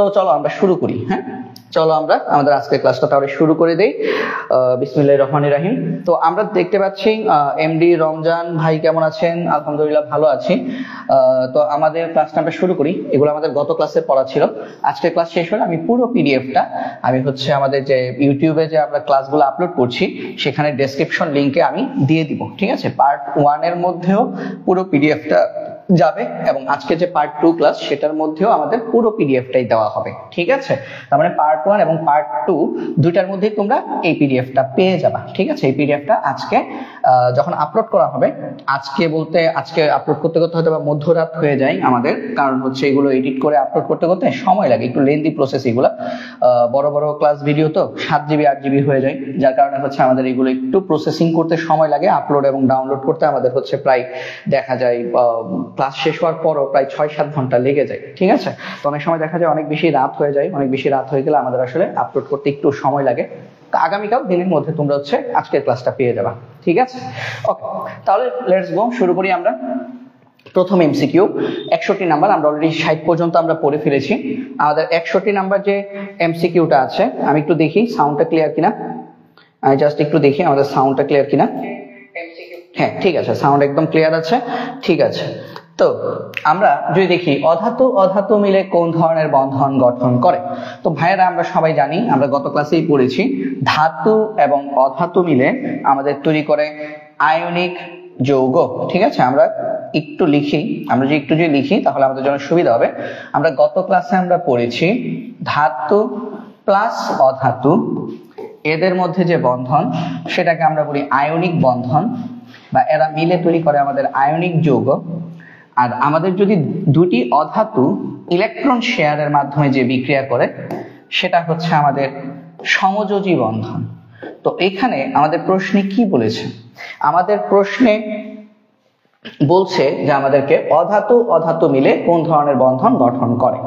তো চলো আমরা শুরু করি। হ্যাঁ, চলো আমরা আমাদের আজকের ক্লাসটা তাহলে শুরু করে দেই। বিসমিল্লাহির রহমানির রহিম। তো আমরা দেখতে পাচ্ছি এমডি রমজান ভাই কেমন আছেন? আলহামদুলিল্লাহ ভালো আছি। তো আমাদের ক্লাসটা আমরা শুরু করি। এগুলো আমাদের গত ক্লাসে পড়া ছিল। আজকের ক্লাস শেষ হলে আমি পুরো পিডিএফটা আমি আমাদের যে ইউটিউবে যে আমরা ক্লাসগুলো আপলোড করছি সেখানে ডেসক্রিপশন লিংকে আমি দিয়ে দিব। ঠিক আছে, পার্ট 1 এর মধ্যেও পুরো পিডিএফটা যাবে এবং আজকে যে পার্ট 2 ক্লাস সেটার মধ্যেও আমাদের পুরো পিডিএফটাই দেওয়া হবে। ঠিক আছে, তার মানে পার্ট 1 এবং পার্ট 2 দুইটার মধ্যেই তোমরা এই পিডিএফটা পেয়ে যাবা। ঠিক আছে, এই পিডিএফটা আজকে যখন আপলোড করা হবে, আজকে বলতে আজকে আপলোড করতে করতে হয়তো বা মধ্যরাত হয়ে যায় আমাদের, কারণ হচ্ছে এগুলো এডিট করে আপলোড করতে করতে সময় লাগে, একটু লেন্দি প্রসেস এগুলো। বড় বড় ক্লাস ভিডিও তো 7 জিবি 8 জিবি হয়ে যায়, যার কারণে হচ্ছে আমাদের এগুলো একটু প্রসেসিং করতে সময় লাগে। আপলোড এবং ডাউনলোড করতে আমাদের হচ্ছে প্রায় দেখা যায় ক্লাস শেষ হওয়ার পরও প্রায় 6-7 ঘন্টা লেগে যায়। ঠিক আছে, তো অনেক সময় দেখা যায় অনেক বেশি রাত হয়ে যায়, অনেক বেশি রাত হয়ে গেলে আমাদের আসলে আপলোড করতে একটু সময় লাগে। আগামীকাল দিনের মধ্যে তোমরা হচ্ছে আজকের ক্লাসটা পেয়ে যাবা। ঠিক আছে, ওকে, তাহলে লেটস গো, শুরু করি আমরা। প্রথম এমসিকিউ 61 নাম্বার, আমরা অলরেডি 60 পর্যন্ত আমরা পড়ে ফেলেছি। আমাদের 61 নাম্বার যে এমসিকিউটা আছে, আমি একটু দেখি সাউন্ডটা ক্লিয়ার কিনা, আমি জাস্ট একটু দেখি আমাদের সাউন্ডটা ক্লিয়ার কিনা। হ্যাঁ ঠিক আছে, সাউন্ড একদম ক্লিয়ার আছে। ঠিক আছে, তো আমরা যদি দেখি অধাতু অধাতু মিলে কোন ধরনের বন্ধন গঠন করে। তো ভাইয়েরা আমরা সবাই জানি, আমরা গত ক্লাসেই পড়েছি, ধাতু এবং অধাতু মিলে আমাদের তৈরি করে আয়নিক যৌগ। ঠিক আছে, আমরা একটু লিখি, আমরা যে একটু যদি লিখি তাহলে আমাদের জন্য সুবিধা হবে। আমরা গত ক্লাসে আমরা পড়েছি ধাতু প্লাস অধাতু, এদের মধ্যে যে বন্ধন সেটাকে আমরা বলি আয়নিক বন্ধন, বা এরা মিলে তৈরি করে আমাদের আয়নিক যৌগ। আর আমাদের যদি দুটি অধাতু ইলেকট্রন শেয়ারের মাধ্যমে যে বিক্রিয়া করে সেটা হচ্ছে আমাদের সমযোজী বন্ধন। তো এখানে আমাদের প্রশ্নে কি বলেছে? আমাদের প্রশ্নে বলছে যে আমাদেরকে অধাতু অধাতু মিলে কোন ধরনের বন্ধন গঠন করে।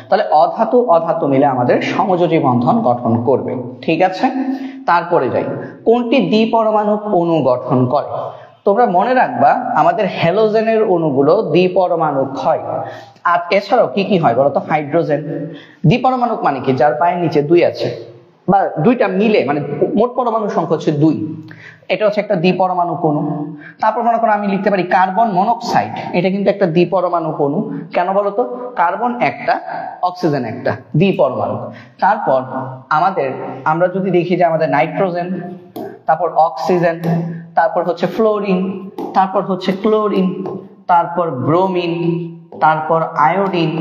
তাহলে অধাতু অধাতু মিলে আমাদের সমযোজী বন্ধন গঠন করবে। ঠিক আছে, তারপরে যাই, কোনটি দ্বিপরমাণুক অণু গঠন করে। তোমরা মনে রাখবা আমাদের হ্যালোজেনের অণুগুলো দ্বিপরমাণুক হয়। আর এছাড়াও কি কি হয় বলতো? হাইড্রোজেন। দ্বিপরমাণুক মানে কি? যার পায়ের নিচে 2 আছে, বা দুইটা মিলে, মানে মোট পরমাণু সংখ্যা হচ্ছে 2, এটা হচ্ছে একটা দ্বিপরমাণুক অণু। তারপর মনে করো আমি লিখতে পারি কার্বন মনোক্সাইড, এটা কিন্তু একটা দ্বিপরমাণুক অণু। কেন বলতো? কার্বন একটা, অক্সিজেন একটা, দ্বিপরমাণুক। তারপর আমরা যদি দেখি যে আমাদের নাইট্রোজেন, তারপর অক্সিজেন, তারপর হচ্ছে ফ্লোরিন, তারপর হচ্ছে ক্লোরিন, তারপর ব্রোমিন, তারপর আয়োডিন,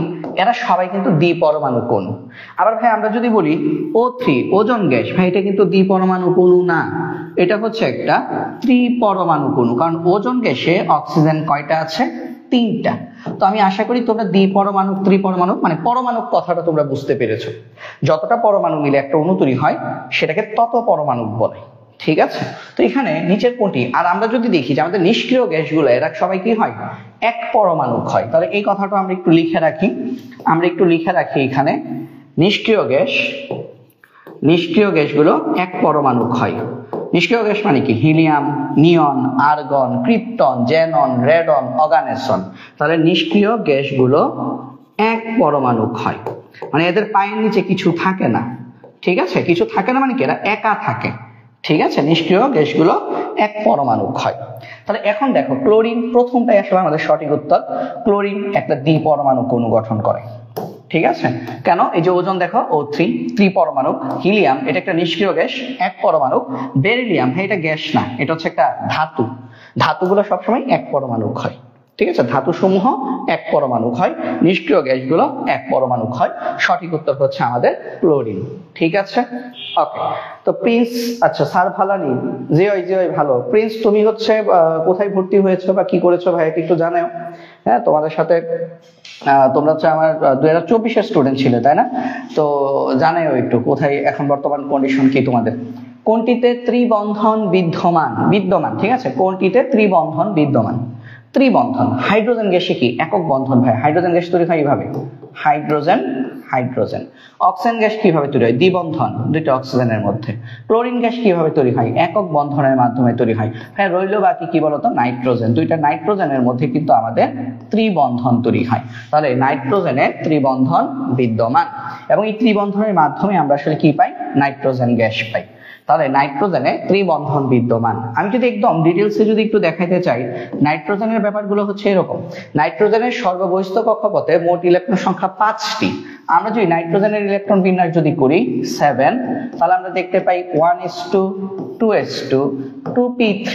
এরা সবাই কিন্তু দ্বিপরমাণুক অণু। আবার ভাই আমরা যদি বলি O3 ওজোন গ্যাস, ভাই এটা কিন্তু দ্বিপরমাণুক অণু না, এটা হচ্ছে একটা ত্রিপরমাণুক অণু, কারণ ওজোন গ্যাসে অক্সিজেন কয়টা আছে? 3টা। তো আমি আশা করি তোমরা দ্বিপরমাণুক ত্রিপরমাণুক মানে পরমাণুক কথাটা তোমরা বুঝতে পেরেছো। যতটা পরমাণু মিলে একটা অণু তৈরি হয় সেটাকে তত পরমাণুক বলে। ঠিক আছে, তো এখানে নিচের কোনটি? আর আমরা যদি দেখি যে আমাদের নিষ্ক্রিয় গ্যাসগুলো এরা সবাই কি হয়? এক পরমাণুক হয়। তাহলে এই কথাটা আমরা একটু লিখে রাখি, এখানে নিষ্ক্রিয় গ্যাসগুলো এক পরমাণুক হয়। নিষ্ক্রিয় গ্যাস মানে কি? হিলিয়াম, নিয়ন, আর্গন, ক্রিপ্টন, জেনন, রেডন, অর্গানেসন। তাহলে নিষ্ক্রিয় গ্যাসগুলো এক পরমাণুক হয়, মানে এদের পায়ের নিচে কিছু থাকে না। ঠিক আছে, কিছু থাকে না মানে কি? এরা একা থাকে। ঠিক আছে, নিষ্ক্রিয় গ্যাসগুলো এক পরমাণুক হয়। তাহলে এখন দেখো ক্লোরিন, প্রথমটাই আসলে আমাদের সঠিক উত্তর। ক্লোরিন একটা দ্বিপরমাণুক অণু গঠন করে। ঠিক আছে, কেন? এই যে ওজোন দেখো O3 ত্রিপরমাণুক, হিলিয়াম এটা একটা নিষ্ক্রিয় গ্যাস এক পরমাণুক, বেরিলিয়াম এটা গ্যাস না, এটা হচ্ছে একটা ধাতু। ধাতুগুলো সবসময় এক পরমাণুক হয়। ঠিক আছে, ধাতু সমূহ এক পরমাণুক হয়, নিষ্ক্রিয় গ্যাসগুলো এক পরমাণুক হয়। সঠিক উত্তর হচ্ছে আমাদের ক্লোরিন। ঠিক আছে, ওকে। তো প্রিন্স, আচ্ছা স্যার ভালানি, জি ওই ভালো। প্রিন্স তুমি হচ্ছে কোথায় ভর্তি হয়েছো বা কি করেছো ভাই একটু জানাও। হ্যাঁ, তোমাদের সাথে তোমরা হচ্ছে আমার 2024-এর স্টুডেন্ট ছিলে তাই না? তো জানাও একটু কোথায় এখন বর্তমান কন্ডিশন কি তোমাদের। কোনটিতে ত্রিবন্ধন বিদ্যমান? ঠিক আছে, কোনটিতে ত্রিবন্ধন বিদ্যমান? ত্রিবন্ধন। হাইড্রোজেন গ্যাসে কি একক বন্ধন ভাই, হাইড্রোজেন গ্যাস তৈরি হয় এইভাবে, হাইড্রোজেন হাইড্রোজেন। অক্সিজেন গ্যাস কিভাবে তৈরি হয়, দ্বিবন্ধন দুইটা অক্সিজেনের মধ্যে। ক্লোরিন গ্যাস কিভাবে তৈরি হয়, একক বন্ধনের মাধ্যমে তৈরি হয়। হ্যাঁ, রইল বাকি কি বলতো, নাইট্রোজেন। দুইটা নাইট্রোজেনের মধ্যে কিন্তু আমাদের ত্রিবন্ধন তৈরি হয়। তাহলে নাইট্রোজেনে ত্রিবন্ধন বিদ্যমান, এবং এই ত্রিবন্ধনের মাধ্যমে আমরা আসলে কি পাই, নাইট্রোজেন গ্যাস পাই। তাহলে নাইট্রোজেনে ত্রিবন্ধন বিদ্যমান। আমি যদি একদম ডিটেলসে যদি একটু দেখাইতে চাই, নাইট্রোজেনের ব্যাপারগুলো হচ্ছে এরকম। নাইট্রোজেনের সর্ববহিস্থ কক্ষপথে মোট ইলেকট্রন সংখ্যা 5টি। আমরা যদি নাইট্রোজেনের ইলেকট্রন বিন্যাস যদি করি 7, তাহলে আমরা দেখতে পাই 1s2 2s2 2p3,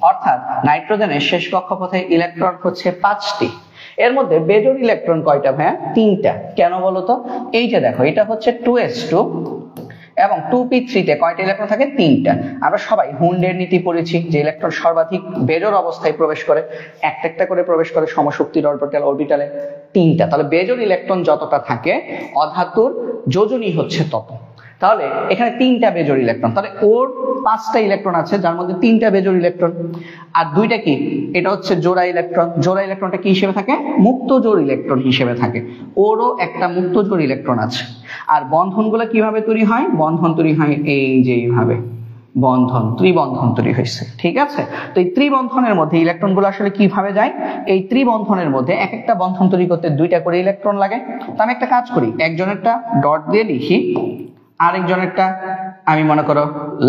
অর্থাৎ নাইট্রোজেনের শেষ কক্ষপথে ইলেকট্রন হচ্ছে 5টি। এর মধ্যে বেজোড় ইলেকট্রন কয়টা ভাইয়া, 3টা। কেন বলতো, এই যে দেখো, এটা হচ্ছে 2s2 এবং 2p3 তে কয়টা ইলেকট্রন থাকে, 3টা। আমরা সবাই হুন্ডের নীতি পড়েছি যে ইলেকট্রন সর্বাধিক বেজোড় অবস্থায় প্রবেশ করে, একটা একটা করে প্রবেশ করে সমশক্তির অরবিটালে 3টা। তাহলে বেজোড় ইলেকট্রন যতটা থাকে অধাতুর যোজনী হচ্ছে তত। তাহলে এখানে 3টা বেজোড় ইলেকট্রন, তাহলে ওর 5টা ইলেকট্রন আছে, যার মধ্যে 3টা বেজোড় ইলেকট্রন আর 2টা কি, এটা হচ্ছে জোড়া ইলেকট্রন। জোড়া ইলেকট্রনটা কি হিসেবে থাকে, মুক্ত জোড় ইলেকট্রন হিসেবে থাকে। ওরও একটা মুক্ত জোড় ইলেকট্রন আছে। আর বন্ধনগুলো কিভাবে তৈরি হয়, বন্ধন তৈরি হয় এই যে এইভাবে, বন্ধন, ত্রিবন্ধন তৈরি হয়েছে। ঠিক আছে, তো এই ত্রিবন্ধনের মধ্যে ইলেকট্রনগুলো আসলে কিভাবে যায়, এই ত্রিবন্ধনের মধ্যে এক একটা বন্ধন তৈরি করতে 2টা করে ইলেকট্রন লাগে। তো আমি একটা কাজ করি, একজনেরটা ডট দিয়ে লিখি, আরেকজনেরটা আমি মনে করো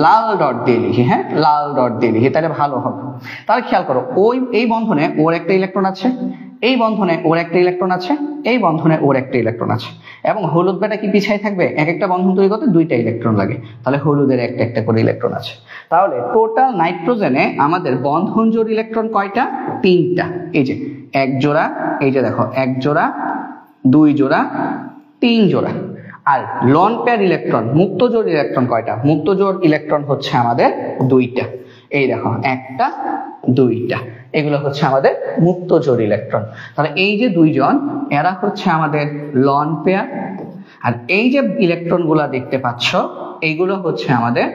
লাল ডট দিয়ে লিখি। হ্যাঁ, লাল ডট দিয়ে লিখি, তাহলে ভালো হবে। তাহলে খেয়াল করো, এই বন্ধনে ওর একটা ইলেকট্রন আছে, এই বন্ধনে ওর একটা ইলেকট্রন আছে, এই বন্ধনে ওর একটা ইলেকট্রন আছে, এবং হলুদ বেটা কি পিছাই থাকবে, এক একটা বন্ধন তৈরি করতে 2টা ইলেকট্রন লাগে। তাহলে হলুদের একটা একটা করে ইলেকট্রন আছে। তাহলে টোটাল নাইট্রোজেনে আমাদের বন্ধন জোড় ইলেকট্রন কয়টা, 3টা। এই যে এক জোড়া, এই যে দেখো 1 জোড়া, 2 জোড়া, 3 জোড়া। আর লন পেয়ার ইলেকট্রন, মুক্ত জোড় ইলেকট্রন কয়টা, মুক্ত জোড় ইলেকট্রন হচ্ছে আমাদের 2টা। এই দেখো 1টা 2টা, এগুলো হচ্ছে আমাদের মুক্ত জোড় ইলেকট্রন। তাহলে এই যে 2 জন, এরা হচ্ছে আমাদের লন পেয়ার। আর এই যে ইলেকট্রন গুলা দেখতে পাচ্ছ, এইগুলো হচ্ছে আমাদের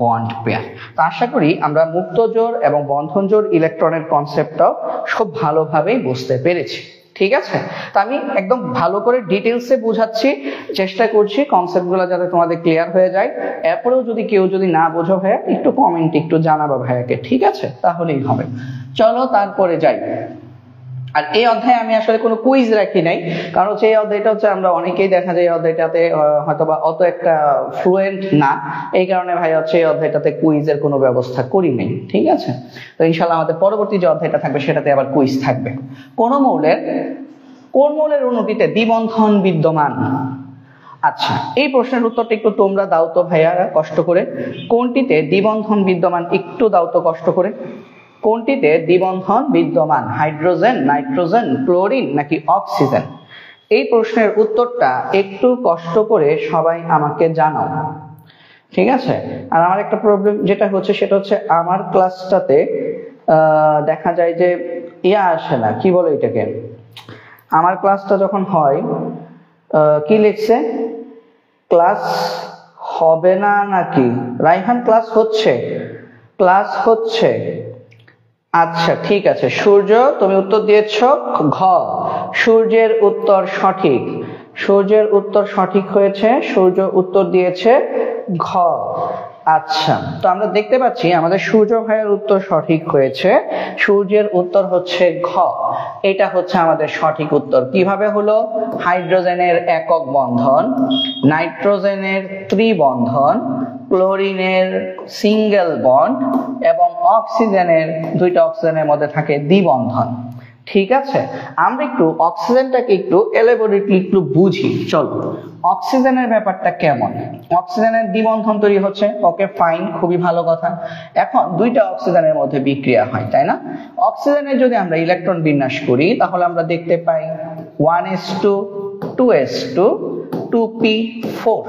বন্ড পেয়ার। তো আশা করি আমরা মুক্ত জোড় এবং বন্ধন জোড় ইলেকট্রনের কনসেপ্টটাও খুব ভালোভাবেই বুঝতে পেরেছি। ঠিক আছে, তো আমি একদম ভালো করে ডিটেলসে বোঝাচ্ছি, চেষ্টা করছি কনসেপ্টগুলো যাতে তোমাদের ক্লিয়ার হয়ে যায়। এরপরেও যদি কেউ না বোঝো ভাইয়া, একটু কমেন্টে একটু জানাবো ভাইয়াকে, ঠিক আছে, তাহলেই হবে। চলো তারপরে যাই। আর এই অধ্যায়ে আমি আসলে কোনো কুইজ রাখি নাই, কারণ হচ্ছে এই অধ্যায়টা হচ্ছে আমরা অনেকেই দেখা যায় এই অধ্যায়টাতে হয়তোবা অত একটা ফ্লুয়েন্ট না, এই কারণে ভাই হচ্ছে এই অধ্যায়টাতে কুইজের কোনো ব্যবস্থা করি নাই। ঠিক আছে, তো ইনশাল্লাহ আমাদের পরবর্তী যে অধ্যায়টা থাকবে সেটাতে আবার কুইজ থাকবে। কোন মৌলের অণুটিতে দ্বিবন্ধন বিদ্যমান? আচ্ছা, এই প্রশ্নের উত্তরটা একটু তোমরা দাও তো ভাইয়ারা কষ্ট করে। কোনটিতে দ্বিবন্ধন বিদ্যমান, একটু দাও তো কষ্ট করে। কোনটিতে দ্বিবন্ধন বিদ্যমান, হাইড্রোজেন, নাইট্রোজেন, ক্লোরিন নাকি অক্সিজেন? এই প্রশ্নের উত্তরটা একটু কষ্ট করে সবাই আমাকে জানাও। ঠিক আছে, আর আমার একটা প্রবলেম যেটা হচ্ছে সেটা হচ্ছে আমার ক্লাসটাতে দেখা যায় যে আসে না, কি বলে এটাকে, আমার ক্লাসটা যখন হয় কি লিখছে, ক্লাস হবে না নাকি? রাইহান ক্লাস হচ্ছে। আচ্ছা ঠিক আছে, সূর্য তুমি উত্তর দিয়েছ ঘ, সূর্যের উত্তর সঠিক। সূর্যের উত্তর সঠিক হয়েছে, সূর্য উত্তর দিয়েছে ঘ। আচ্ছা, তো আমরা দেখতে পাচ্ছি আমাদের সূর্য ভাইয়ের উত্তর সঠিক হয়েছে, সূর্যের উত্তর হচ্ছে ঘ। এটা হচ্ছে আমাদের সঠিক উত্তর। কিভাবে হলো? হাইড্রোজেনের একক বন্ধন, নাইট্রোজেনের ত্রিবন্ধন, ক্লোরিনের সিঙ্গেল বন্ড এবং অক্সিজেনের 2টা অক্সিজেনের মধ্যে থাকে দ্বিবন্ধন। ঠিক আছে, আমরা একটু অক্সিজেনটাকে একটু এলাবোরেটলি একটু বুঝি। চলো, অক্সিজেনের ব্যাপারটা কেমন? অক্সিজেনের দ্বিবন্ধন তৈরি হচ্ছে, ওকে ফাইন, খুবই ভালো কথা। এখন 2টা অক্সিজেনের মধ্যে বিক্রিয়া হয়, তাই না? অক্সিজেনের যদি আমরা ইলেকট্রন বিন্যাস করি তাহলে আমরা দেখতে পাই 1s2 2s2 2p4।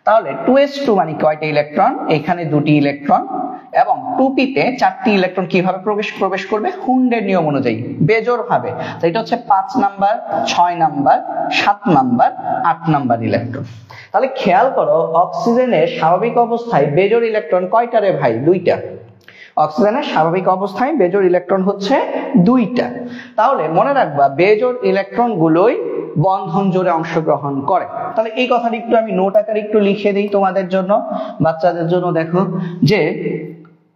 তাহলে 2s2 মানে কয়টা ইলেকট্রন? এখানে 2টি ইলেকট্রন, এবং 2p তে 4টি ইলেকট্রন কিভাবে প্রবেশ করবে? হুন্ডের নিয়ম অনুযায়ী বেজোড় ভাবে। তো এটা হচ্ছে 5 number, 6 number, 7 number, 8 number electron. তাহলে খেয়াল করো, অক্সিজেনের স্বাভাবিক অবস্থায় বেজোড় ইলেকট্রন কয়টা রে ভাই? 2টা। অক্সিজেনের স্বাভাবিক অবস্থায় বেজোড় ইলেকট্রন হচ্ছে 2টা। তাহলে মনে রাখবা বেজোড় ইলেকট্রন গুলোই বন্ধন জোড়ে অংশগ্রহণ করে। তাহলে এই কথাটা একটু আমি নোট আকারে একটু লিখে দিই তোমাদের জন্য, বাচ্চাদের জন্য। দেখো যে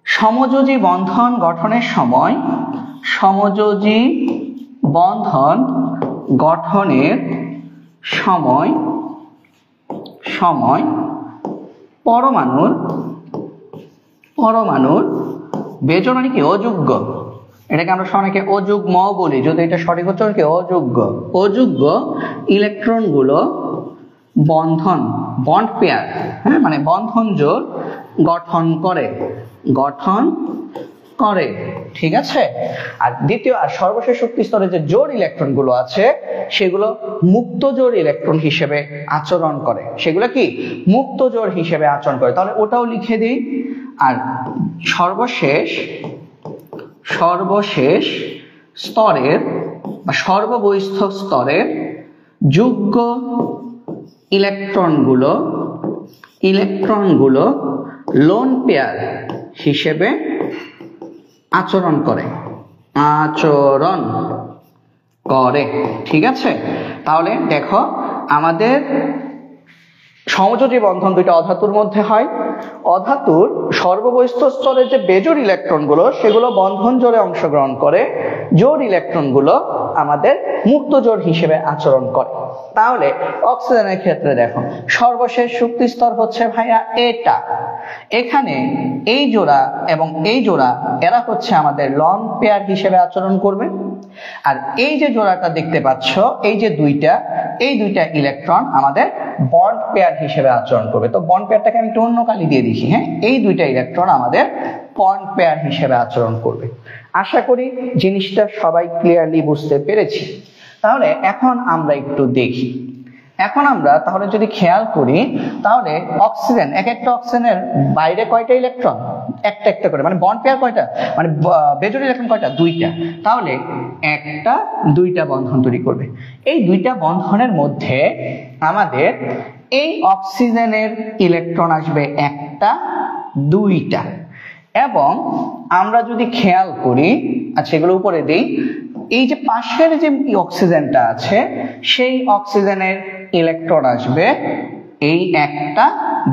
সমযোজী বন্ধন গঠনের সময়, সমযোজী বন্ধন গঠনের সময় পরমাণুর বেজোড় মানে কি অযোগ্য, এটাকে আমরা অনেকে অযুগ্ম বলি, যদি এটা সঠিক উচ্চারণ কি অযোগ্য ইলেকট্রন গুলো বন্ড পেয়ার, হ্যাঁ মানে বন্ধন জোড় গঠন করে, ঠিক আছে। আর দ্বিতীয় আর সর্বশেষ শক্তি স্তরে যে জোড় ইলেকট্রন গুলো আছে সেগুলো মুক্ত জোড় ইলেকট্রন হিসেবে আচরণ করে, সেগুলো কি মুক্ত জোড় হিসেবে আচরণ করে, তাহলে ওটাও লিখে দিই। আর সর্বশেষ স্তরের বা সর্ববহিস্থ স্তরের যোগ্য ইলেকট্রনগুলো লোন পেয়ার হিসেবে আচরণ করে, ঠিক আছে। তাহলে দেখো আমাদের সমযোজী বন্ধন দুইটা অধাতুর মধ্যে হয়, অধাতুর সর্ববহিস্থ স্তরের যে বেজোড় ইলেকট্রন গুলো সেগুলো বন্ধন জোড়ে অংশগ্রহণ করে, জোড় ইলেকট্রন গুলো আমাদের মুক্ত জোড় হিসেবে আচরণ করে। তাহলে অক্সিজেনের ক্ষেত্রে দেখো সর্বশেষ শক্তি স্তর হচ্ছে ভাইয়া এটা, এখানে এই জোড়া এবং এই জোড়া এরা হচ্ছে আমাদের লন পেয়ার হিসেবে আচরণ করবে। আর এই যে জোড়াটা দেখতে পাচ্ছ এই যে এই দুইটা ইলেকট্রন আমাদের বন্ড পেয়ার হিসেবে আচরণ করবে। তো বন্ড পেয়ারটাকে আমি একটু অন্য কালি দিয়ে দেখি, হ্যাঁ এই দুইটা ইলেকট্রন আমাদের বন্ড পেয়ার হিসেবে আচরণ করবে। আশা করি জিনিসটা সবাই ক্লিয়ারলি বুঝতে পেরেছি। তাহলে এখন আমরা একটু দেখি, এখন আমরা তাহলে যদি খেয়াল করি তাহলে অক্সিজেন, এক একটা অক্সিজেনের বাইরে কয়টা ইলেকট্রন, একটা করে, মানে বন্ড পেয়ার কয়টা, মানে বেজোড় ইলেকট্রন কয়টা, 2টা। তাহলে একটা 2টা বন্ধন তৈরি করবে। এই 2টা বন্ধনের মধ্যে আমাদের এই অক্সিজেনের ইলেকট্রন আসবে একটা 2টা, এবং আমরা যদি খেয়াল করি, আচ্ছা এগুলো উপরে দেই, এই যে পাশের যে অক্সিজেনটা আছে সেই অক্সিজেনের ইলেকট্রন আসবে এই একটা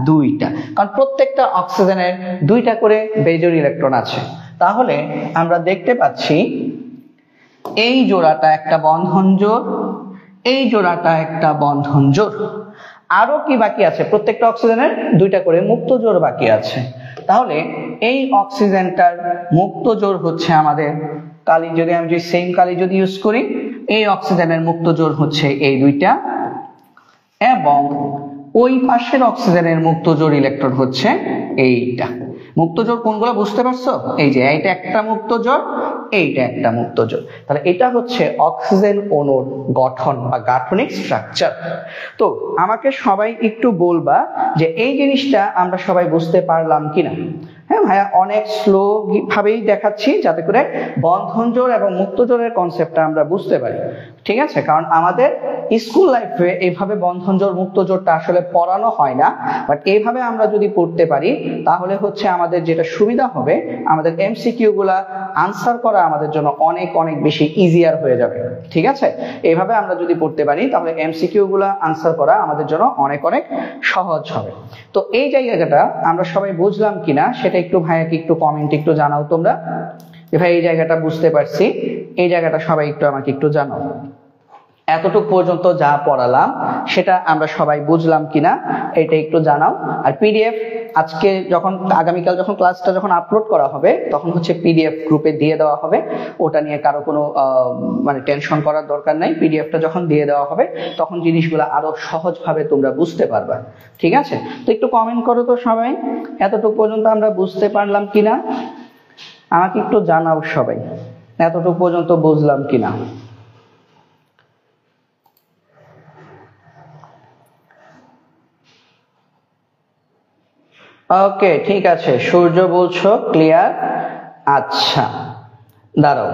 2টা, কারণ প্রত্যেকটা অক্সিজেনের 2টা করে বেজোড় ইলেকট্রন আছে। তাহলে আমরা দেখতে পাচ্ছি এই জোড়াটা একটা বন্ধন জোড়, এই জোড়াটা একটা বন্ধন জোড়। আরো কি বাকি আছে, প্রত্যেকটা অক্সিজেনের 2টা করে মুক্ত জোড় বাকি আছে। তাহলে এই অক্সিজেনটার মুক্ত জোড় হচ্ছে আমাদের কালি, যদি আমি সেম কালি যদি ইউজ করি, এই অক্সিজেনের মুক্ত জোড় হচ্ছে এই 2টা, এবং ওই পাশের অক্সিজেনের মুক্ত জোড় ইলেকট্রন হচ্ছে এইটা। মুক্ত জোড় কোনগুলো বুঝতে পারছো, এই যে এইটা একটা মুক্ত জোড়, এইটা একটা মুক্ত জোড়। তাহলে এটা হচ্ছে অক্সিজেন অণুর গঠন বা গাঠনিক স্ট্রাকচার। তো আমাকে সবাই একটু বলবা যে এই জিনিসটা আমরা সবাই বুঝতে পারলাম কিনা। হ্যাঁ ভাইয়া, অনেক স্লো ভাবেই দেখাচ্ছি যাতে করে বন্ধন জোড় এবং মুক্ত জোড়ের কনসেপ্টটা আমরা বুঝতে পারি, ঠিক আছে। কারণ আমাদের স্কুল লাইফে এইভাবে বন্ধন জোড় মুক্ত জোড়টা আসলে পড়ানো হয় না, বাট এইভাবে আমরা যদি পড়তে পারি তাহলে হচ্ছে আমাদের যেটা সুবিধা হবে, আমাদের এমসিকিউ গুলা আনসার করা আমাদের জন্য অনেক অনেক বেশি ইজিয়ার হয়ে যাবে, ঠিক আছে। এইভাবে আমরা যদি পড়তে পারি তাহলে এমসিকিউ গুলা আনসার করা আমাদের জন্য অনেক অনেক সহজ হবে। তো এই জায়গাটা আমরা সবাই বুঝলাম কিনা সেটা একটু ভাইয়াকে একটু কমেন্টে একটু জানাও তোমরা, যে ভাই এই জায়গাটা বুঝতে পারছি, এই জায়গাটা সবাই একটু আমাকে একটু জানাও। এতটুকু পর্যন্ত যা পড়ালাম সেটা আমরা সবাই বুঝলাম কিনা এটা একটু জানাও। আর পিডিএফ আজকে যখন আগামীকাল যখন ক্লাসটা যখন আপলোড করা হবে তখন হচ্ছে পিডিএফ গ্রুপে দিয়ে দেওয়া হবে, ওটা নিয়ে কারো কোনো মানে টেনশন করার দরকার নাই। পিডিএফটা যখন দিয়ে দেওয়া হবে তখন জিনিসগুলো আরো সহজভাবে তোমরা বুঝতে পারবা, ঠিক আছে। তো একটু কমেন্ট করো তো সবাই, এতটুকু পর্যন্ত আমরা বুঝতে পারলাম কিনা আমাকে একটু জানাও সবাই, এতটুকু পর্যন্ত বুঝলাম কিনা। ওকে ঠিক আছে, সূর্য বলছো ক্লিয়ার। আচ্ছা দাঁড়াও,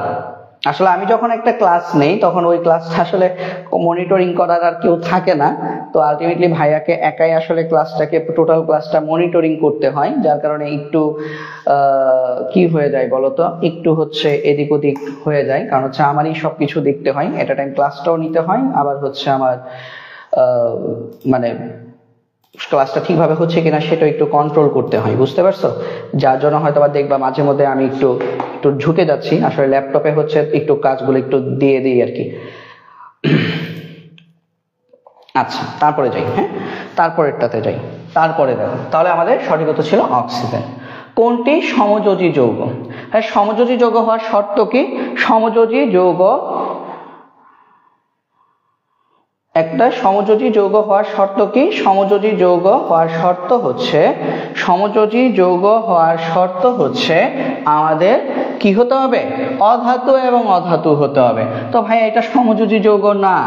আসলে আমি যখন একটা ক্লাস নেই তখন ওই ক্লাসটা আসলে মনিটরিং করার আর কেউ থাকে না, তো আলটিমেটলি ভাইয়াকে একাই আসলে ক্লাসটাকে টোটাল ক্লাসটা মনিটরিং করতে হয়, যার কারণে একটু কি হয়ে যায় বলতো, একটু হচ্ছে এদিক ওদিক হয়ে যায়, কারণ হচ্ছে আমারই সবকিছু দেখতে হয়, এটা টাইম ক্লাসটাও নিতে হয়, আবার হচ্ছে আমার মানে ক্লাসটা ঠিকভাবে হচ্ছে কিনা সেটা একটু কন্ট্রোল করতে হয়, বুঝতে পারছো? যার জন্য হয়তো বা দেখবা মাঝে মধ্যে আমি একটু একটু ঝুঁকে যাচ্ছি, আসলে ল্যাপটপে হচ্ছে একটু কাজগুলো একটু দিয়ে দিই আর কি। আচ্ছা তারপরে যাই, হ্যাঁ তারপরেরটাতে যাই। তারপরে দেখো, তাহলে আমাদের সঠিক উত্তর ছিল অক্সিজেন। কোনটি সমযোজী যৌগ? হ্যাঁ, সমযোজী যৌগ হওয়ার শর্ত কি? সমযোজী যৌগ একটা সমযোজী যৌগ হওয়ার শর্ত কি? সমযোজী যৌগ হওয়ার শর্ত হচ্ছে, সমযোজী যৌগ হওয়ার শর্ত হচ্ছে আমাদের কি হতে হবে? অধাতু এবং অধাতু হতে হবে। তো ভাই এটা সমযোজী যৌগ না,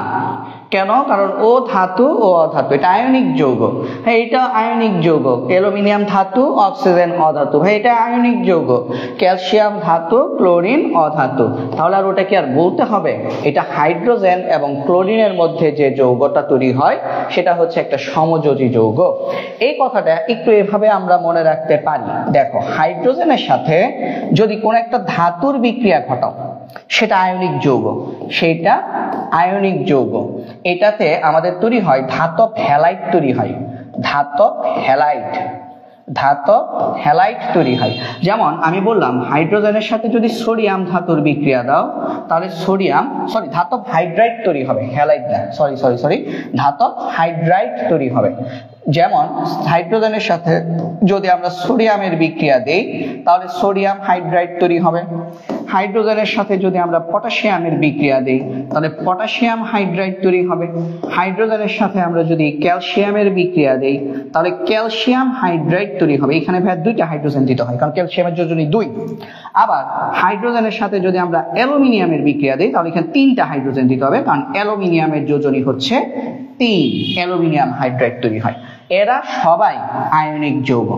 কেন? কারণ ও ধাতু ও অধাতু, এটা আয়নিক যৌগ। হ্যাঁ এটা আয়নিক যৌগ, অ্যালুমিনিয়াম ধাতু, অক্সিজেন অধাতু, ভাই এটা আয়নিক যৌগ। ক্যালসিয়াম ধাতু, ক্লোরিন অধাতু, তাহলে আর ওটা কি আর বলতে হবে? এটা হাইড্রোজেন এবং ক্লোরিনের মধ্যে যে যৌগটা তৈরি হয় সেটা হচ্ছে একটা সমযোজী যৌগ। এই কথাটা একটু এভাবে আমরা মনে রাখতে পারি। দেখো, হাইড্রোজেনের সাথে যদি কোনো একটা ধাতুর বিক্রিয়া ঘটাও, সেটা আয়নিক যৌগ, সেটা আয়নিক যৌগ। এটাতে আমাদের তৈরি হয় ধাতব হ্যালাইড তৈরি হয়, ধাতব হ্যালাইড, ধাতব হ্যালাইড তৈরি হয়। যেমন আমি বললাম হাইড্রোজেনের সাথে যদি সোডিয়াম ধাতুর বিক্রিয়া দাও, তাহলে সোডিয়াম ধাতব হাইড্রাইড তৈরি হবে, হ্যালাইড না, সরি ধাতব হাইড্রাইড তৈরি হবে। যেমন হাইড্রোজেনের সাথে যদি আমরা সোডিয়ামের বিক্রিয়া দেই, তাহলে সোডিয়াম হাইড্রাইড তৈরি হবে। হাইড্রোজেনের সাথে যদি আমরা পটাশিয়ামের বিক্রিয়া দেই, তাহলে পটাশিয়াম হাইড্রাইড তৈরি হবে। হাইড্রোজেনের সাথে আমরা যদি ক্যালসিয়ামের বিক্রিয়া দেই, তাহলে ক্যালসিয়াম হাইড্রাইড তৈরি হবে। এখানে ভাই দুইটা হাইড্রোজেন দিতে হয়, কারণ ক্যালসিয়ামের যোজনী 2। আবার হাইড্রোজেনের সাথে যদি আমরা অ্যালুমিনিয়ামের বিক্রিয়া দিই, তাহলে এখানে 3টা হাইড্রোজেন দিতে হবে, কারণ অ্যালুমিনিয়ামের যোজনী হচ্ছে 3, অ্যালুমিনিয়াম হাইড্রাইড তৈরি হয়। এরা সবাই আয়নিক যৌগ।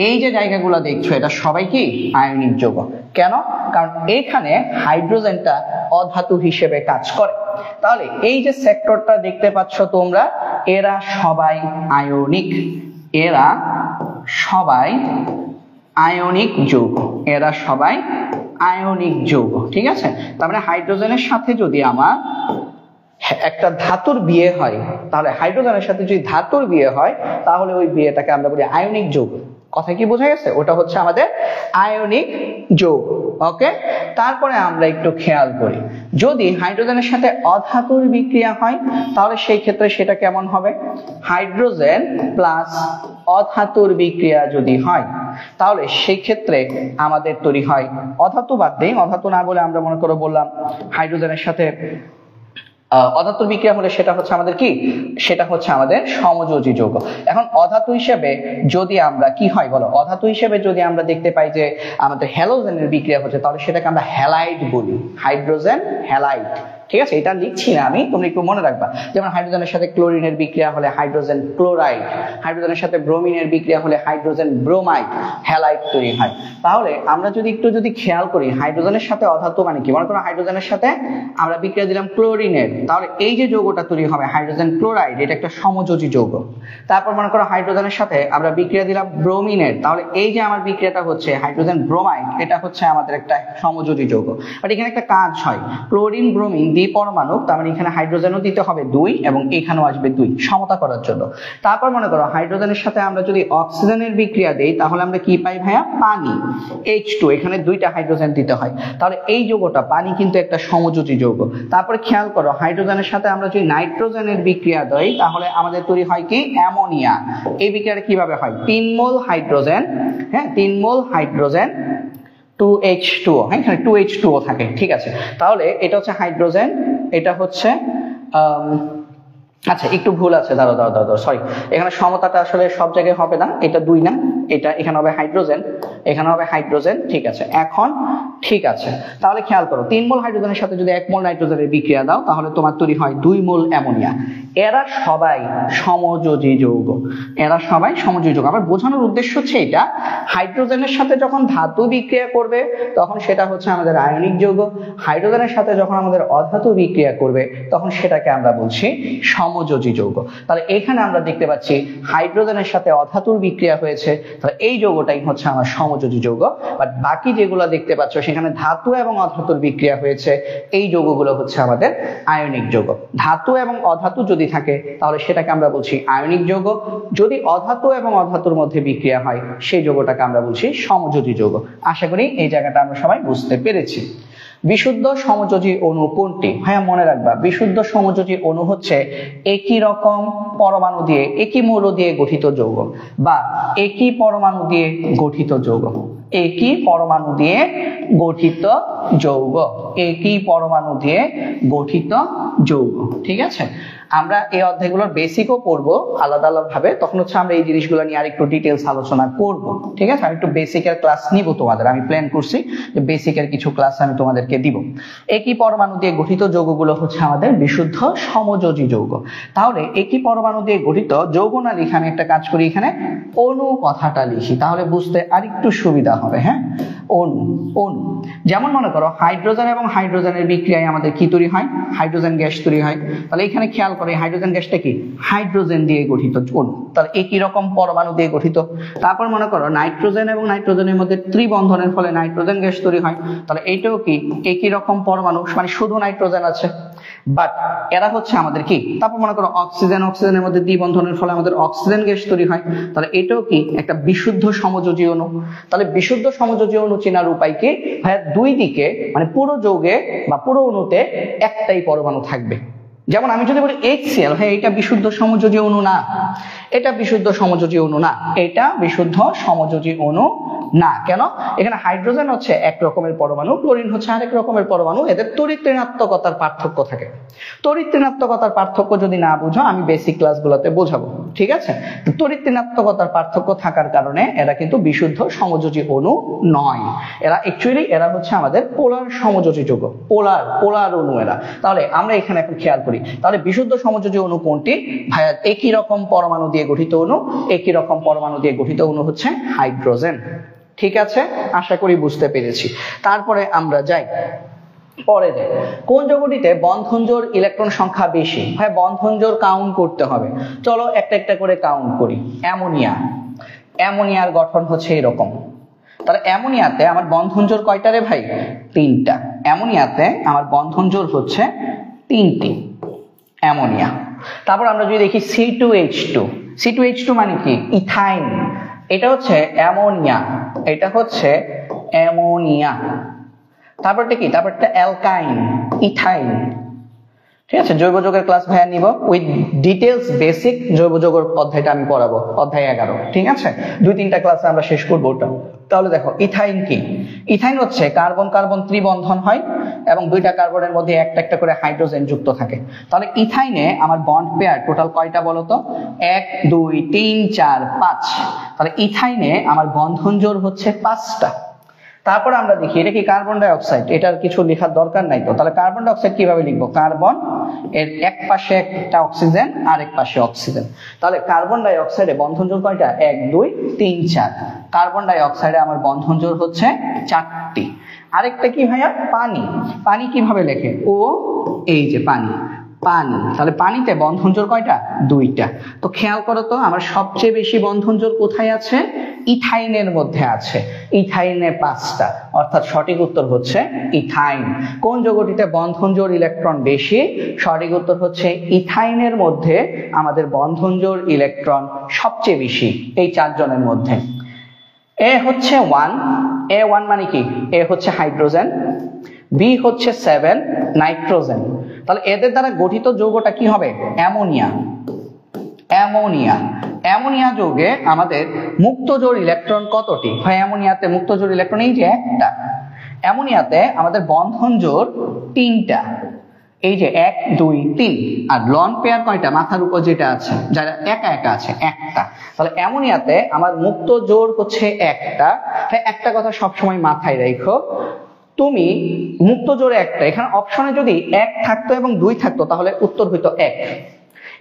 এই যে জায়গাগুলো দেখছো, এটা সবাই কি আয়নিক যৌগ। কেন? কারণ এখানে হাইড্রোজেনটা অধাতু হিসেবে কাজ করে। তাহলে এই যে সেক্টরটা দেখতে পাচ্ছ তোমরা, এরা সবাই আয়নিক, এরা সবাই আয়নিক যৌগ, এরা সবাই আয়নিক যৌগ। ঠিক আছে, তার মানে হাইড্রোজেনের সাথে যদি আমার একটা ধাতুর বিয়ে হয়, তাহলে হাইড্রোজেনের সাথে যদি ধাতুর বিয়ে হয়, তাহলে ওই বিয়েটাকে আমরা বলি আয়নিক যৌগ। কথা কি বোঝা গেছে? ওটা হচ্ছে আমাদের আয়নিক যৌগ। ওকে, তারপরে আমরা একটু খেয়াল করি, যদি হাইড্রোজেনের সাথে অধাতুর বিক্রিয়া হয়, তাহলে সেই ক্ষেত্রে সেটা কেমন হবে? হাইড্রোজেন প্লাস অধাতুর বিক্রিয়া যদি হয়, তাহলে সেই ক্ষেত্রে আমাদের তৈরি হয় অধাতু। বাদ দেই, অধাতু না বলে আমরা মনে করে বললাম হাইড্রোজেনের সাথে অধাতুর বিক্রিয়া হলে সেটা হচ্ছে আমাদের কি? সেটা হচ্ছে আমাদের সমযোজী যৌগ। এখন অধাতু হিসেবে যদি আমরা কি হয় বলো, অধাতু হিসেবে যদি আমরা দেখতে পাই যে আমাদের হ্যালোজেনের বিক্রিয়া হচ্ছে, তাহলে সেটাকে আমরা হ্যালাইড বলি, হাইড্রোজেন হ্যালাইড। ঠিক আছে, এটা লিখছি না আমি, তোমরা একটু মনে রাখবা। যেমন হাইড্রোজেনের সাথে ক্লোরিনের বিক্রিয়া হলে হাইড্রোজেন ক্লোরাইড, হাইড্রোজেনের সাথে ব্রোমিনের বিক্রিয়া হলে হাইড্রোজেন ব্রোমাইড, হ্যালাইড তৈরি হয়। তাহলে আমরা যদি একটু খেয়াল করি, হাইড্রোজেনের সাথে অধাতু মানে কি? মনে করো হাইড্রোজেনের সাথে আমরা বিক্রিয়া দিলাম ক্লোরিনের, তাহলে এই যে যৌগটা তৈরি হবে হাইড্রোজেন ক্লোরাইড, এটা একটা সমযোজী যৌগ। তারপর মনে করো হাইড্রোজেনের সাথে আমরা বিক্রিয়া দিলাম ব্রোমিনের, তাহলে এই যে আমার বিক্রিয়াটা হচ্ছে হাইড্রোজেন ব্রোমাইড, এটা হচ্ছে আমাদের একটা সমযোজী যৌগ। বাট এখানে একটা কাজ হয়, ক্লোরিন ব্রোমিন দ্বিপরমাণু, তার মানে এখানে হাইড্রোজেনও দিতে হবে 2 এবং এখানেও আসবে 2 সমতা করার জন্য। তারপর মনে করো হাইড্রোজেনের সাথে আমরা যদি অক্সিজেনের বিক্রিয়া দেই, তাহলে আমরা কি পাই ভাইয়া? পানি, H2। এখানে 2টা হাইড্রোজেন দিতে হয়, তাহলে এই যৌগটা পানি কিন্তু একটা সমযোজী যৌগ। তারপরে খেয়াল করো হাইড্রোজেনের সাথে আমরা যদি নাইট্রোজেনের বিক্রিয়া দেই, তাহলে আমাদের তৈরি হয় কি? অ্যামোনিয়া। এই বিক্রিয়াটা কিভাবে হয়? 3 মোল হাইড্রোজেন, হ্যাঁ 3 মোল হাইড্রোজেন 2H2O, হ্যাঁ এখানে 2H2O থাকে। ঠিক আছে, তাহলে এটা হচ্ছে হাইড্রোজেন, এটা হচ্ছে আচ্ছা একটু ভুল আছে, দাঁড়াও সরি, এখানে সমতাটা আসলে সব জায়গায় হবে না, এটা 2 না, এটা এখানে হবে হাইড্রোজেন, এখানে হবে হাইড্রোজেন। ঠিক আছে, এখন ঠিক আছে, তাহলে খেয়াল করো 3 মোল হাইড্রোজেনের সাথে যদি 1 মোল নাইট্রোজেনের বিক্রিয়া দাও, তাহলে তোমার তৈরি হয় 2 মোল অ্যামোনিয়া। এরা সবাই সমযোজী যৌগ, এরা সবাই সমযোজী যৌগ। আবার বোঝানোর উদ্দেশ্য হচ্ছে এটা, হাইড্রোজেনের সাথে যখন ধাতু বিক্রিয়া করবে তখন সেটা হচ্ছে আমাদের আয়নিক যৌগ, হাইড্রোজেনের সাথে যখন আমাদের অধাতু বিক্রিয়া করবে তখন সেটাকে আমরা বলছি সমযোজী যৌগ। তাহলে এখানে আমরা দেখতে পাচ্ছি হাইড্রোজেনের সাথে অধাতুর বিক্রিয়া হয়েছে, তাহলে এই যৌগটাই হচ্ছে আমার সমযোজী যৌগ। বাট বাকি যেগুলো দেখতে পাচ্ছ সেখানে ধাতু এবং অধাতুর বিক্রিয়া হয়েছে, এই যৌগগুলো হচ্ছে আমাদের আয়নিক যৌগ। ধাতু এবং অধাতু যদি থাকে তাহলে সেটাকে আমরা বলছি আয়নিক যৌগ, যদি অধাতু এবং অধাতুর মধ্যে বিক্রিয়া হয় সেই যৌগটাকে আমরা বলছি সমযোজী যৌগ। আশা করি এই জায়গাটা আমরা সবাই বুঝতে পেরেছি। বিশুদ্ধ সমযোজী অণু কোনটি? হ্যাঁ, মনে রাখবা, বিশুদ্ধ সমযোজী অণু হচ্ছে একই রকম পরমাণু দিয়ে, একই মৌল দিয়ে গঠিত যৌগ বা একই পরমাণু দিয়ে গঠিত যৌগ। একই পরমাণু দিয়ে গঠিত যৌগ, একই পরমাণু দিয়ে গঠিত যৌগ। ঠিক আছে, আমরা এই অধ্যায়গুলোর বেসিকও পড়বো আলাদা আলাদা ভাবে, তখন হচ্ছে আমরা এই জিনিসগুলো নিয়ে আরেকটু ডিটেলস আলোচনা করব। ঠিক আছে, আমি একটু বেসিকের ক্লাস নিব তোমাদের, আমি প্ল্যান করছি যে বেসিকের কিছু ক্লাস আমি তোমাদেরকে দিব। একই পরমাণু দিয়ে গঠিত যৌগগুলো হচ্ছে আমাদের বিশুদ্ধ সমযোজী যৌগ। তাহলে একই পরমাণু দিয়ে গঠিত যৌগ না লিখে আমি একটা কাজ করি, এখানে অণু কথাটা লিখি, তাহলে বুঝতে আরেকটু সুবিধা হবে। হ্যাঁ, অণু। অণু যেমন মনে করো হাইড্রোজেন এবং হাইড্রোজেনের বিক্রিয়ায় আমাদের কি তৈরি হয়? হাইড্রোজেন গ্যাস তৈরি হয়। তাহলে এখানে খেয়াল করে হাইড্রোজেন গ্যাসটা কি? হাইড্রোজেন দিয়ে গঠিত অণু, তাহলে একই রকম পরমাণু দিয়ে গঠিত। তারপর মনে করো নাইট্রোজেন এবং নাইট্রোজেনের মধ্যে ত্রিবন্ধনের ফলে নাইট্রোজেন গ্যাস তৈরি হয়, তাহলে এইটাও কি একই রকম পরমাণু, মানে শুধু নাইট্রোজেন আছে, বাট এরা হচ্ছে আমাদের কি? তারপর মনে করো অক্সিজেন, অক্সিজেনের মধ্যে দ্বিবন্ধনের ফলে আমাদের অক্সিজেন গ্যাস তৈরি হয়, তাহলে এটাও কি একটা বিশুদ্ধ সমযোজী অণু। তাহলে বিশুদ্ধ সমযোজী অণু চেনার উপায় কি? ভাইয়া, দুই দিকে মানে পুরো যৌগে বা পুরো অণুতে একটাই পরমাণু থাকবে। যেমন আমি যদি বলি HCl, হ্যাঁ এটা বিশুদ্ধ সমযোজী অণু না, এটা বিশুদ্ধ সমযোজী অণু না, এটা বিশুদ্ধ সমযোজী অণু না। কেন? এখানে হাইড্রোজেন হচ্ছে এক রকমের পরমাণু, ক্লোরিন হচ্ছে আরেক রকমের পরমাণু, এদের তড়িৎ ঋণাত্মকতার পার্থক্য থাকে। তড়িৎ ঋণাত্মকতার পার্থক্য যদি না বুঝো আমি বেসিক ক্লাসগুলোতে বোঝাবো। ঠিক আছে, তড়িৎ ঋণাত্মকতার পার্থক্য থাকার কারণে এরা কিন্তু বিশুদ্ধ সমযোজী অণু নয়, এরা অ্যাকচুয়ালি এরা হচ্ছে আমাদের পোলার সমযোজী যৌগ, পোলার অণু এরা। তাহলে আমরা এখানে এখন খেয়াল করি, তাহলে বিশুদ্ধ সমযোজী অণু কোনটি? ভাইয়া, একই রকম পরমাণু দিয়ে গঠিত অণু, একই রকম পরমাণু দিয়ে গঠিত অণু হচ্ছে হাইড্রোজেন। ঠিক আছে, আশা করি বুঝতে পেরেছি। তারপরে আমরা যাই পরে যাই, কোন যৌগটিতে বন্ধন জোড় ইলেকট্রন সংখ্যা বেশি? হ্যাঁ, বন্ধন জোড় কাউন্ট করতে হবে, চলো একটা একটা করে কাউন্ট করি। অ্যামোনিয়া, অ্যামোনিয়ার গঠন হচ্ছে এরকম। তাহলে অ্যামোনিয়াতে আমার বন্ধন জোড় কয়টা রে ভাই? 3টা। অ্যামোনিয়াতে আমার বন্ধন জোড় হচ্ছে 3টি, অ্যামোনিয়া। তারপর আমরা যদি দেখি C2H2, C2H2 মানে কি? ইথাইন। এটা হচ্ছে অ্যামোনিয়া, এটা হচ্ছে অ্যামোনিয়া। তারপরটা কি? তারপরটা অ্যালকাইন, ইথাইন। ঠিক আছে, জৈব যৌগের ক্লাস ভাইয়া নিব, উইথ ডিটেলস বেসিক জৈব যৌগের অধ্যায়টা আমি পড়াবো, অধ্যায় 11। ঠিক আছে, 2-3টা ক্লাসে আমরা শেষ করবো ওটা। তাহলে দেখো ইথাইন কি? ইথাইন হচ্ছে কার্বন কার্বন ত্রিবন্ধন হয় এবং 2টা কার্বনের মধ্যে একটা একটা করে হাইড্রোজেন যুক্ত থাকে। তাহলে ইথাইনে আমার বন্ড পেয়ার টোটাল কয়টা বলো তো? 1 2 3 4 5। তাহলে ইথাইনে আমার বন্ধন জোড় হচ্ছে 5টা। তারপর আমরা দেখি এটা কি? কার্বন ডাই অক্সাইড, এটার কিছু লেখার দরকার নাই তো। তাহলে কার্বন ডাই অক্সাইড কিভাবে লিখবো? কার্বন এর এক পাশে একটা অক্সিজেন, আরেক পাশে অক্সিজেন। তাহলে কার্বন ডাই অক্সাইডে বন্ধন জোড় কয়টা? 1 2 3 4। কার্বন ডাই অক্সাইডে আমার বন্ধন জোড় হচ্ছে 4টি। আরেকটা কি ভাইয়া? পানি। পানি কিভাবে লেখে? ও এই যে পানি, পানি। তাহলে পানিতে বন্ধন জোড় কয়টা? 2টা। তো খেয়াল করো তো আমার সবচেয়ে বেশি বন্ধন জোড় কোথায় আছে? ইথাইনের মধ্যে আছে, ইথাইনে 5টা, অর্থাৎ সঠিক উত্তর হচ্ছে ইথাইন। কোন যৌগটিতে বন্ধন জোড় ইলেকট্রন বেশি? সঠিক উত্তর হচ্ছে ইথাইনের মধ্যে আমাদের বন্ধন জোড় ইলেকট্রন সবচেয়ে বেশি এই 4 জনের মধ্যে। এ হচ্ছে 1, A1 মানে কি? এ হচ্ছে হাইড্রোজেন, বি হচ্ছে 7 নাইট্রোজেন। তাহলে এদের দ্বারা গঠিত যৌগটা কি হবে? অ্যামোনিয়া। অ্যামোনিয়া, অ্যামোনিয়া যৌগে আমাদের মুক্ত জোড় ইলেকট্রন কতটি? হয় অ্যামোনিয়াতে মুক্ত জোড় ইলেকট্রন এই যে একটা। অ্যামোনিয়াতে আমাদের বন্ধন জোড় 3টা, এই যে 1 2 3। আর লন পেয়ার কয়টা? মাথার উপর যেটা আছে, যারা একা একা আছে একটা। তাহলে অ্যামোনিয়াতে আমার মুক্ত জোড় হচ্ছে একটা। একটা কথা সবসময় মাথায় রাখো, তুমি মুক্ত জোড়ে একটা, এখানে অপশনে যদি 1 থাকতো এবং 2 থাকতো তাহলে উত্তর হইতো 1।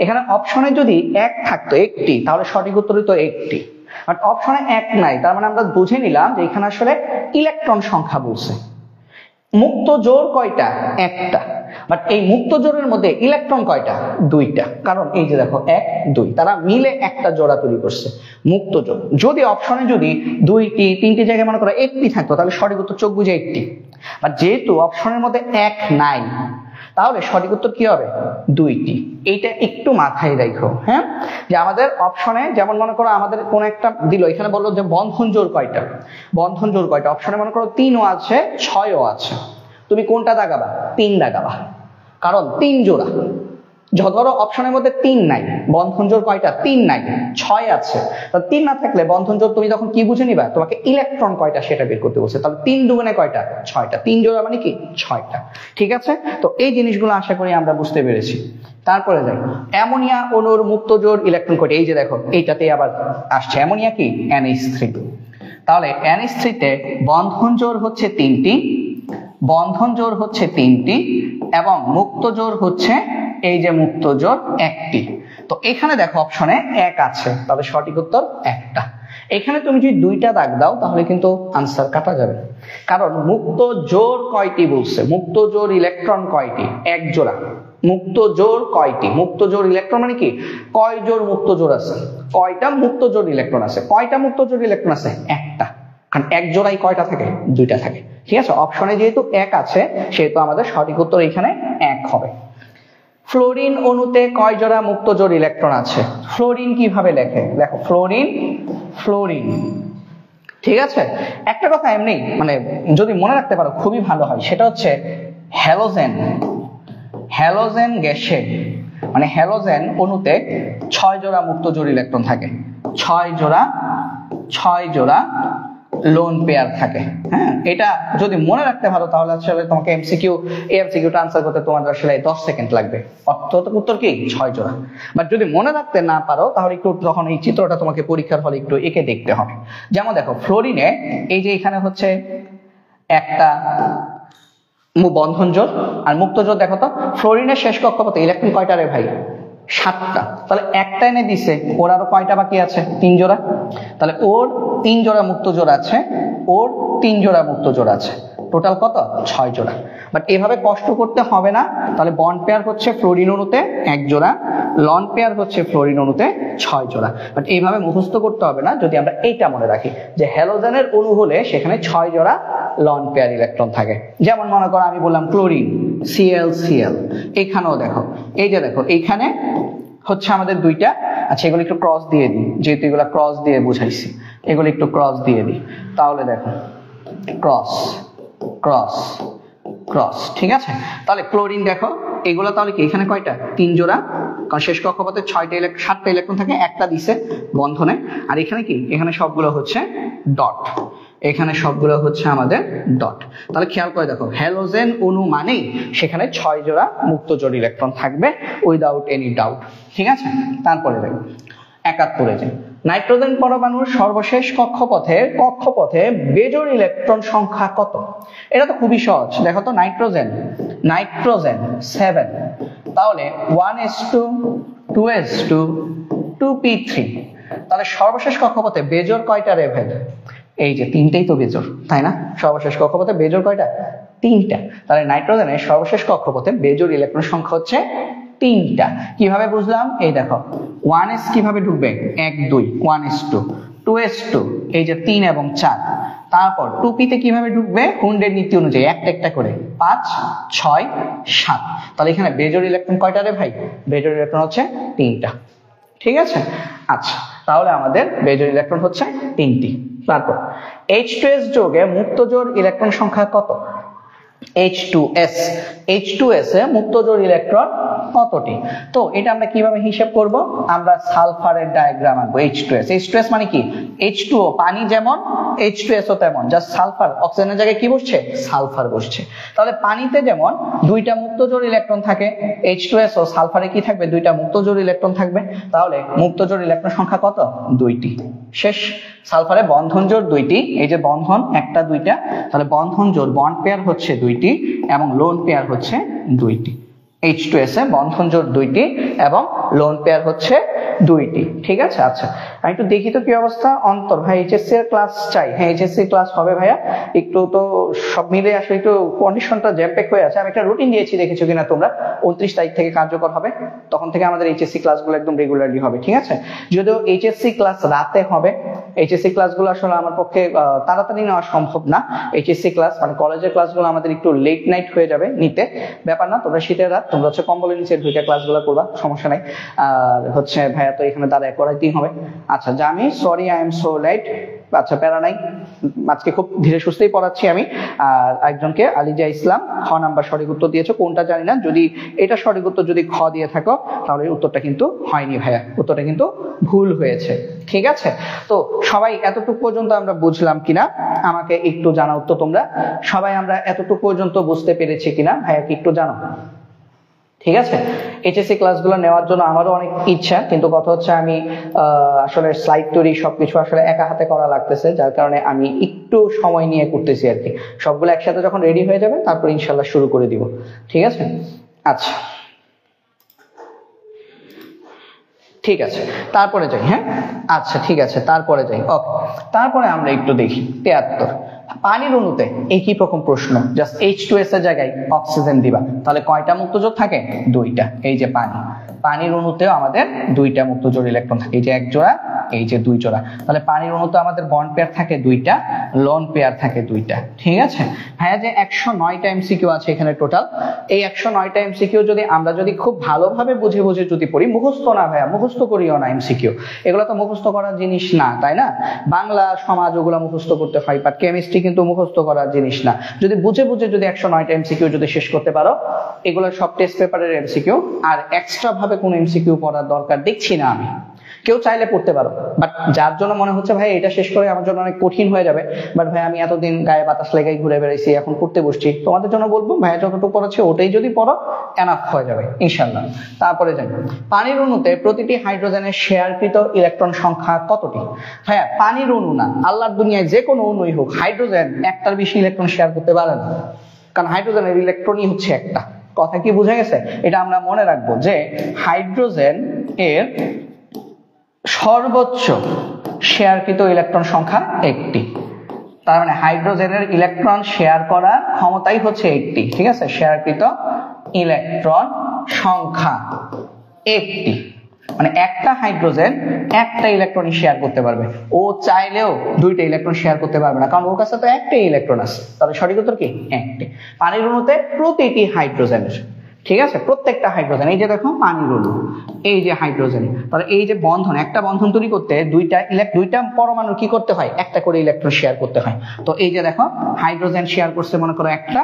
এখানে অপশনে যদি 1 থাকতো একটি, তাহলে সঠিক উত্তর হইতো একটি। বাট অপশনে 1 নাই, তার মানে আমরা বুঝে নিলাম যে এখানে আসলে ইলেকট্রন সংখ্যা বলছে। মুক্ত জোড় কয়টা? একটা। বাট এই মুক্ত জোড়ের মধ্যে ইলেকট্রন কয়টা? দুইটা। কারণ এই যে দেখো 1 2 তারা মিলে একটা জোড়া তৈরি করছে মুক্ত জোড়। যদি অপশনে যদি 2টি 3টি জায়গায় মনে করো 1টি থাকতো তাহলে সঠিক উত্তর চোখ বুঝে 1টি, বাট যেহেতু অপশনের মধ্যে 1 নাই তাহলে সঠিক উত্তর কি হবে? 2টি। এইটা একটু মাথায় রাখো, হ্যাঁ, যে আমাদের অপশনে যেমন মনে করো আমাদের কোন একটা দিল, এখানে বললো যে বন্ধন জোড় কয়টা, বন্ধন জোড় কয়টা, অপশনে মনে করো 3ও আছে 6ও আছে, তুমি কোনটা দাগাবা? 3 দাগাবা, কারণ 3 জোড়া। ধরো অপশনের মধ্যে 3 নাই, বন্ধন জোড় কয়টা? 3 নাই, 6 আছে। তাহলে 3 না থাকলে বন্ধন জোড় তুমি তখন কি বুঝে নিবা? তোমাকে ইলেকট্রন কয়টা সেটা বের করতে বলছে। তাহলে 3 দুগুণে কয়টা? 6টা। 3 জোড়া মানে কি? 6টা। ঠিক আছে, তো এই জিনিসগুলো আশা করি আমরা বুঝতে পেরেছি। তারপরে যাই, অ্যামোনিয়া অণুর মুক্ত জোড় ইলেকট্রন কয়টা? এই যে দেখো এইটাতে আবার আসছে অ্যামোনিয়া কি? NH3। তাহলে NH3 তে বন্ধন জোড় হচ্ছে 3টি, বন্ধন জোড় হচ্ছে 3টি এবং মুক্ত জোড় হচ্ছে এই যে মুক্ত জোড় 1টি। তো এখানে দেখো অপশনে 1 আছে, তাহলে সঠিক উত্তর 1টা। এখানে তুমি যদি 2টা দাগ দাও তাহলে কিন্তু আনসার কাটা যাবে, কারণ মুক্ত জোড় কয়টি বলছে, মুক্ত জোড় ইলেকট্রন কয়টি? 1 জোড়া। মুক্ত জোড় কয়টি? মুক্ত জোড় ইলেকট্রন মানে কি? কয় জোড় মুক্ত জোড় আছে? কয়টা মুক্ত জোড় ইলেকট্রন আছে? কয়টা মুক্ত জোড় ইলেকট্রন আছে? 1টা। কারণ 1 জোড়ায় কয়টা থাকে? 2টা থাকে। ঠিক আছে, অপশনে যেহেতু 1 আছে সেহেতু আমাদের সঠিক উত্তর এখানে 1 হবে। ফ্লোরিন অণুতে কয় জোড়া মুক্ত জোড় ইলেকট্রন আছে? ফ্লোরিন কিভাবে লেখে? দেখো ফ্লোরিন, ফ্লোরিন, ঠিক আছে। একটা কথা এমনি মানে যদি মনে রাখতে পারো খুবই ভালো হয়, সেটা হচ্ছে হ্যালোজেন, হ্যালোজেন গ্যাসে মানে হ্যালোজেন অণুতে 6 জোড়া মুক্ত জোড় ইলেকট্রন থাকে, 6 জোড়া লোন পেয়ার থাকে। হ্যাঁ, এটা যদি মনে রাখতে পারো তাহলে আসলে তোমাকে এমসিকিউটা আনসার করতে তোমার আসলে 10 সেকেন্ড লাগবে। উত্তর কি? 6 জোড়া। বাট যদি মনে রাখতে না পারো তাহলে একটু তখন এই চিত্রটা তোমাকে পরীক্ষার হলে একটু এঁকে দেখতে হবে। যেমন দেখো ফ্লোরিনে এই যে এখানে হচ্ছে একটা বন্ধন জোড় আর মুক্ত জোড়। দেখো তো ফ্লোরিনের শেষ কক্ষপথে ইলেকট্রন কয়টা রে ভাই? 7টা। তাহলে একটা এনে দিছে, ওর আরো কয়টা বাকি আছে? 3 জোড়া। তাহলে ওর 3 জোড়া মুক্ত জোড় আছে, ওর 3 জোড়া মুক্ত জোড় আছে, টোটাল কত? 6 জোড়া। বাট এভাবে কষ্ট করতে হবে না। তাহলে বন্ড পেয়ার হচ্ছে ফ্লোরিন অণুতে 1 জোড়া, লন পেয়ার হচ্ছে ফ্লোরিন অণুতে 6 জোড়া। বাট এইভাবে মুখস্থ করতে হবে না, যদি আমরা এইটা মনে রাখি যে হ্যালোজেনের অণু হলে সেখানে 6 জোড়া লন পেয়ার ইলেকট্রন থাকে। যেমন মনে করো আমি বললাম ক্লোরিন Cl, এখানেও দেখো এই যে দেখো এইখানে হচ্ছে আমাদের 2টা। আচ্ছা, এগুলো একটু ক্রস দিয়ে দিই, যেহেতু এগুলো ক্রস দিয়ে বুঝাইছি, এগুলো একটু ক্রস দিয়ে দিই। তাহলে দেখো ক্রস ক্রস ক্রস, ঠিক আছে। তাহলে ক্লোরিন দেখো এগুলো তাহলে কি এখানে কয়টা? 3 জোড়া, কারণ শেষ কক্ষপথে 7টা ইলেকট্রন থাকে, একটা দিছে বন্ধনে। আর এখানে কি? এখানে সবগুলো হচ্ছে ডট, এখানে সবগুলো হচ্ছে আমাদের ডট। তাহলে খেয়াল করে দেখো হ্যালোজেন অণু মানেই সেখানে 6 জোড়া মুক্ত জোড় ইলেকট্রন থাকবে উইদাউট এনি ডাউট। ঠিক আছে, তারপরে দেখো 71-এ যাই। নাইট্রোজেন পরমাণুর সর্বশেষ কক্ষপথে বেজোড় ইলেকট্রন সংখ্যা কত? এটা তো খুবই সহজ। দেখো তো নাইট্রোজেন 7, তাহলে 1s2 2s2 2p3। তাহলে সর্বশেষ কক্ষপথে বেজোড় কয়টা রে ভাই? এই যে 3টাই তো বেজোড়, তাই না? সর্বশেষ কক্ষপথে বেজোড় কয়টা? 3টা। তাহলে নাইট্রোজেনের সর্বশেষ কক্ষপথে বেজোড় ইলেকট্রন সংখ্যা হচ্ছে 3টা। কিভাবে বুঝলাম? এই দেখো 1s কিভাবে ঢুকবে? 1 2 1s2, 2s2 এই যে 3 এবং 4। তারপর 2p তে কিভাবে ঢুকবে? হুন্ডের নীতি অনুযায়ী একটা একটা করে 5 6 7। তাহলে এখানে বেজোড় ইলেকট্রন কয়টা রে ভাই? বেজোড় ইলেকট্রন হচ্ছে 3টা। ঠিক আছে, আচ্ছা তাহলে আমাদের বেজোড় ইলেকট্রন হচ্ছে 3টি। তারপর H2S যৌগে মুক্ত জোড় ইলেকট্রন সংখ্যা কত? H2S এ মুক্ত জোড় ইলেকট্রন কতটি? তো এটা আমরা কিভাবে হিসাব করব? আমরা সালফারের ডায়াগ্রাম আঁকবো। H2S মানে কি? H2O পানি যেমন H2S ও তেমন, জাস্ট সালফার অক্সিজেনের জায়গায় কি বসছে? সালফার বসছে। তাহলে পানিতে যেমন 2টা মুক্ত জোড় ইলেকট্রন থাকে, H2S ও সালফারে কি থাকবে? 2টা মুক্ত জোড় ইলেকট্রন থাকবে। তাহলে মুক্ত জোড় ইলেকট্রন সংখ্যা কত? 2টি। শেষ। সালফারে বন্ধন জোড় 2টি, এই যে বন্ধন একটা 2টা, তাহলে বন্ধন জোড় বন্ড পেয়ার হচ্ছে 2টি এবং লোন পেয়ার হচ্ছে 2টি। H2S এ বন্ধন জোড় 2টি এবং লোন পেয়ার হচ্ছে দুইটি। ঠিক আছে, আচ্ছা আমি একটু দেখি তো কি অবস্থা। অন্তর ভাই এইচএসসি এর ক্লাস চাই। হ্যাঁ এইচএসসি ক্লাস হবে ভাইয়া, একটু তো সব মিলে আসলে একটু কন্ডিশনটা জ্যাম প্যাক হয়ে আছে। আমি একটা রুটিন দিয়েছি, দেখেছো কিনা তোমরা, 29 তারিখ থেকে কার্যকর হবে, তখন থেকে আমাদের এইচএসসি ক্লাসগুলো একদম রেগুলারলি হবে। ঠিক আছে, যদিও এইচএসসি ক্লাস রাতে হবে, এইচএসসি ক্লাসগুলো আসলে আমার পক্ষে তাড়াতাড়ি নেওয়া সম্ভব না। এইচএসসি ক্লাস মানে কলেজের ক্লাসগুলো আমাদের একটু লেট নাইট হয়ে যাবে নিতে, ব্যাপার না, তোমরা শীতের রাত তোমরা হচ্ছে কম্বলের নিচে ঢুকে ক্লাসগুলো করবা, সমস্যা নাই। আর হচ্ছে ভাইয়া তো এখানে দাঁড়ায় করাইতেই হবে। আচ্ছা Jami, sorry I am so late. আচ্ছা প্যারা নাই, আজকে খুব ধীরে সুস্থেই পড়াচ্ছি আমি। আর একজনকে আলিজা ইসলাম খ নাম্বার সঠিক উত্তর দিয়েছো, কোনটা জানি না, যদি এটা সঠিক উত্তর যদি খ দিয়ে থাকো তাহলে উত্তরটা কিন্তু হয়নি ভাইয়া, উত্তরটা কিন্তু ভুল হয়েছে। ঠিক আছে, তো সবাই এতটুকু পর্যন্ত আমরা বুঝলাম কিনা আমাকে একটু জানাও তো তোমরা, সবাই আমরা এতটুকু পর্যন্ত বুঝতে পেরেছি কিনা ভাইয়াকে একটু জানো। ঠিক আছে, এইচএসসি ক্লাসগুলো নেওয়ার জন্য আমারও অনেক ইচ্ছা, কিন্তু কথা হচ্ছে আমি আসলে স্লাইড তৈরি সবকিছু আসলে একা হাতে করা লাগতেছে, যার কারণে আমি একটু সময় নিয়ে করতেছি আর কি। সবগুলো একসাথে যখন রেডি হয়ে যাবে তারপর ইনশাল্লাহ শুরু করে দিব। ঠিক আছে, আচ্ছা ঠিক আছে তারপরে যাই। হ্যাঁ আচ্ছা ঠিক আছে তারপরে যাই। ওকে, তারপরে আমরা একটু দেখি 73 পানির অণুতে একই রকম প্রশ্ন, জাস্ট H2S এর জায়গায় অক্সিজেন দিবা, তাহলে কয়টা মুক্তজোড় থাকে? দুইটা। এই যে পানির অণুতেও আমাদের দুইটা মুক্তজোড় ইলেকট্রন থাকে, এই যে এক জোড়া, এই যে দুই জোড়া। তাহলে পানির অণুতে আমাদের বন্ড পেয়ার থাকে দুইটা, লোন পেয়ার থাকে দুইটা। ঠিক আছে ভাইয়া, যে 109টা এমসিকিউ আছে এখানে টোটাল, এই 109টা এমসিকিউ যদি আমরা যদি খুব ভালোভাবে বুঝে বুঝে যদি পড়ি, মুখস্থ না ভাইয়া, মুখস্থ করিও না এমসিকিউ, এগুলো তো মুখস্থ করার জিনিস না, তাই না? বাংলা সমাজ ওগুলো মুখস্থ করতে হয়, বাট কেমিস্ট্রি কিন্তু মুখস্থ করার জিনিস না। যদি বুঝে বুঝে যদি 109টা এমসিকিউ যদি শেষ করতে পারো, এগুলো সব টেস্ট পেপারের এমসিকিউ, আর এক্সট্রা ভাবে কোনো এমসিকিউ পড়ার দরকার দেখছি না আমি। কেউ চাইলে পড়তে পারো, বাট যার জন্য মনে হচ্ছে ভাই এটা শেষ করে আমার জন্য অনেক কঠিন হয়ে যাবে, বাট ভাই আমি এতদিন গায়ে বাতাস লেগাই ঘুরে বেড়াইছি, এখন পড়তে বসছি, তোমাদের জন্য বলবো ভাইয়া যতটুকু পড়াচ্ছে ওটাই যদি পড়ো এনাফ হয়ে যাবে ইনশাল্লাহ। তারপরে যাই, পানির অণুতে প্রতিটি হাইড্রোজেনের শেয়ারকৃত ইলেকট্রন সংখ্যা কতটি? ভাইয়া পানির অণু না, আল্লাহর দুনিয়ায় যে কোনো অণুই হোক, হাইড্রোজেন একটার বেশি ইলেকট্রন শেয়ার করতে পারে না, কারণ হাইড্রোজেনের ইলেকট্রনই হচ্ছে একটা। কথা কি বুঝে গেছে? এটা আমরা মনে রাখবো যে হাইড্রোজেন এর সর্বোচ্চ শেয়ারকৃত ইলেকট্রন সংখ্যা একটি, তার মানে হাইড্রোজেনের ইলেকট্রন শেয়ার করার ক্ষমতাই হচ্ছে একটি। ঠিক আছে, শেয়ারকৃত ইলেকট্রন সংখ্যা একটি, মানে একটা হাইড্রোজেন একটা ইলেকট্রনই শেয়ার করতে পারবে, ও চাইলেও দুইটা ইলেকট্রন শেয়ার করতে পারবে না, কারণ ওর কাছে তো একটাই ইলেকট্রন আছে। তাহলে সঠিক উত্তর কি? একটি। পানির অণুতে প্রতিটি হাইড্রোজেনের, ঠিক আছে, প্রত্যেকটা হাইড্রোজেন, এই যে দেখো পানির অণু, এই যে হাইড্রোজেন, তাহলে এই যে বন্ধন, একটা বন্ধন তৈরি করতে দুইটা পরমাণু কি করতে হয়? একটা করে ইলেকট্রন শেয়ার করতে হয়। তো এই যে দেখো হাইড্রোজেন শেয়ার করছে মনে করো একটা,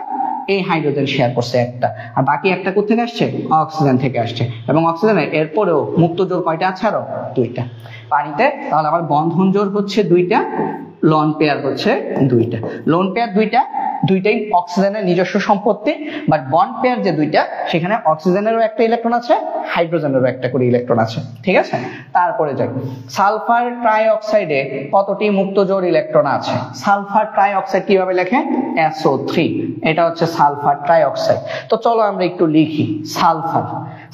এই হাইড্রোজেন শেয়ার করছে একটা, আর বাকি একটা কোথা থেকে আসছে? অক্সিজেন থেকে আসছে। এবং অক্সিজেনের এরপরেও মুক্ত জোড় কয়টা আছে? আরো দুইটা পানিতে। তাহলে আমার বন্ধন জোড় হচ্ছে দুইটা, লোন পেয়ার হচ্ছে দুইটা। লোন পেয়ার দুইটাই অক্সিজেনের নিজস্ব সম্পত্তি, বাট বন্ড পেয়ার যে দুইটা, সেখানে অক্সিজেনেরও একটা ইলেকট্রন আছে, হাইড্রোজেনেরও একটা করে ইলেকট্রন আছে। ঠিক আছে, তারপরে যাই, সালফার ট্রাই অক্সাইডে কতটি মুক্ত জোড় ইলেকট্রন আছে? সালফার ট্রাই অক্সাইড কিভাবে লেখে? SO3, এটা হচ্ছে সালফার ট্রাই অক্সাইড। তো চলো আমরা একটু লিখি।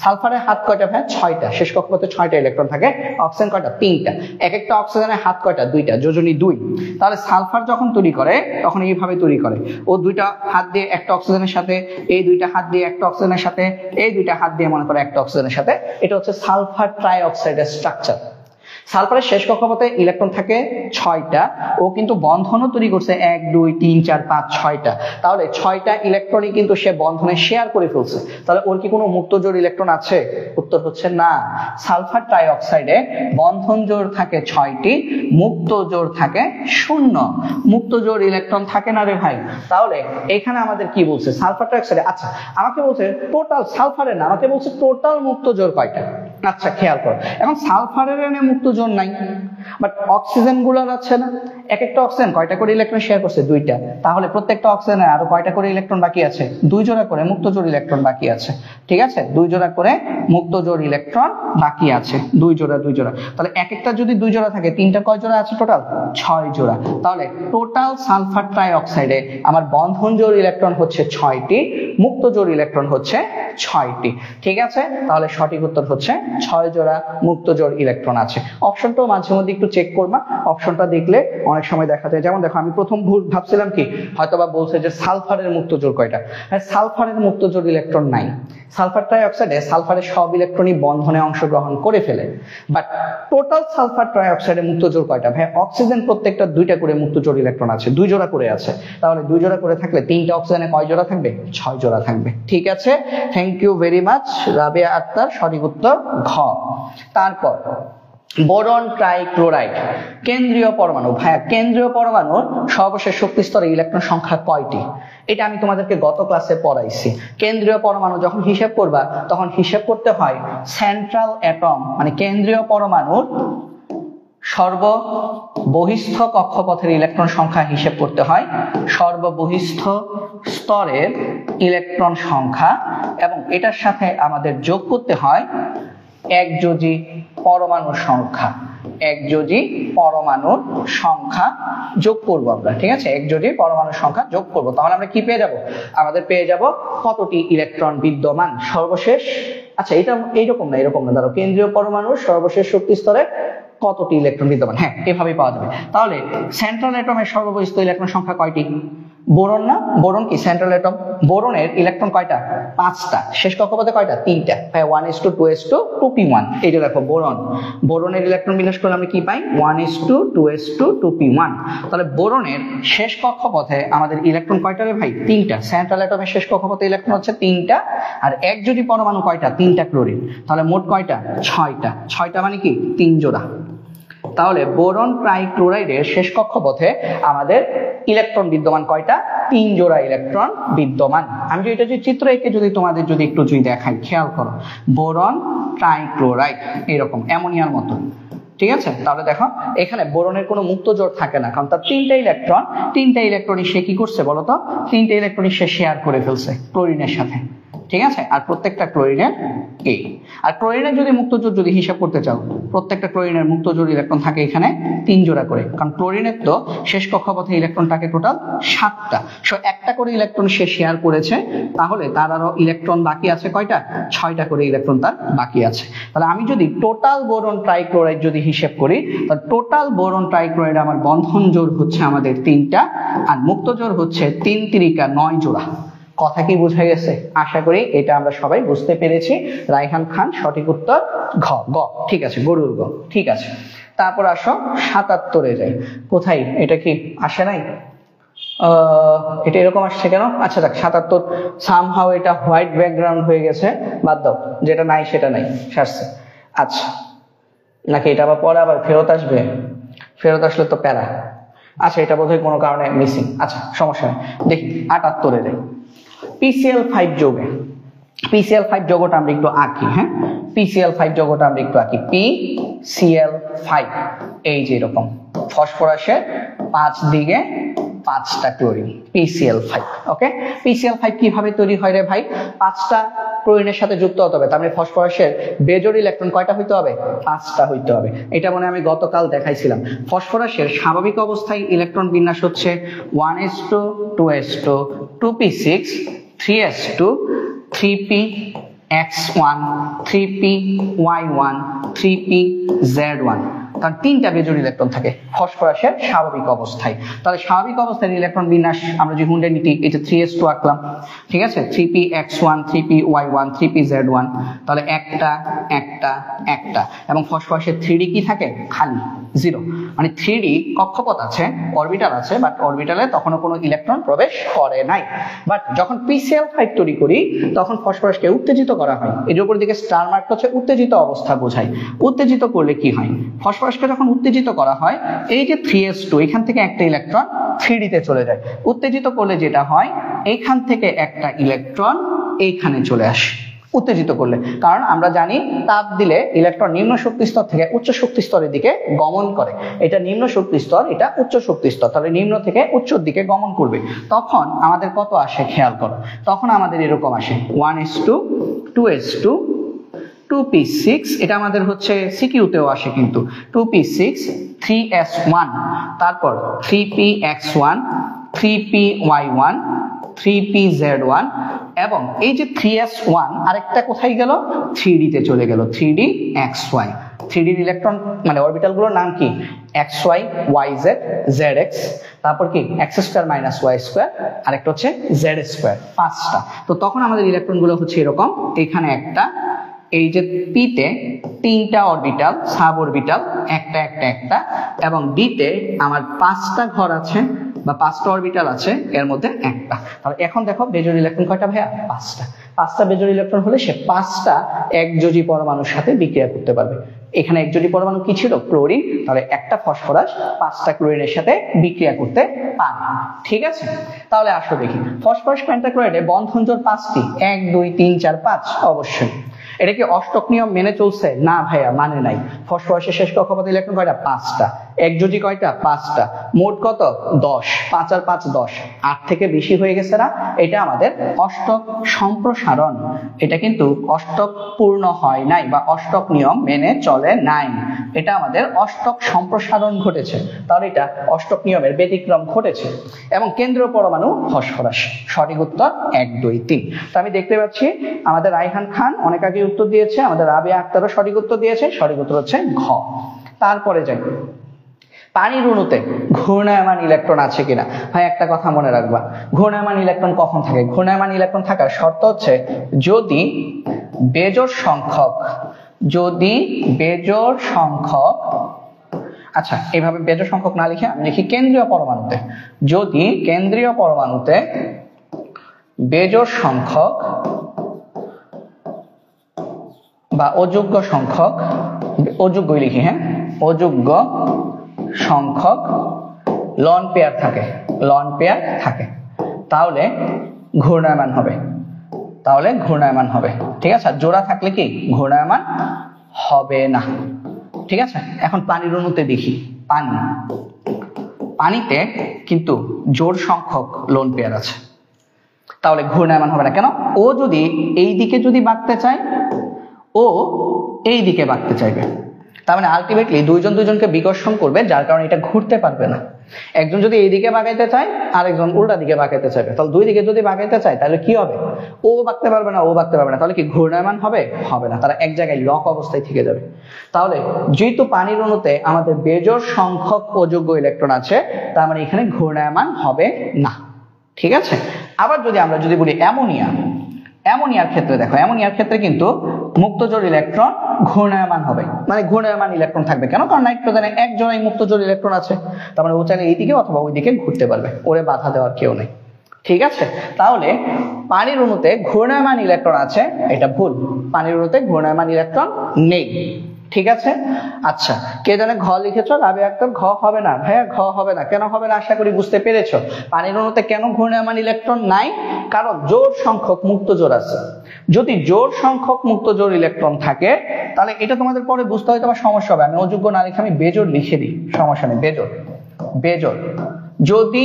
সালফারের হাত কয়টা ভাই? 6টা। শেষ কক্ষপথে 6টা ইলেকট্রন থাকে। অক্সিজেন কয়টা? 3টা। এক একটা অক্সিজেনের হাত কয়টা? 2টা, যোজনী 2। তাহলে সালফার যখন তৈরি করে তখন এইভাবে তৈরি করে, ও দুইটা হাত দিয়ে একটা অক্সিজেনের সাথে, এই দুইটা হাত দিয়ে একটা অক্সিজেনের সাথে, এই দুইটা হাত দিয়ে মনে করে একটা অক্সিজেনের সাথে। এটা হচ্ছে সালফার ট্রাই অক্সাইডের স্ট্রাকচার। সালফারের শেষ কক্ষপথে ইলেকট্রন থাকে 6টা, ও কিন্তু বন্ধনও তৈরি করছে 1 2 3 4 5 6টা। তাহলে 6টা ইলেকট্রনই কিন্তু সে বন্ধনে শেয়ার করে ফেলছে। তাহলে ওর কি কোনো মুক্ত জোড় ইলেকট্রন আছে? উত্তর হচ্ছে না। সালফার ট্রাই অক্সাইডে বন্ধন জোড় থাকে 6টি, মুক্ত জোড় থাকে 0। মুক্ত জোড় ইলেকট্রন থাকে না রে ভাই। তাহলে এখানে আমাদের কি বলছে? সালফার ট্রাই অক্সাইডে, আচ্ছা আমাকে বলছে টোটাল, সালফারের না, আমাকে বলছে টোটাল মুক্ত জোড় কয়টা। আচ্ছা খেয়াল করো, এখন সালফারের এনে মুক্ত জোড় নাই, বাট অক্সিজেন গুলোর আছে না, এক একটা অক্সিজেন কয়টা করে ইলেকট্রন শেয়ার করছে? দুইটা। তাহলে প্রত্যেকটা অক্সিজেনে আরো কয়টা করে ইলেকট্রন বাকি আছে? 2 জোড়া করে মুক্ত জোড় ইলেকট্রন বাকি আছে। ঠিক আছে, 2 জোড়া করে মুক্ত জোড় ইলেকট্রন বাকি আছে, 2 জোড়া 2 জোড়া। তাহলে এক একটা যদি 2 জোড়া থাকে, তিনটা কয় জোড়া আছে টোটাল? 6 জোড়া। তাহলে টোটাল সালফার ট্রাইঅক্সাইডে আমার বন্ধন জোড় ইলেকট্রন হচ্ছে 6টি, মুক্ত জোড় ইলেকট্রন হচ্ছে 6টি। ঠিক আছে, তাহলে সঠিক উত্তর হচ্ছে 6 জোড়া মুক্ত জোড় ইলেকট্রন আছে। অপশনটাও মাঝে মধ্যে একটু চেক করবা, অপশনটা দেখলে অনেক সময় দেখা যায়। যেমন দেখো, আমি প্রথম ভুল ভাবছিলাম কি, হয়তোবা বলছে যে সালফারের মুক্ত জোড় কয়টা। সালফারের মুক্ত জোড় ইলেকট্রন নাই। সালফার ট্রাইঅক্সাইডে সালফারের সব ইলেকট্রনই বন্ধনে অংশগ্রহণ করে ফেলে, বাট টোটাল সালফার ট্রাইঅক্সাইডে মুক্ত জোড় কয়টা? ভাই অক্সিজেন প্রত্যেকটা 2টা করে মুক্ত জোড় ইলেকট্রন আছে, 2 জোড়া করে আছে। তাহলে 2 জোড়া করে থাকলে 3টা অক্সিজেনে কয় জোড়া থাকবে? 6 জোড়া থাকবে। ঠিক আছে, thank you very much Rabia Akter, সঠিক উত্তর ঘ। তারপর বোরন ট্রাইক্লোরাইড কেন্দ্রীয় পরমাণু। ভাইয়া কেন্দ্রীয় পরমাণুর সর্বশেষ শক্তি স্তরে ইলেকট্রন সংখ্যা কয়টি? এটা আমি তোমাদেরকে গত ক্লাসে পড়াইছি। কেন্দ্রীয় পরমাণু যখন হিসাব করবা, তখন হিসাব করতে হয় সেন্ট্রাল অ্যাটম, মানে কেন্দ্রীয় পরমাণুর সর্ববহিস্থ কক্ষপথের ইলেকট্রন সংখ্যা হিসাব করতে হয়, সর্ববহিস্থ স্তরের ইলেকট্রন সংখ্যা, এবং এটার সাথে আমাদের যোগ করতে হয় একযোজি পরমাণুর সংখ্যা। একযোজি পরমাণুর সংখ্যা যোগ করব আমরা। ঠিক আছে, একযোজি পরমাণুর সংখ্যা যোগ করব। তাহলে আমরা কি পেয়ে যাব? আমাদের পেয়ে যাব কতটি ইলেকট্রন বিদ্যমান সর্বশেষ। আচ্ছা, এটা এইরকম না, এরকম না, ধরো কেন্দ্রীয় পরমাণুর সর্বশেষ শক্তি স্তরে কতটি ইলেকট্রন বিদ্যমান। হ্যাঁ, এভাবেই পাওয়া যাবে। তাহলে সেন্ট্রাল অ্যাটমের সর্ববহিস্থ ইলেকট্রন সংখ্যা কয়টি? বোরন না, বোরন কি সেন্ট্রাল অ্যাটম? বোরনের ইলেকট্রন কয়টা? 5টা। শেষ কক্ষপথে কয়টা? 3টা। ভাই 1:2:2 2p1। এই যে দেখো বোরন, বোরনের ইলেকট্রন বিন্যাস করলে আমরা কি পাই? 1:2:2 2p1। তাহলে বোরনের শেষ কক্ষপথে আমাদের ইলেকট্রন কয়টা রে ভাই? 3টা। সেন্ট্রাল অ্যাটমের শেষ কক্ষপথে ইলেকট্রন হচ্ছে 3টা, আর একযোজি পরমাণু কয়টা? 3টা ক্লোরিন। তাহলে মোট কয়টা? 6টা। 6টা মানে কি? 3 জোড়া। তাহলে বোরন ট্রাইক্লোরাইডের শেষ কক্ষপথে আমাদের ইলেকট্রন বিদ্যমান কয়টা? 3 জোড়া ইলেকট্রন বিদ্যমান। আমি যদি এটা যে চিত্র এঁকে যদি তোমাদের যদি একটু যদি দেখাই, খেয়াল করো, বোরন ট্রাইক্লোরাইড এরকম অ্যামোনিয়ার মতো। ঠিক আছে, তাহলে দেখো এখানে বোরনের কোনো মুক্ত জোড় থাকে না, কারণ তার 3টা ইলেকট্রন, 3টা ইলেকট্রনই সে কি করছে বলতো? 3টা ইলেকট্রনই সে শেয়ার করে ফেলছে ক্লোরিনের সাথে। ঠিক আছে, আর প্রত্যেকটা ক্লোরিনের এই, আর ক্লোরিনের যদি মুক্ত জোড় যদি হিসাব করতে চাও, প্রত্যেকটা ক্লোরিনের মুক্ত জোড় ইলেকট্রন থাকে এখানে 3 জোড়া করে, কারণ ক্লোরিনের তো শেষ কক্ষপথে ইলেকট্রন থাকে টোটাল 7টা। সো একটা করে ইলেকট্রন সে শেয়ার করেছে, তাহলে তার আরো ইলেকট্রন বাকি আছে কয়টা? 6টা করে ইলেকট্রন তার বাকি আছে। তাহলে আমি যদি টোটাল বোরন ট্রাইক্লোরাইড যদি হিসাব করি, তাহলে টোটাল বোরন ট্রাইক্লোরাইড আমার বন্ধন জোড় হচ্ছে আমাদের 3টা, আর মুক্ত জোড় হচ্ছে 3 3 9 জোড়া। কথা কি বোঝা গেছে? আশা করি এটা আমরা সবাই বুঝতে পেরেছি। রাইহান খান, সঠিক উত্তর ঘ। গ, ঠিক আছে, গরুর গ। ঠিক আছে, তারপর আসো 77-এ যাই। কোথায়? এটা কি আসে নাই? এটা এরকম আসছে কেন? আচ্ছা দেখ, 77 সামহাও এটা হোয়াইট ব্যাকগ্রাউন্ড হয়ে গেছে, বাদ দাও, যেটা নাই সেটা নাই, সারছে। আচ্ছা, নাকি এটা আবার পরে আবার ফেরত আসবে? ফেরত আসলে তো প্যারা। আচ্ছা, এটা বোধহয় কোনো কারণে মিসিং। আচ্ছা, সমস্যা নেই, দেখি 78-এ যাই। PCl5 যৌগে, PCl5 যৌগটা আমরা একটু আঁকি। হ্যাঁ, PCl5 যৌগটা আমরা একটু আঁকি। PCl5 এই যে এরকম ফসফরাসের 5 দিকে 5টা ক্লোরিন, PCl5। ওকে, PCl5 কিভাবে তৈরি হয় রে ভাই? 5টা ক্লোরিনের সাথে যুক্ত হতে হবে, তার মানে ফসফরাসের বেজোড় ইলেকট্রন কয়টা হইতে হবে? 5টা হইতে হবে। এটা মনে আমি গতকাল দেখাইছিলাম। ফসফরাসের স্বাভাবিক অবস্থায় ইলেকট্রন বিন্যাস হচ্ছে 1:2:2 2p6 3s2 3px1 3py1 3pz1। তার 3টা বেজোড় ইলেকট্রন থাকে ফসফরাসের স্বাভাবিক অবস্থায়। তাহলে স্বাভাবিক অবস্থায় ইলেকট্রন বিন্যাস আমরা যে হুন্ডানিটি এই যে 3s2 আঁকলাম, ঠিক আছে, 3px1 3py1 3pz1, তাহলে একটা একটা একটা, এবং ফসফরাসের 3d কি থাকে? খালি 0, মানে 3d কক্ষপথ আছে, অরবিটাল আছে, বাট অরবিটালে তখনও কোনো ইলেকট্রন প্রবেশ করে নাই। বাট যখন PCl5 তৈরি করি, তখন ফসফরাসকে উত্তেজিত করা হয়। এই যে উপর দিকে স্টার মার্ক হচ্ছে উত্তেজিত অবস্থা বোঝায়। উত্তেজিত করলে কি হয়? ফসফরাসকে যখন উত্তেজিত করা হয়, এই যে 3s2 এখান থেকে একটা ইলেকট্রন 3d তে চলে যায়। উত্তেজিত করলে যেটা হয়, এইখান থেকে একটা ইলেকট্রন এইখানে চলে আসে। উত্তেজিত করলে। কারণ আমরা জানি তাপ দিলে ইলেকট্রন নিম্ন শক্তি স্তর থেকে উচ্চ শক্তি স্তরের দিকে গমন করে। এটা নিম্ন শক্তি স্তর, এটা উচ্চ শক্তি স্তর, তাহলে নিম্ন থেকে উচ্চর দিকে গমন করবে। তখন আমাদের কত আসে খেয়াল করো, তখন আমাদের এরকম আসে 1s2 2s2 2p6, এটা আমাদের হচ্ছে সিকিউতেও আসে কিন্তু 2p6 3s1, তারপর 3px1 3py1 3pz1, এবং এই যে 3s1 আরেকটা কোথায় গেল, 3d তে চলে গেল, 3dxy। 3d ইলেকট্রন মানে অরবিটাল গুলোর নাম কি, xy yz zx, তারপর কি x² y², আরেকটা হচ্ছে z², 5টা। তো তখন আমাদের ইলেকট্রন গুলো হচ্ছে এরকম, এখানে একটা, এই যে p তে 3টা অরবিটাল সাব অরবিটাল, একটা একটা একটা, এবং d তে আমার 5টা ঘর আছে বা 5টা অরবিটাল আছে, এর মধ্যে একটা। তাহলে এখন দেখো বেজোড় ইলেকট্রন কয়টা ভাইয়া, 5টা। 5টা বেজোড় ইলেকট্রন হলে সে 5টা একযোজী পরমাণুর সাথে বিক্রিয়া করতে পারবে। এখানে একযোজী পরমাণু কি ছিল, ক্লোরিন, তাহলে একটা ফসফরাস 5টা ক্লোরিনের সাথে বিক্রিয়া করতে পারে। ঠিক আছে, তাহলে আসো দেখি ফসফরাস পেন্টাক্লোরাইডে বন্ধন জোড় 5টি, 1 2 3 4 5, অবশ্যই। এটা কি অষ্টক নিয়ম মেনে চলছে, না ভাইয়া মানে নাই। ফসফরাসের শেষ কক্ষপথ ইলেকট্রন কয়টা, 5টা, একযোজী কয়টা, 5টা, মোট কত, 10, 5 আর 5 10, 8 থেকে বেশি হয়ে গেছে না, এটা আমাদের অষ্টক সম্প্রসারণ। এটা কিন্তু অষ্টক পূর্ণ হয় নাই বা অষ্টক নিয়ম মেনে চলে নাই, এটা আমাদের অষ্টক সম্প্রসারণ ঘটেছে, তাহলে এটা অষ্টক নিয়মের ব্যতিক্রম ঘটেছে। এবং কেন্দ্রীয় পরমাণু ফসফরাস, সঠিক উত্তর 1 2 3। তো আমি দেখতে পাচ্ছি আমাদের রায়হান খান অনেক আগে উত্তর দিয়েছে, আমাদের রাবিয়া আক্তারও সঠিক উত্তর দিয়েছে, সঠিক উত্তর হচ্ছে ঘ। তারপরে যাই, পানির অণুতে ঘূর্ণায়মান ইলেকট্রন আছে কিনা। ভাই একটা কথা মনে রাখবা, ঘূর্ণায়মান ইলেকট্রন কখন থাকে, ঘূর্ণায়মান ইলেকট্রন থাকার শর্ত হচ্ছে যদি বেজোড় সংখ্যক, যদি বেজোড় সংখ্যক, আচ্ছা এইভাবে বেজোড় সংখ্যক না লিখে আমি লিখি কেন্দ্রীয় পরমাণুতে, যদি কেন্দ্রীয় পরমাণুতে বেজোড় সংখ্যক বা অযোগ্য সংখ্যক, অযোগ্যই লিখি, হ্যাঁ, অযোগ্য সংখ্যক লন পেয়ার থাকে, লন পেয়ার থাকে, তাহলে ঘূর্ণায়মান হবে, তাহলে ঘূর্ণায়মান হবে। ঠিক আছে, জোড়া থাকলে কি ঘূর্ণায়মান হবে না। ঠিক আছে, এখন পানির অণুতে দেখি, পানিতে কিন্তু জোড় সংখ্যক লোন পেয়ার আছে, তাহলে ঘূর্ণায়মান হবে না। কেন, ও যদি এই দিকে যদি বাঁকতে চায়, ও এই দিকে বাঁকতে চাইবে, তার মানে আলটিমেটলি দুইজন দুইজনকে বিকর্ষণ করবে, যার কারণে এটা ঘুরতে পারবে না। একজন যদি এই দিকে বাঁকাইতে চায়, আরেকজন উল্টা দিকে বাঁকাইতে চাইবে, তাহলে দুই দিকে যদি বাঁকাইতে চায় তাহলে কি হবে, ও বাঁকতে পারবে না, ও বাঁকতে পারবে না, তাহলে কি ঘূর্ণায়মান হবে, হবে না, তারা এক জায়গায় লক অবস্থায় থেকে যাবে। তাহলে যেহেতু পানির অণুতে আমাদের বেজোড় সংখ্যক অযোগ্য ইলেকট্রন আছে, তার মানে এখানে ঘূর্ণায়মান হবে না। ঠিক আছে, আবার আমরা যদি বলি অ্যামোনিয়া, অ্যামোনিয়ার ক্ষেত্রে দেখো, অ্যামোনিয়ার ক্ষেত্রে কিন্তু মুক্তজোড় ইলেকট্রন ঘূর্ণায়মান হবে, মানে ঘূর্ণায়মান ইলেকট্রন থাকবে। কেন, কারণ নাইট্রোজেনে এক জোড়াই মুক্তজোড় ইলেকট্রন আছে, তার মানে ও চাইলে এইদিকে অথবা ওইদিকে ঘুরতে পারবে, ওরে বাধা দেওয়ার কেউ নেই। ঠিক আছে, তাহলে পানির অণুতে ঘূর্ণায়মান ইলেকট্রন আছে, এটা ভুল, পানির অণুতে ঘূর্ণায়মান ইলেকট্রন নেই। ঠিক আছে, আচ্ছা কে জানে ঘ লিখেছো, রাবিয়া আক্তার ঘ হবে না। ভাইয়া ঘ হবে না, কেন হবে না আশা করি বুঝতে পেরেছো। পানির অণুতে কেন ঘূর্ণায়মান ইলেকট্রন নাই, কারণ জোড় সংখ্যক মুক্ত জোড় আছে। যদি জোড় সংখ্যক মুক্ত জোড় ইলেকট্রন থাকে, তাহলে এটা তোমাদের পরে বুঝতে হয়তো বা সমস্যা হবে, আমি অযোগ্য না লিখে আমি বেজোড় লিখে দিই, সমস্যা নেই। বেজোড়, বেজোড়, যদি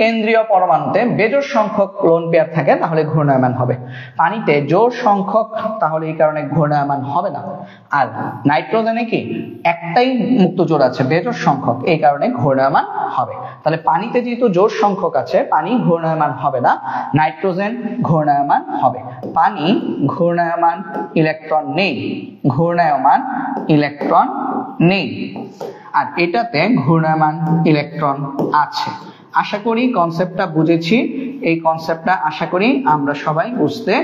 কেন্দ্রীয় পরমাণুতে বেজোড় সংখ্যক লোন পেয়ার থাকে তাহলে ঘূর্ণায়মান হবে, পানিতে জোড় সংখ্যক, তাহলে এই কারণে ঘূর্ণায়মান হবে না। আর নাইট্রোজেনে কি একটাই মুক্ত জোড় আছে বেজোড় সংখ্যক, এই কারণে ঘূর্ণায়মান হবে। তাহলে পানিতে যেহেতু জোড় সংখ্যক আছে, পানি ঘূর্ণায়মান হবে না, নাইট্রোজেন ঘূর্ণায়মান হবে। পানি ঘূর্ণায়মান ইলেকট্রন নেই, ঘূর্ণায়মান ইলেকট্রন নেই, আর এটাতে ঘূর্ণায়মান ইলেকট্রন আছে। আশা করি কনসেপ্টটা বুঝেছি, এই কনসেপ্টটা আশা করি আমরা সবাই বুঝতে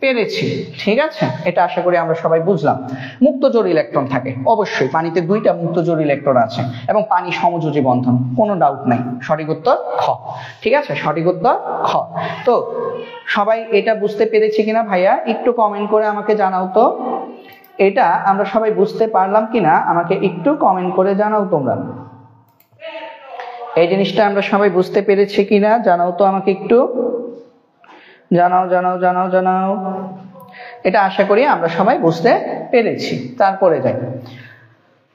পেরেছি। ঠিক আছে, এটা আশা করি আমরা সবাই বুঝলাম। মুক্তজোড় ইলেকট্রন থাকে অবশ্যই, পানিতে দুইটা মুক্তজোড় ইলেকট্রন আছে এবং পানি সমযোজী বন্ধন, কোনো ডাউট নাই। সঠিক উত্তর খ। ঠিক আছে, সঠিক উত্তর খ। তো সবাই এটা বুঝতে পেরেছি কিনা ভাইয়া একটু কমেন্ট করে আমাকে জানাও তো, এটা আমরা সবাই বুঝতে পারলাম কিনা আমাকে একটু কমেন্ট করে জানাও তোমরা। এই জিনিসটা আমরা সবাই বুঝতে পেরেছি কিনা জানাও তো আমাকে একটু, জানাও জানাও জানাও জানাও। এটা আশা করি আমরা সবাই বুঝতে পেরেছি। তারপরে যাই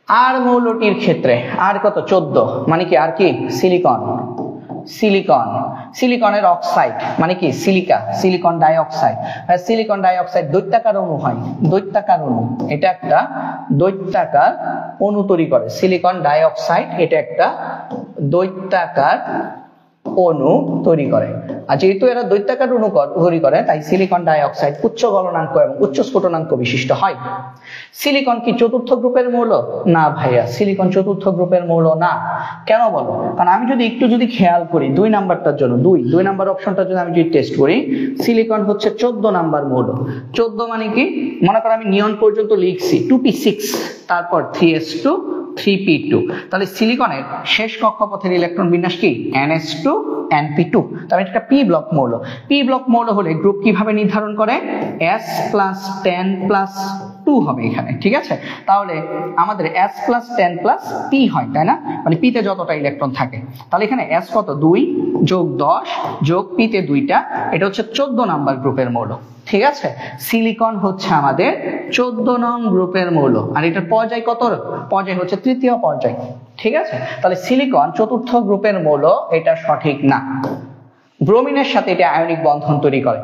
আর মৌলটির ক্ষেত্রে, আর কত 14, মানে কি আর কি সিলিকন, সিলিকন, সিলিকনের অক্সাইড মানে কি silica, silicon dioxide. Silicon dioxide দৈত্যাকার অণু হয়, দৈত্যাকার অণু, এটা একটা দৈত্যাকার অণু তৈরি করে। সিলিকন ডাইঅক্সাইড এটা একটা দৈত্যাকার অণু তৈরি করে। আর যেহেতু এরা দৈত্যাকার অণু তৈরি করে, তাই সিলিকন ডাইঅক্সাইড উচ্চ গলনাঙ্ক এবং উচ্চ স্ফুটনাঙ্ক বিশিষ্ট হয়। সিলিকন কি চতুর্থ গ্রুপের মৌল? না ভাইয়া, সিলিকন চতুর্থ গ্রুপের মৌল না। কেন বলো? কারণ আমি যদি একটু খেয়াল করি 2 নাম্বারটার জন্য, 2 নাম্বার অপশনটা যদি আমি টেস্ট করি, সিলিকন হচ্ছে 14 নাম্বার মৌল। 14 মানে কি, মনে করো আমি নিয়ন পর্যন্ত লিখছি 2p6, তারপর 3s2 3p2, তাহলে সিলিকনের শেষ কক্ষপথের ইলেকট্রন বিন্যাস কি ns2 np2, তাহলে এটা p ব্লক মৌল। p ব্লক মৌল হলে গ্রুপ কিভাবে নির্ধারণ করে? s+10+2 হবে এখানে, ঠিক আছে? তাহলে আমাদের s+10+p হয়, তাই না? মানে p তে যতটা ইলেকট্রন থাকে, তাহলে এখানে s কত 2 যোগ 10 যোগ p তে 2টা, এটা হচ্ছে 14 নাম্বার গ্রুপের মৌল। ঠিক আছে, সিলিকন হচ্ছে আমাদের 14 নং গ্রুপের মৌল। আর এটার পর্যায় কত? পর্যায় হচ্ছে তৃতীয় পর্যায়। ঠিক আছে, তাহলে সিলিকন চতুর্থ গ্রুপের মৌল, এটা সঠিক না। ব্রোমিনের সাথে এটা আয়নিক বন্ধন তৈরি করে,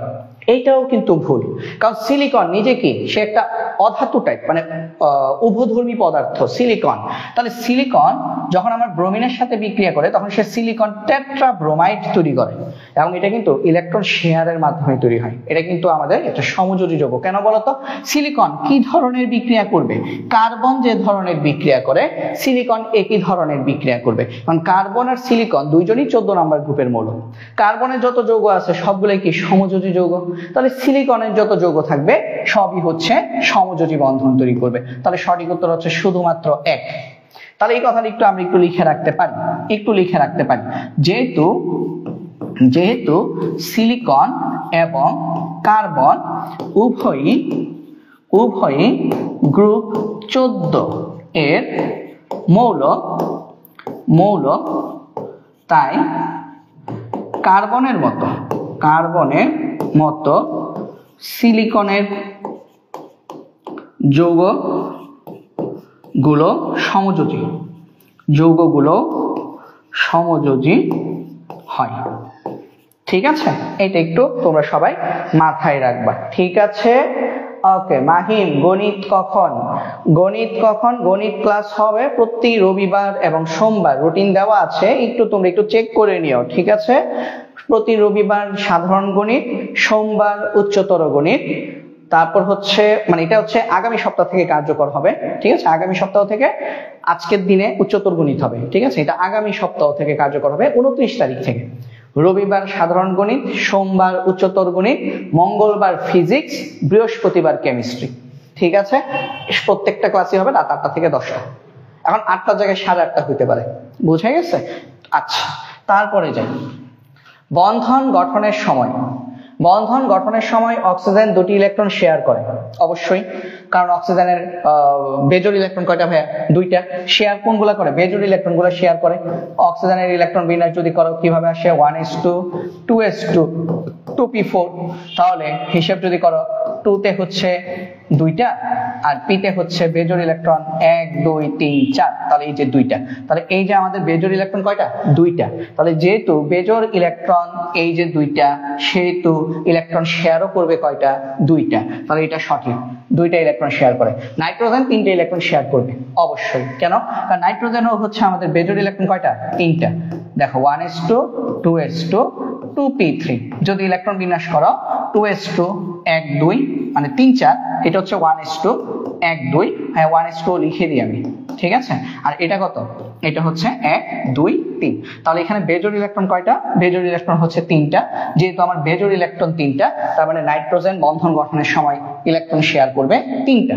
এইটাও কিন্তু ভুল। কারণ সিলিকন নিজে কি, সে একটা অধাতু টাইপ, মানে উভধর্মী পদার্থ সিলিকন। তাহলে সিলিকন যখন আমার ব্রোমিনের সাথে বিক্রিয়া করে, তখন সে সিলিকন টেট্রাব্রোমাইড তৈরি করে, এবং এটা কিন্তু ইলেকট্রন শেয়ারের মাধ্যমে তৈরি হয়। এটা কিন্তু আমাদের একটা সমযোজী যৌগ। কেন বলতো? সিলিকন কি ধরনের বিক্রিয়া করবে? কার্বন যে ধরনের বিক্রিয়া করে, সিলিকন একই ধরনের বিক্রিয়া করবে। কারণ কার্বন আর সিলিকন দুইজনই 14 নাম্বার গ্রুপের মৌল। কার্বনের যত যৌগ আছে সবগুলোই কি সমযোজী যৌগ। তাহলে সিলিকনের যত যৌগ থাকবে সবই হচ্ছে সমযোজী বন্ধন তৈরি করবে। তাহলে সঠিক উত্তর হচ্ছে শুধুমাত্র 1। তাহলে এই কথাটা আমরা একটু লিখে রাখতে পারি, যেহেতু সিলিকন এবং কার্বন উভয়ই গ্রুপ 14 এর মৌল, তাই কার্বনের মতো সিলিকনের যৌগগুলো সমযোজী হয়। ঠিক আছে, এটা একটু তোমরা সবাই মাথায় রাখবা। ঠিক আছে, ওকে। মাহিম, গণিত কখন? গণিত ক্লাস হবে প্রতি রবিবার এবং সোমবার, রুটিন দেওয়া আছে, তোমরা একটু চেক করে নিও। ঠিক আছে, প্রতি রবিবার সাধারণ গণিত, সোমবার উচ্চতর গণিত, তারপর হচ্ছে মানে এটা হচ্ছে আগামী সপ্তাহ থেকে কার্যকর হবে। ঠিক আছে, আগামী সপ্তাহ থেকে আজকের দিনে উচ্চতর গণিত হবে। ঠিক আছে, এটা আগামী সপ্তাহ থেকে কার্যকর হবে 29 তারিখ থেকে। রবিবার সাধারণ গণিত, সোমবার উচ্চতর গণিত, মঙ্গলবার ফিজিক্স, বৃহস্পতিবার কেমিস্ট্রি। ঠিক আছে, প্রত্যেকটা ক্লাসই হবে রাত 8টা থেকে 10টা। এখন 8টার জায়গায় 8:30 হইতে পারে, বুঝে গেছে? আচ্ছা, তারপরে যাই বন্ধন গঠনের সময় অক্সিজেন 2টি ইলেকট্রন শেয়ার করে, অবশ্যই, কারণ অক্সিজেনের বেজোড় ইলেকট্রন কয়টা ভাইয়া? 2টা। শেয়ার কোনগুলা করে? বেজোড় ইলেকট্রনগুলো শেয়ার করে। অক্সিজেনের ইলেকট্রন বিন্যাস যদি করো কিভাবে আসে? 1s2 2s2 2p4, তাহলে হিসাব যদি করো 2 তে হচ্ছে 2টা আর p তে হচ্ছে বেজোড় ইলেকট্রন 1 2 3 4, তাহলে এই যে 2টা, তাহলে এই যে আমাদের বেজোড় ইলেকট্রন কয়টা? 2টা। তাহলে যেহেতু বেজোড় ইলেকট্রন এই যে 2টা, সেহেতু ইলেকট্রন শেয়ারও করবে কয়টা? 2টা। তাহলে এটা সঠিক, 2টা ইলেকট্রন শেয়ার করে। নাইট্রোজেন 3টে ইলেকট্রন শেয়ার করবে, অবশ্যই। কেন? কারণ নাইট্রোজেনও হচ্ছে আমাদের বেজোড় ইলেকট্রন কয়টা? 3টা। দেখো 1s2 2s2 2p3, যদি ইলেকট্রন বিন্যাস করো 2s2 1 2 মানে 3 4, এটা হচ্ছে 1s2 1 2, হ্যাঁ 1s2 লিখে দিই আমি। ঠিক আছে, আর এটা কত? এটা হচ্ছে 1 2 3। তাহলে এখানে বেজোড় ইলেকট্রন কয়টা? বেজোড় ইলেকট্রন হচ্ছে 3টা। যেহেতু আমার বেজোড় ইলেকট্রন 3টা, তার মানে নাইট্রোজেন বন্ধন গঠনের সময় ইলেকট্রন শেয়ার করবে 3টা।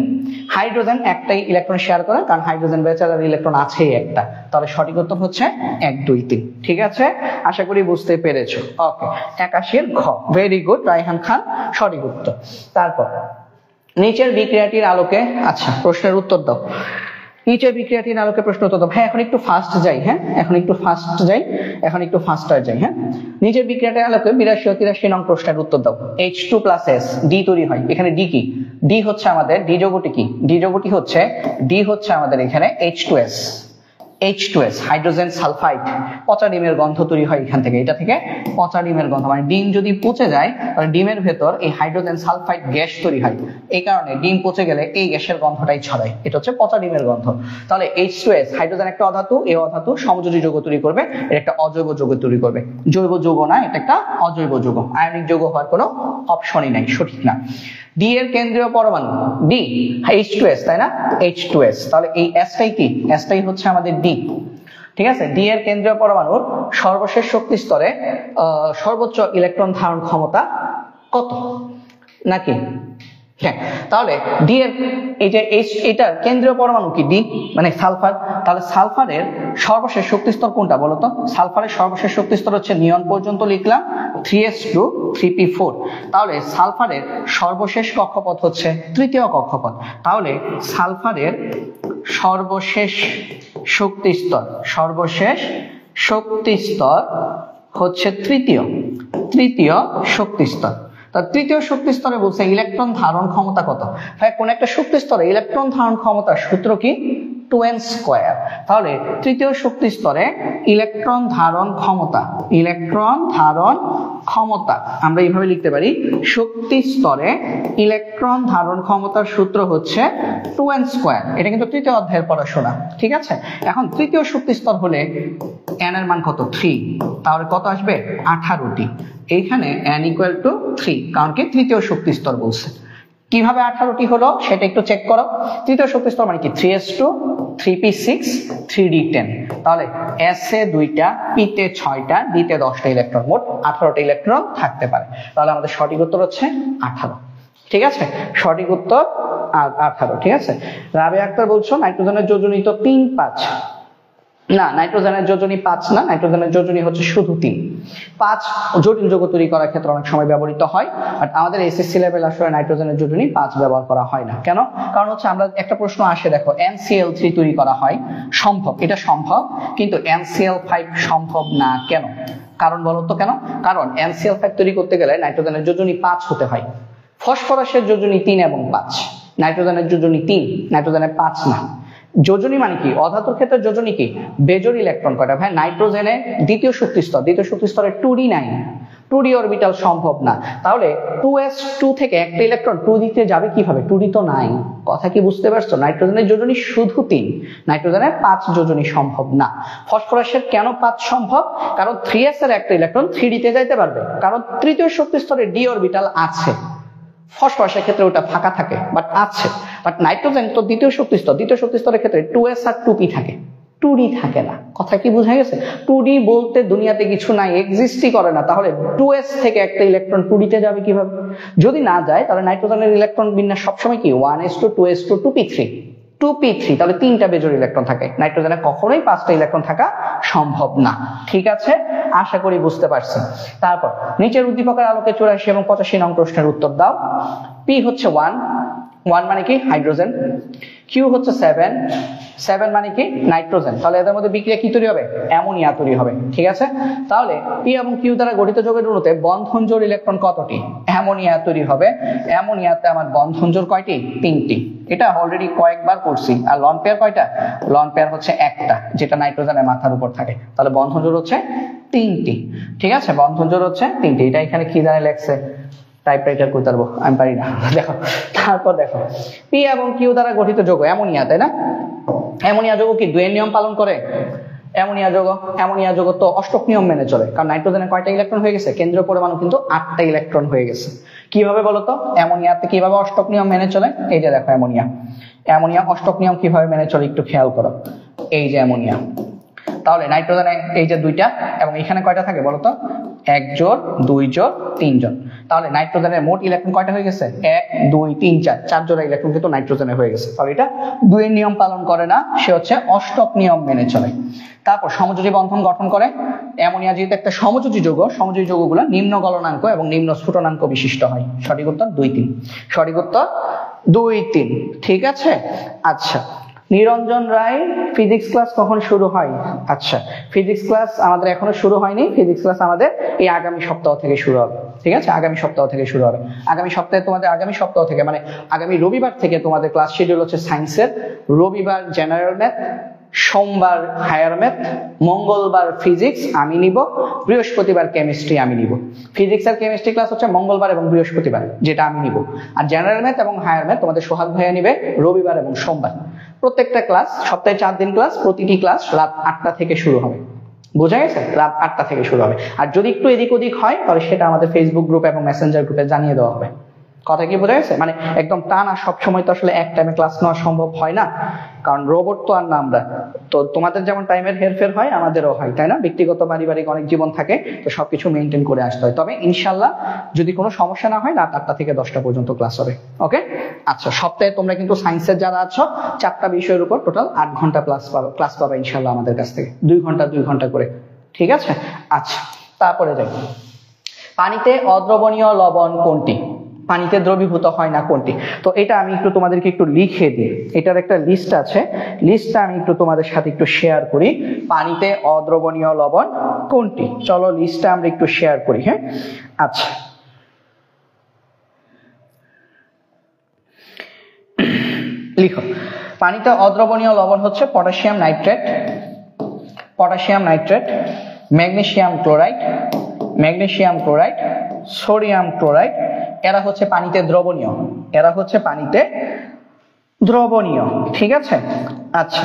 হাইড্রোজেন একটাই ইলেকট্রন শেয়ার করে, কারণ হাইড্রোজেন বেচারার ইলেকট্রন আছেই একটা। তাহলে সঠিক উত্তর হচ্ছে 1 2 3। ঠিক আছে, আশা করি বুঝতে পেরেছো। ওকে, 81 এর ঘ, ভেরি গুড, রায়হান খান, সঠিক উত্তর। তারপর নিচের বিক্রিয়াটির আলোকে, আচ্ছা প্রশ্নের উত্তর দাও। নিচের বিক্রিয়াটির আলোকে প্রশ্ন উত্তর দাও। হ্যাঁ এখন একটু ফাস্ট যাই, হ্যাঁ এখন একটু ফাস্টার যাই। হ্যাঁ নিচের বিক্রিয়াটির আলোকে 82 ও 83 নং প্রশ্নের উত্তর দাও। H2+S ডি তৈরি হয়, এখানে ডি কি? ডি হচ্ছে আমাদের ডি যৌগটি কি? ডি যৌগটি হচ্ছে ডি হচ্ছে আমাদের এখানে H2S হাইড্রোজেন সালফাইড। পচা ডিমের গন্ধ তৈরি হয় এখান থেকে, এটা থেকে পচা ডিমের গন্ধ, মানে ডিম যদি পচে যায় তাহলে ডিমের ভেতর এই হাইড্রোজেন সালফাইড গ্যাস তৈরি হয়, এই কারণে ডিম পচে গেলে এই গ্যাসের গন্ধটাই ছড়ায়, এটা হচ্ছে পচা ডিমের গন্ধ। তাহলে H2S হাইড্রোজেন একটা অধাতু, এই অধাতু সমযোজী যৌগ তৈরি করবে, এটা একটা অজৈব যৌগ তৈরি করবে, জৈব যৌগ না, এটা একটা অজৈব যৌগ, আয়নিক যৌগ হওয়ার কোনো অপশনই নাই, সঠিক না। ডি এর কেন্দ্রীয় পরমাণু ডি, H2S তাই না, H2S, তাহলে এই এসটাই কি? এসটাই হচ্ছে আমাদের ডি, ঠিক আছে। ডি এর কেন্দ্রীয় পরমাণুর সর্বশেষ শক্তি স্তরে সর্বোচ্চ ইলেকট্রন ধারণ ক্ষমতা কত? নাকি হ্যাঁ, তাহলে ডি এর এই যে এটার কেন্দ্রীয় পরমাণু কি? ডি মানে সালফার, তাহলে সালফারের সর্বশেষ শক্তি স্তর কোনটা বলতো? সালফারের সর্বশেষ শক্তি স্তর হচ্ছে নিয়ন পর্যন্ত লিখলাম 3s2 3p4, তাহলে সালফারের সর্বশেষ কক্ষপথ হচ্ছে তৃতীয় কক্ষপথ, তাহলে সালফারের সর্বশেষ শক্তি স্তর হচ্ছে তৃতীয় শক্তি স্তর। তার তৃতীয় শক্তি স্তরে বলছে ইলেকট্রন ধারণ ক্ষমতা কত? হ্যাঁ কোন একটা শক্তি স্তরে ইলেকট্রন ধারণ ক্ষমতার সূত্র কি? 2n²। তাহলে তৃতীয় শক্তি স্তরে ইলেকট্রন ধারণ ক্ষমতা আমরা এইভাবে লিখতে পারি, শক্তি স্তরে ইলেকট্রন ধারণ ক্ষমতার সূত্র হচ্ছে 2n²। এটা কিন্তু তৃতীয় অধ্যায়ের পড়াশোনা, ঠিক আছে। এখন তৃতীয় শক্তি স্তর হলে n এর মান কত? 3, তাহলে কত আসবে? 18টি। এইখানে n = 3, কারণ কি তৃতীয় শক্তি স্তর বলছে। কিভাবে 18টি হলো সেটা একটু চেক করো। তৃতীয় শক্তি স্তর মানে কি? 3s2 3p6 3d10, তাহলে s এ 2টা, p তে 6টা, d তে 10টা ইলেকট্রন, মোট 18টা ইলেকট্রন থাকতে পারে। তাহলে আমাদের সঠিক উত্তর হচ্ছে 18, ঠিক আছে, সঠিক উত্তর 18, ঠিক আছে। রাবেয়া আক্তার বলছো নাইট্রোজেনের যোজনী তো 3 5, না নাইট্রোজেনের যোজনী 5 না, নাইট্রোজেনের যোজনী হচ্ছে শুধু 3। 5 জটিল যৌগ তৈরি করার ক্ষেত্রে অনেক সময় ব্যবহৃত হয়, বাট আমাদের এসএসসি লেভেল আসলে নাইট্রোজেনের যোজনী 5 ব্যবহার করা হয় না। কেন? কারণ হচ্ছে আমরা একটা প্রশ্ন আসে, দেখো NCl3 তৈরি করা হয়, সম্ভব, এটা সম্ভব, কিন্তু NCl5 সম্ভব না। কেন? কারণ বলো তো কেন? কারণ NCl5 তৈরি করতে গেলে নাইট্রোজেনের যোজনী 5 হতে হয়, ফসফরাসের যোজনী 3 এবং 5, নাইট্রোজেনের যোজনী 3, নাইট্রোজেনের 5 না। যোজনী মানে কি? অধাতুর ক্ষেত্রে যোজনী কি? বেজোড় ইলেকট্রন কয়টা? ভাই নাইট্রোজেনে দ্বিতীয় শক্তি স্তরে 2d নাই, 2d অরবিটাল সম্ভব না। তাহলে 2s2 থেকে একটা ইলেকট্রন 2 দিতে যাবে কিভাবে? 2d তো নাই, কথা কি বুঝতে পারছো? নাইট্রোজেনের যোজনী শুধু 3, নাইট্রোজেনের 5 যোজনী সম্ভব না। ফসফরাসের কেন 5 সম্ভব? কারণ 3s এর একটা ইলেকট্রন 3d তে যাইতে পারবে, কারণ তৃতীয় শক্তি স্তরে d অরবিটাল আছে। ফসফরাসের ক্ষেত্রে ওটা ফাঁকা থাকে, বাট আছে। বাট নাইট্রোজেন তো দ্বিতীয় শক্তি স্তরের ক্ষেত্রে 2s আর 2p থাকে, 2d থাকে না। কথা কি বোঝা গেছে? 2d বলতে দুনিয়াতে কিছু নাই, এক্সিস্টই করে না। তাহলে 2s থেকে একটা ইলেকট্রন 2d তে যাবে কিভাবে? যদি না যায় তাহলে নাইট্রোজেনের ইলেকট্রন বিন্যাস সবসময় কি? 1s2 2s2 2p3, তাহলে 3টা বেজোড় ইলেকট্রন থাকে। নাইট্রোজেনে কখনোই 5টা ইলেকট্রন থাকা সম্ভব না, ঠিক আছে, আশা করি বুঝতে পারছি। তারপর নিচের উদ্দীপকের আলোকে 84 এবং 85 নং প্রশ্নের উত্তর দাও। p হচ্ছে 1 মানে কি? হাইড্রোজেন। q হচ্ছে 7 মানে কি? নাইট্রোজেন। তাহলে এদের মধ্যে বিক্রিয়া কি তৈরি হবে? অ্যামোনিয়া তৈরি হবে, ঠিক আছে। তাহলে p এবং q দ্বারা গঠিত যৌগের অণুতে বন্ধন জোড় ইলেকট্রন কতটি? অ্যামোনিয়া তৈরি হবে। অ্যামোনিয়াতে আমার বন্ধন জোড় কয়টি? 3টি। এটা অলরেডি কয়েকবার করছি। আর লন পেয়ার কয়টা? লন পেয়ার হচ্ছে একটা, যেটা নাইট্রোজেনের মাথার উপর থাকে। তাহলে বন্ধন জোড় হচ্ছে 3টি, ঠিক আছে, বন্ধন জোড় হচ্ছে 3টি। এটা এখানে কি জানে লেখছে? টাইপরাইটার করতে পারবো আমি, পারি না। দেখো, তারপর দেখো, p এবং q দ্বারা গঠিত যৌগ অ্যামোনিয়া, তাই না? অ্যামোনিয়া যৌগ কি 2 এর নিয়ম পালন করে? অ্যামোনিয়া যৌগ তো অষ্টক নিয়ম মেনে চলে, কারণ নাইট্রোজেনের কয়টা ইলেকট্রন হয়ে গেছে? কেন্দ্রীয় পরমাণু কিন্তু 8টা ইলেকট্রন হয়ে গেছে। কিভাবে বলতো অ্যামোনিয়াতে কিভাবে অষ্টক নিয়ম মেনে চলে? এই যে দেখো অ্যামোনিয়া অষ্টক নিয়ম কিভাবে মেনে চলে একটু খেয়াল করো। এই যে অ্যামোনিয়া, তাহলে নাইট্রোজেনে এই যে 2টা, এবং এখানে কয়টা থাকে বলতো? 1 জোড় 2 জোড় 3 জোড়। তাহলে নাইট্রোজেনের মোট ইলেকট্রন কয়টা হয়ে গেছে? 1 2 3 4 জোড়া ইলেকট্রন কিন্তু নাইট্রোজেনে হয়ে গেছে। তাহলে এটা 2 এর নিয়ম পালন করে না, সে হচ্ছে অষ্টক নিয়ম মেনে চলে। তারপর সমযোজী বন্ধন গঠন করে। অ্যামোনিয়া যেহেতু একটা সমযোজী যৌগ, সমযোজী যৌগগুলো নিম্ন গলনাঙ্ক এবং নিম্ন স্ফুটনাঙ্ক বিশিষ্ট হয়। সঠিক উত্তর 2 3, সঠিক উত্তর 2 3, ঠিক আছে। আচ্ছা, নিরঞ্জন রায়, ফিজিক্স ক্লাস কখন শুরু হয়? আচ্ছা, ফিজিক্স ক্লাস আমাদের এখনো শুরু হয়নি। ফিজিক্স ক্লাস আমাদের এই আগামী সপ্তাহ থেকে শুরু হবে। ঠিক আছে, আগামী সপ্তাহ থেকে শুরু হবে। আগামী সপ্তাহে তোমাদের, আগামী সপ্তাহ থেকে মানে আগামী রবিবার থেকে তোমাদের ক্লাস শিডিউল হচ্ছে সায়েন্সের। রবিবার জেনারেল ম্যাথ, সোমবার হায়ার ম্যাথ, মঙ্গলবার ফিজিক্স আমি নিব, বৃহস্পতিবার কেমিস্ট্রি আমি নিব। ফিজিক্স আর কেমিস্ট্রি ক্লাস হচ্ছে মঙ্গলবার এবং বৃহস্পতিবার, যেটা আমি নিব। আর জেনারেল ম্যাথ এবং হায়ার ম্যাথ তোমাদের সোহাগ ভাইয়া নিবে রবিবার এবং সোমবার। প্রত্যেকটা ক্লাস সপ্তাহে 4 দিন ক্লাস, প্রতিটি ক্লাস রাত 8টা থেকে শুরু হবে। বোঝা গেছে? রাত 8টা থেকে শুরু হবে। আর যদি একটু এদিক ওদিক হয় তাহলে সেটা আমাদের ফেসবুক গ্রুপ এবং মেসেঞ্জার গ্রুপে জানিয়ে দেওয়া হবে। কথা কি বোঝা গেছে? মানে একদম টানা সবসময় তো আসলে এক টাইমে ক্লাস নেওয়া সম্ভব হয় না, কারণ রোবট তো আর না আমরা। তো তোমাদের যেমন টাইমের হেরফের হয়, আমাদেরও হয়, তাই না? ব্যক্তিগত পারিবারিক অনেক জীবন থাকে, তো সবকিছু মেনটেন করে আসতে হয়। তবে ইনশাল্লাহ যদি কোনো সমস্যা না হয়, রাত 8টা থেকে 10টা পর্যন্ত ক্লাস হবে। ওকে, আচ্ছা। সপ্তাহে তোমরা কিন্তু সায়েন্সের যারা আছো 4টা বিষয়ের উপর টোটাল 8 ঘন্টা ক্লাস পাবে ইনশাল্লাহ আমাদের কাছ থেকে, 2 ঘন্টা 2 ঘন্টা করে। ঠিক আছে, আচ্ছা। তারপরে যাই, পানিতে অদ্রবণীয় লবণ কোনটি? পানিতে দ্রবীভূত হয় না কোনটি? তো এটা আমি একটু তোমাদেরকে একটু লিখে দিই। এটার একটা লিস্ট আছে, লিস্টটা আমি একটু তোমাদের সাথে একটু শেয়ার করি। পানিতে অদ্রবণীয় লবণ কোনটি? চলো লিস্টটা আমরা একটু শেয়ার করি। হ্যাঁ, আচ্ছা। লিখো, পানিতে অদ্রবণীয় লবণ হচ্ছে potassium nitrate, potassium nitrate, magnesium chloride, magnesium chloride, sodium chloride. এরা হচ্ছে পানিতে দ্রবণীয়, এরা হচ্ছে পানিতে দ্রবণীয়। ঠিক আছে, আচ্ছা।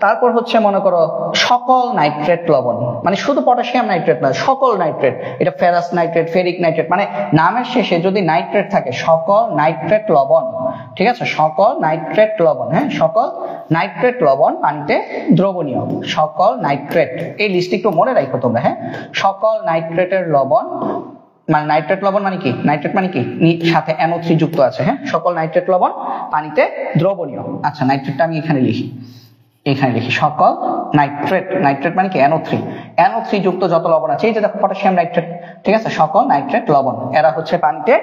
তারপর হচ্ছে মনে করো সকল নাইট্রেট লবণ, মানে শুধু পটাশিয়াম নাইট্রেট না, সকল নাইট্রেট। এটা ফেরাস নাইট্রেট, ফেরিক নাইট্রেট, মানে নামের শেষে যদি নাইট্রেট থাকে, সকল নাইট্রেট লবণ। ঠিক আছে, সকল নাইট্রেট লবণ। হ্যাঁ, সকল নাইট্রেট লবণ পানিতে দ্রবণীয়, সকল নাইট্রেট। এই লিস্ট একটু মনে রাখো তোমরা। হ্যাঁ, সকল নাইট্রেটের লবণ, মানে নাইট্রেট লবণ মানে কি? নাইট্রেট মানে কি? সাথে NO3 যুক্ত আছে। হ্যাঁ, সকল নাইট্রেট লবণ পানিতে দ্রবণীয়। আচ্ছা, নাইট্রেটটা আমি এখানে লিখি, এখানে লিখি সকল নাইট্রেট। নাইট্রেট মানে কি? NO3 যুক্ত যত লবণ আছে, এই যে দেখো পটাশিয়াম নাইট্রেট। ঠিক আছে, সকল নাইট্রেট লবণ, এরা হচ্ছে পানিতে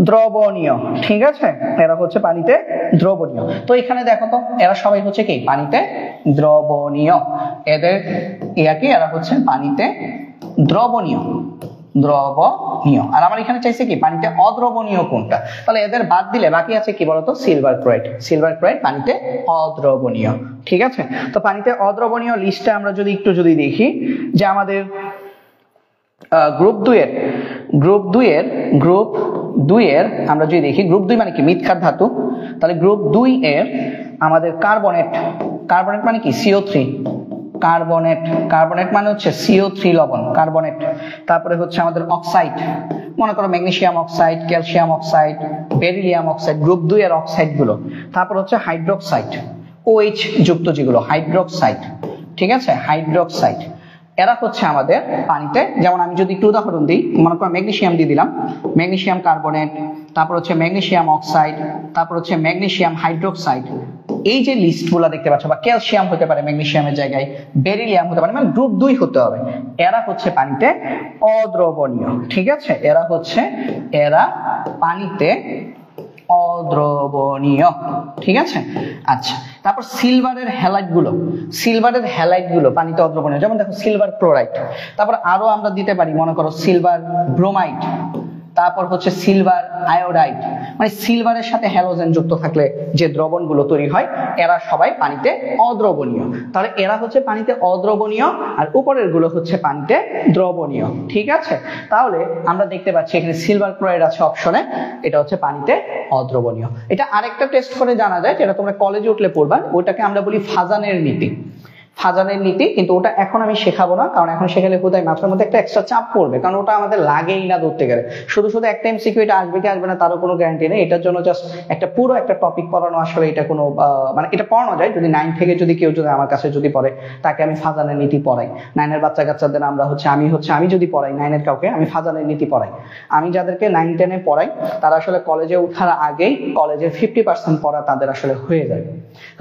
দ্রবণীয়। ঠিক আছে, এরা হচ্ছে পানিতে দ্রবণীয়। তো এখানে দেখো তো, এরা সবাই হচ্ছে কি? পানিতে দ্রবণীয়। এদের ইয়া কি? এরা হচ্ছে পানিতে দ্রবণীয়, দ্রবণীয়। আর আমার এখানে চাইছে কি? পানিতে অদ্রবণীয় কোনটা? তাহলে এদের বাদ দিলে বাকি আছে কি বলতো? Silver chloride. সিলভার ক্লোরাইড পানিতে অদ্রবণীয়। ঠিক আছে, তো পানিতে অদ্রবণীয় লিস্টটা আমরা যদি একটু দেখি, যে আমাদের গ্রুপ 2 এর আমরা যদি দেখি, গ্রুপ 2 মানে কি? মৃৎক্ষার ধাতু। তাহলে গ্রুপ 2 এর আমাদের কার্বনেট, কার্বনেট মানে কি? CO3, কার্বনেট, কার্বনেট মানে হচ্ছে CO3 লবণ, কার্বনেট। তারপরে হচ্ছে আমাদের অক্সাইড, মনে করো magnesium oxide, calcium oxide, beryllium oxide, group 2 এর অক্সাইড গুলো। তারপর হচ্ছে হাইড্রোক্সাইড, OH যুক্ত যেগুলো, হাইড্রোক্সাইড। ঠিক আছে, হাইড্রোক্সাইড। এরা হচ্ছে আমাদের পানিতে, যেমন আমি যদি একটু উদাহরণ দিই, মনে করো ম্যাগনেসিয়াম দিয়ে দিলাম, ম্যাগনেসিয়াম কার্বনেট, তারপর হচ্ছে ম্যাগনেসিয়াম অক্সাইড, তারপর হচ্ছে ম্যাগনেসিয়াম হাইড্রোক্সাইড। এই যে লিস্টগুলো দেখতে পাচ্ছ, বা ক্যালসিয়াম হতে পারে ম্যাগনেসিয়ামের জায়গায়, বেরিলিয়াম হতে পারে, মানে গ্রুপ 2 হতে হবে। এরা হচ্ছে পানিতে অদ্রবণীয়। ঠিক আছে, এরা পানিতে অদ্রবণীয়। ঠিক আছে, আচ্ছা। তারপর সিলভারের হ্যালাইড গুলো পানিতে অদ্রবণীয়, যেমন দেখো সিলভার ক্লোরাইড। তারপর আরো আমরা দিতে পারি, মনে করো সিলভার ব্রোমাইড, তারপর হচ্ছে সিলভার আয়োডাইড। মানে সিলভারের সাথে হ্যালোজেন যুক্ত থাকলে যে দ্রবণগুলো তৈরি হয়, এরা সবাই পানিতে অদ্রবণীয়। তাহলে এরা হচ্ছে পানিতে অদ্রবণীয়, আর উপরের গুলো হচ্ছে পানিতে দ্রবণীয়। ঠিক আছে, তাহলে আমরা দেখতে পাচ্ছি এখানে সিলভার ক্লোরাইড আছে অপশনে, এটা হচ্ছে পানিতে অদ্রবণীয়। এটা আরেকটা টেস্ট করে জানা যায়, যেটা তোমরা কলেজে উঠলে পড়বা, ওটাকে আমরা বলি ফাজানের নীতি। ফাজানের নীতি, কিন্তু ওটা এখন আমি শেখাবো না, কারণ এখন শেখালে বোধহয় মাথার মধ্যে একটা এক্সট্রা চাপ পড়বে, কারণ ওটা আমাদের লাগেই না ধরতে গেলে। শুধু একটা MCQ এটা আসবে কি আসবে না তারও কোনো গ্যারান্টি নেই। এটার জন্য জাস্ট একটা পুরো একটা টপিক পড়ানো, আসলে এটা কোনো মানে এটা পড়ানো যায় যদি 9 থেকে যদি কেউ আমার কাছে পড়ে, তাকে আমি ফাজানের নীতি পড়াই। 9 এর বাচ্চাদের আমি যদি পড়াই, 9 এর কাউকে আমি ফাজানের নীতি পড়াই। আমি যাদেরকে 9, 10 এ পড়াই, তারা আসলে কলেজে ওঠার আগেই কলেজের 50% পড়া তাদের আসলে হয়ে যায়।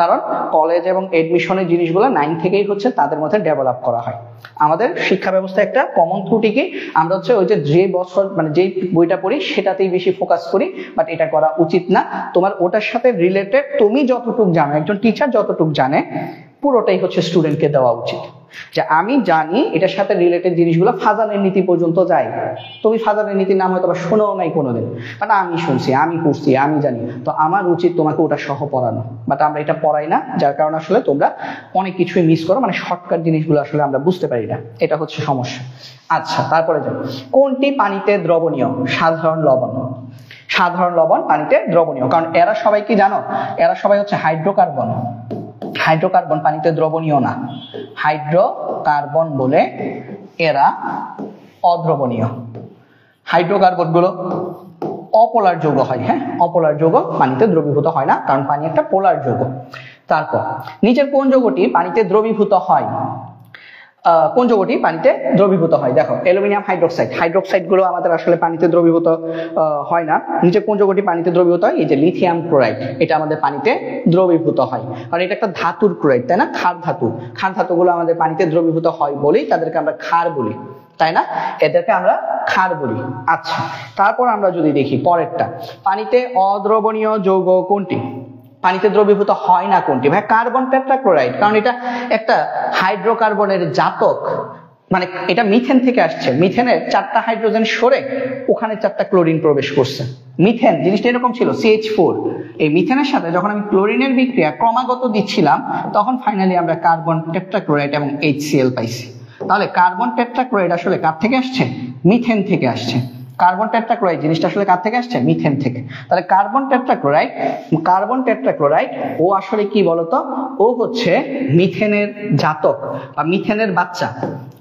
কারণ কলেজ এবং এডমিশনের জিনিসগুলো 9 থেকেই হচ্ছে তাদের মধ্যে ডেভেলপ করা হয়। আমাদের শিক্ষা ব্যবস্থায় একটা কমন ত্রুটি কি, আমরা হচ্ছে ওই যে বছর মানে যেই বইটা পড়ি সেটাতেই বেশি ফোকাস করি, বাট এটা করা উচিত না। তোমার ওটার সাথে রিলেটেড তুমি যতটুকু জানো, একজন টিচার যতটুকু জানে পুরোটাই হচ্ছে স্টুডেন্টকে দেওয়া উচিত। যে আমি জানি এটার সাথে রিলেটেড জিনিসগুলো ফাজানের নীতি পর্যন্ত যায়, তুমি ফাজানের নীতির নাম হয়তো শোনাও নাই কোনোদিন, বাট আমি শুনছি, আমি পড়ছি, আমি জানি, তো আমার উচিত তোমাকে ওটা সহ পড়ানো, বাট আমরা এটা পড়াই না, যার কারণে আসলে তোমরা অনেক কিছুই মিস করো, মানে শর্টকাট জিনিসগুলো আসলে আমরা বুঝতে পারি না, এটা হচ্ছে সমস্যা। আচ্ছা, তারপরে যাও, কোনটি পানিতে দ্রবণীয়? সাধারণ লবণ। সাধারণ লবণ পানিতে দ্রবণীয়, কারণ এরা সবাই কি জানো, এরা সবাই হচ্ছে হাইড্রোকার্বন। হাইড্রোকার্বন পানিতে দ্রবণীয় না, হাইড্রোকার্বন বলে এরা অদ্রবণীয়। হাইড্রোকার্বন গুলো অপোলার যৌগ হয়, হ্যাঁ, অপোলার যৌগ পানিতে দ্রবীভূত হয় না, কারণ পানি একটা পোলার যৌগ। তারপর নিচের কোন যৌগটি পানিতে দ্রবীভূত হয়? কোন যৌগটি পানিতে দ্রবীভূত হয়? দেখো, অ্যালুমিনিয়াম হাইড্রোক্সাইড। হাইড্রোক্সাইড গুলো আমাদের আসলে পানিতে দ্রবীভূত হয় না। নিচে কোন যৌগটি পানিতে দ্রবীভূত হয়? এই যে লিথিয়াম ক্লোরাইড, এটা আমাদের পানিতে দ্রবীভূত হয়, কারণ এটা একটা ধাতুর ক্লোরাইড, তাই না? ক্ষার ধাতু। ক্ষার ধাতুগুলো আমাদের পানিতে দ্রবীভূত হয় বলেই তাদেরকে আমরা ক্ষার বলি, তাই না? এদেরকে আমরা ক্ষার বলি। আচ্ছা, তারপর আমরা যদি দেখি পরেরটা, পানিতে অদ্রবণীয় যৌগ কোনটি? পানিতে দ্রবীভূত হয় না কোনটি? ভাই, কার্বন টেট্রাক্লোরাইড, কারণ এটা একটা হাইড্রোকার্বনের জাতক, মানে এটা মিথেন থেকে আসছে। মিথেনের 4টা হাইড্রোজেন সরে ওখানে 4টা ক্লোরিন প্রবেশ করছে। মিথেন জিনিসটা এরকম ছিল, CH4। এই মিথেনের সাথে যখন আমি ক্লোরিনের বিক্রিয়া ক্রমাগত দিচ্ছিলাম, তখন ফাইনালি আমরা কার্বন টেট্রাক্লোরাইড এবং HCl পাইছি। তাহলে কার্বন টেট্রাক্লোরাইড আসলে কার থেকে আসছে? মিথেন থেকে আসছে। কার্বন টেট্রাক্লোরাইড জিনিসটা আসলে কার থেকে আসছে? মিথেন থেকে। তাহলে কার্বন টেট্রাক্লোরাইড ও আসলে কি বলতো, ও হচ্ছে মিথেনের জাতক বা মিথেনের বাচ্চা।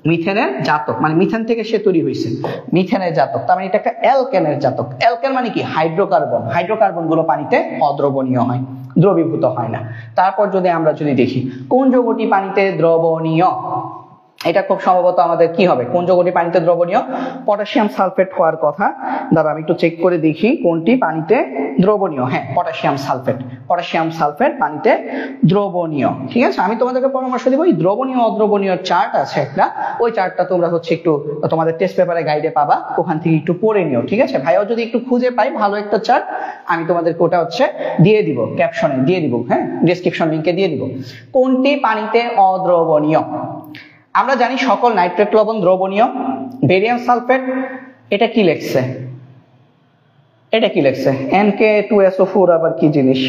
মিথেনের জাতক মানে মিথেন থেকে সে তৈরি হয়েছে, মিথেনের জাতক, তার মানে এটা একটা অ্যালকেনের জাতক। অ্যালকেন মানে কি? হাইড্রোকার্বন। হাইড্রোকার্বন গুলো পানিতে অদ্রবণীয় হয়, দ্রবীভূত হয় না। তারপর আমরা যদি দেখি কোন যৌগটি পানিতে দ্রবণীয়, এটা খুব সম্ভবত আমাদের কি হবে, কোন যৌগটি পানিতে দ্রবণীয়? পটাশিয়াম সালফেট হওয়ার কথা। দাঁড়া, আমি একটু চেক করে দেখি কোনটি পানিতে দ্রবণীয়। হ্যাঁ, পটাশিয়াম সালফেট। পটাশিয়াম সালফেট পানিতে দ্রবণীয়। ঠিক আছে, আমি তোমাদেরকে পরামর্শ দিব, ওই দ্রবণীয় অদ্রবণীয় চার্ট আছে একটা, ওই চার্টটা তোমরা হচ্ছে একটু তোমাদের টেস্ট পেপারে গাইডে পাবা, ওখান থেকে একটু পড়ে নিও। ঠিক আছে, ভাইও যদি একটু খুঁজে পাই ভালো একটা চার্ট, আমি তোমাদেরকে ওটা হচ্ছে দিয়ে দিব, ক্যাপশনে দিয়ে দিব, হ্যাঁ, ডেসক্রিপশন লিংকে দিয়ে দিব। কোনটি পানিতে অদ্রবণীয়? আমরা জানি সকল নাইট্রেট লবণ দ্রবণীয়। বেরিয়াম সালফেট, এটা কি লেখছে? এটা কি লেখছে? NK2SO4, আবার কি জিনিস?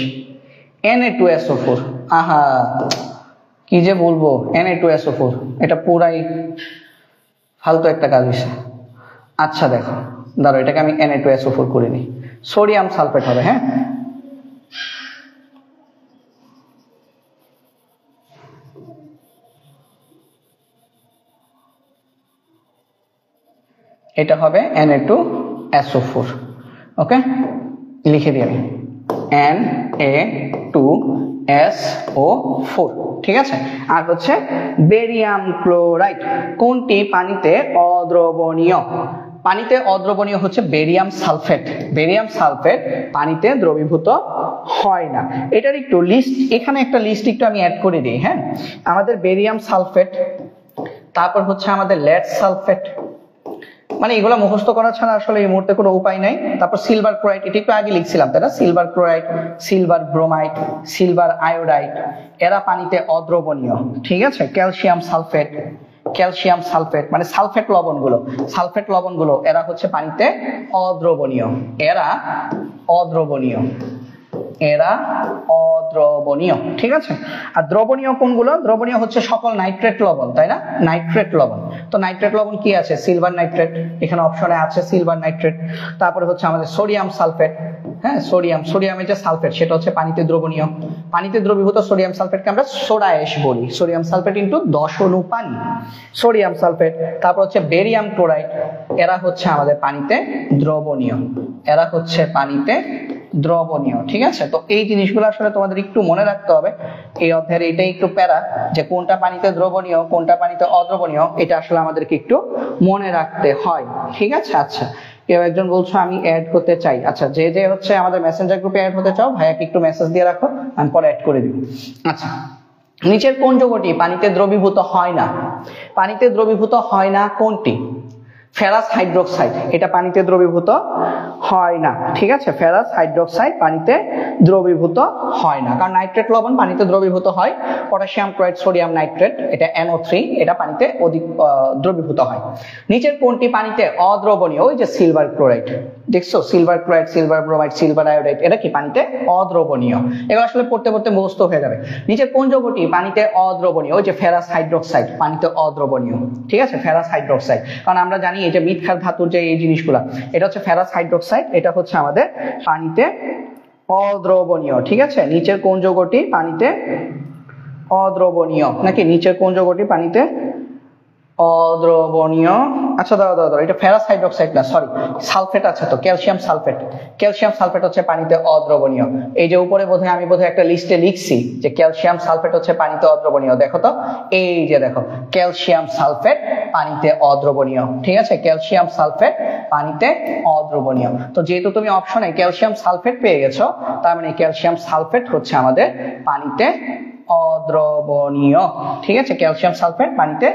Na2SO4। আহা, কি যে বলবো, Na2SO4, এটা পুরাই ফালতু একটা কাজ হয়েছে। আচ্ছা দেখো, দাঁড়ো, এটাকে আমি Na2SO4 করে নিই। সোডিয়াম সালফেট হবে, হ্যাঁ। এটা হবে Na2SO4। ওকে, লিখে দিই আমি Na2SO4। ঠিক আছে, আর হচ্ছে বেরিয়াম ক্লোরাইড। কোনটি পানিতে অদ্রবণীয়? পানিতে অদ্রবণীয় হচ্ছে বেরিয়াম সালফেট। বেরিয়াম সালফেট পানিতে দ্রবীভূত হয় না। এটার একটু লিস্ট, এখানে একটা লিস্ট একটু আমি অ্যাড করে দিই। হ্যাঁ, আমাদের বেরিয়াম সালফেট, তারপর হচ্ছে আমাদের লেড সালফেট, মানে এগুলো মুখস্থ করা ছাড়া আসলে এই মুহূর্তে কোনো উপায় নাই। তারপর সিলভার ক্লোরাইড, এটা একটু আগে লিখছিলাম তাই না? Silver chloride, silver bromide, silver iodide, এরা পানিতে অদ্রবণীয়। ঠিক আছে, ক্যালসিয়াম সালফেট, ক্যালসিয়াম সালফেট মানে সালফেট লবণগুলো, সালফেট লবণগুলো এরা হচ্ছে পানিতে অদ্রবণীয়। এরা অদ্রবণীয়, এরা অদ্রবণীয়। ঠিক আছে, আর দ্রবণীয় কোনগুলো? দ্রবণীয় হচ্ছে সকল নাইট্রেট লবণ, তাই না? নাইট্রেট লবণ। তো নাইট্রেট লবণ কি আছে? সিলভার নাইট্রেট, এখানে অপশনে আছে সিলভার নাইট্রেট। তারপরে হচ্ছে আমাদের সোডিয়াম সালফেট। হ্যাঁ, সোডিয়ামের যে সালফেট সেটা হচ্ছে পানিতে দ্রবণীয়। পানিতে দ্রবীভূত সোডিয়াম সালফেটকে আমরা সোডা অ্যাশ বলি। সোডিয়াম সালফেট ইনটু 10 অণু পানি, সোডিয়াম সালফেট। তারপর হচ্ছে বেরিয়াম ক্লোরাইড, এরা হচ্ছে আমাদের পানিতে দ্রবণীয়। এরা হচ্ছে পানিতে দ্রবণীয়। ঠিক আছে, তো এই জিনিসগুলো আসলে তোমাদের একটু মনে রাখতে হবে। এই অধ্যায়ের এটাই একটু প্যারা, যে কোনটা পানিতে দ্রবণীয় কোনটা পানিতে অদ্রবণীয়, এটা আসলে আমাদেরকে একটু মনে রাখতে হয়। ঠিক আছে, আচ্ছা কেউ একজন বলছো আমি অ্যাড হতে চাই। আচ্ছা, যে যে হচ্ছে আমাদের মেসেঞ্জার গ্রুপে অ্যাড হতে চাও ভাইয়াকে একটু মেসেজ দিয়ে রাখো, আমি পরে অ্যাড করে দিব। আচ্ছা, নিচের কোন যৌগটি পানিতে দ্রবীভূত হয় না? পানিতে দ্রবীভূত হয় না কোনটি? ফেরাস হাইড্রোক্সাইড, এটা পানিতে দ্রবীভূত হয় না। ঠিক আছে, ফেরাস হাইড্রোক্সাইড পানিতে দ্রবীভূত হয় না, কারণ নাইট্রেট লবণ পানিতে দ্রবীভূত হয়, পটাশিয়াম ক্লোরাইড, সোডিয়াম নাইট্রেট, এটা NO3, এটা পানিতে অধিক দ্রবীভূত হয়। নিচের কোনটি পানিতে অদ্রবণীয়? ওই যে সিলভার ক্লোরাইড, দেখছো, silver chloride, silver bromide, silver iodide, এটা কি পানিতে অদ্রবণীয়? এগুলো আসলে পড়তে পড়তে মুখস্থ হয়ে যাবে। নিচের কোন যৌগটি পানিতে অদ্রবণীয়? ওই যে ফেরাস হাইড্রোক্সাইড পানিতে অদ্রবণীয়। ঠিক আছে, ফেরাস হাইড্রোক্সাইড, কারণ আমরা জানি এই যে মৃৎক্ষার ধাতুর যে এই জিনিসগুলা, এটা হচ্ছে ফেরাস হাইড্রোক্সাইড, এটা হচ্ছে আমাদের পানিতে অদ্রবণীয়। ঠিক আছে, নিচের কোন যৌগটি পানিতে অদ্রবণীয়? নাকি নিচের কোন যৌগটি পানিতে অদ্রবণীয়? আচ্ছা দাঁড়াও, এটা ফেরাস হাইড্রোক্সাইড না, সরি, সালফেট আছে তো, ক্যালসিয়াম সালফেট। ক্যালসিয়াম সালফেট হচ্ছে পানিতে অদ্রবণীয়। এই যে উপরে আমি বোধহয় একটা লিস্টে লিখছি যে ক্যালসিয়াম সালফেট হচ্ছে পানিতে অদ্রবণীয়। দেখো তো, এই যে দেখো, ক্যালসিয়াম সালফেট পানিতে অদ্রবণীয়। ঠিক আছে, ক্যালসিয়াম সালফেট পানিতে অদ্রবণীয়। তো যেহেতু তুমি অপশনে ক্যালসিয়াম সালফেট পেয়ে গেছো, তার মানে ক্যালসিয়াম সালফেট হচ্ছে আমাদের পানিতে অদ্রবণীয়। ঠিক আছে, ক্যালসিয়াম সালফেট পানিতে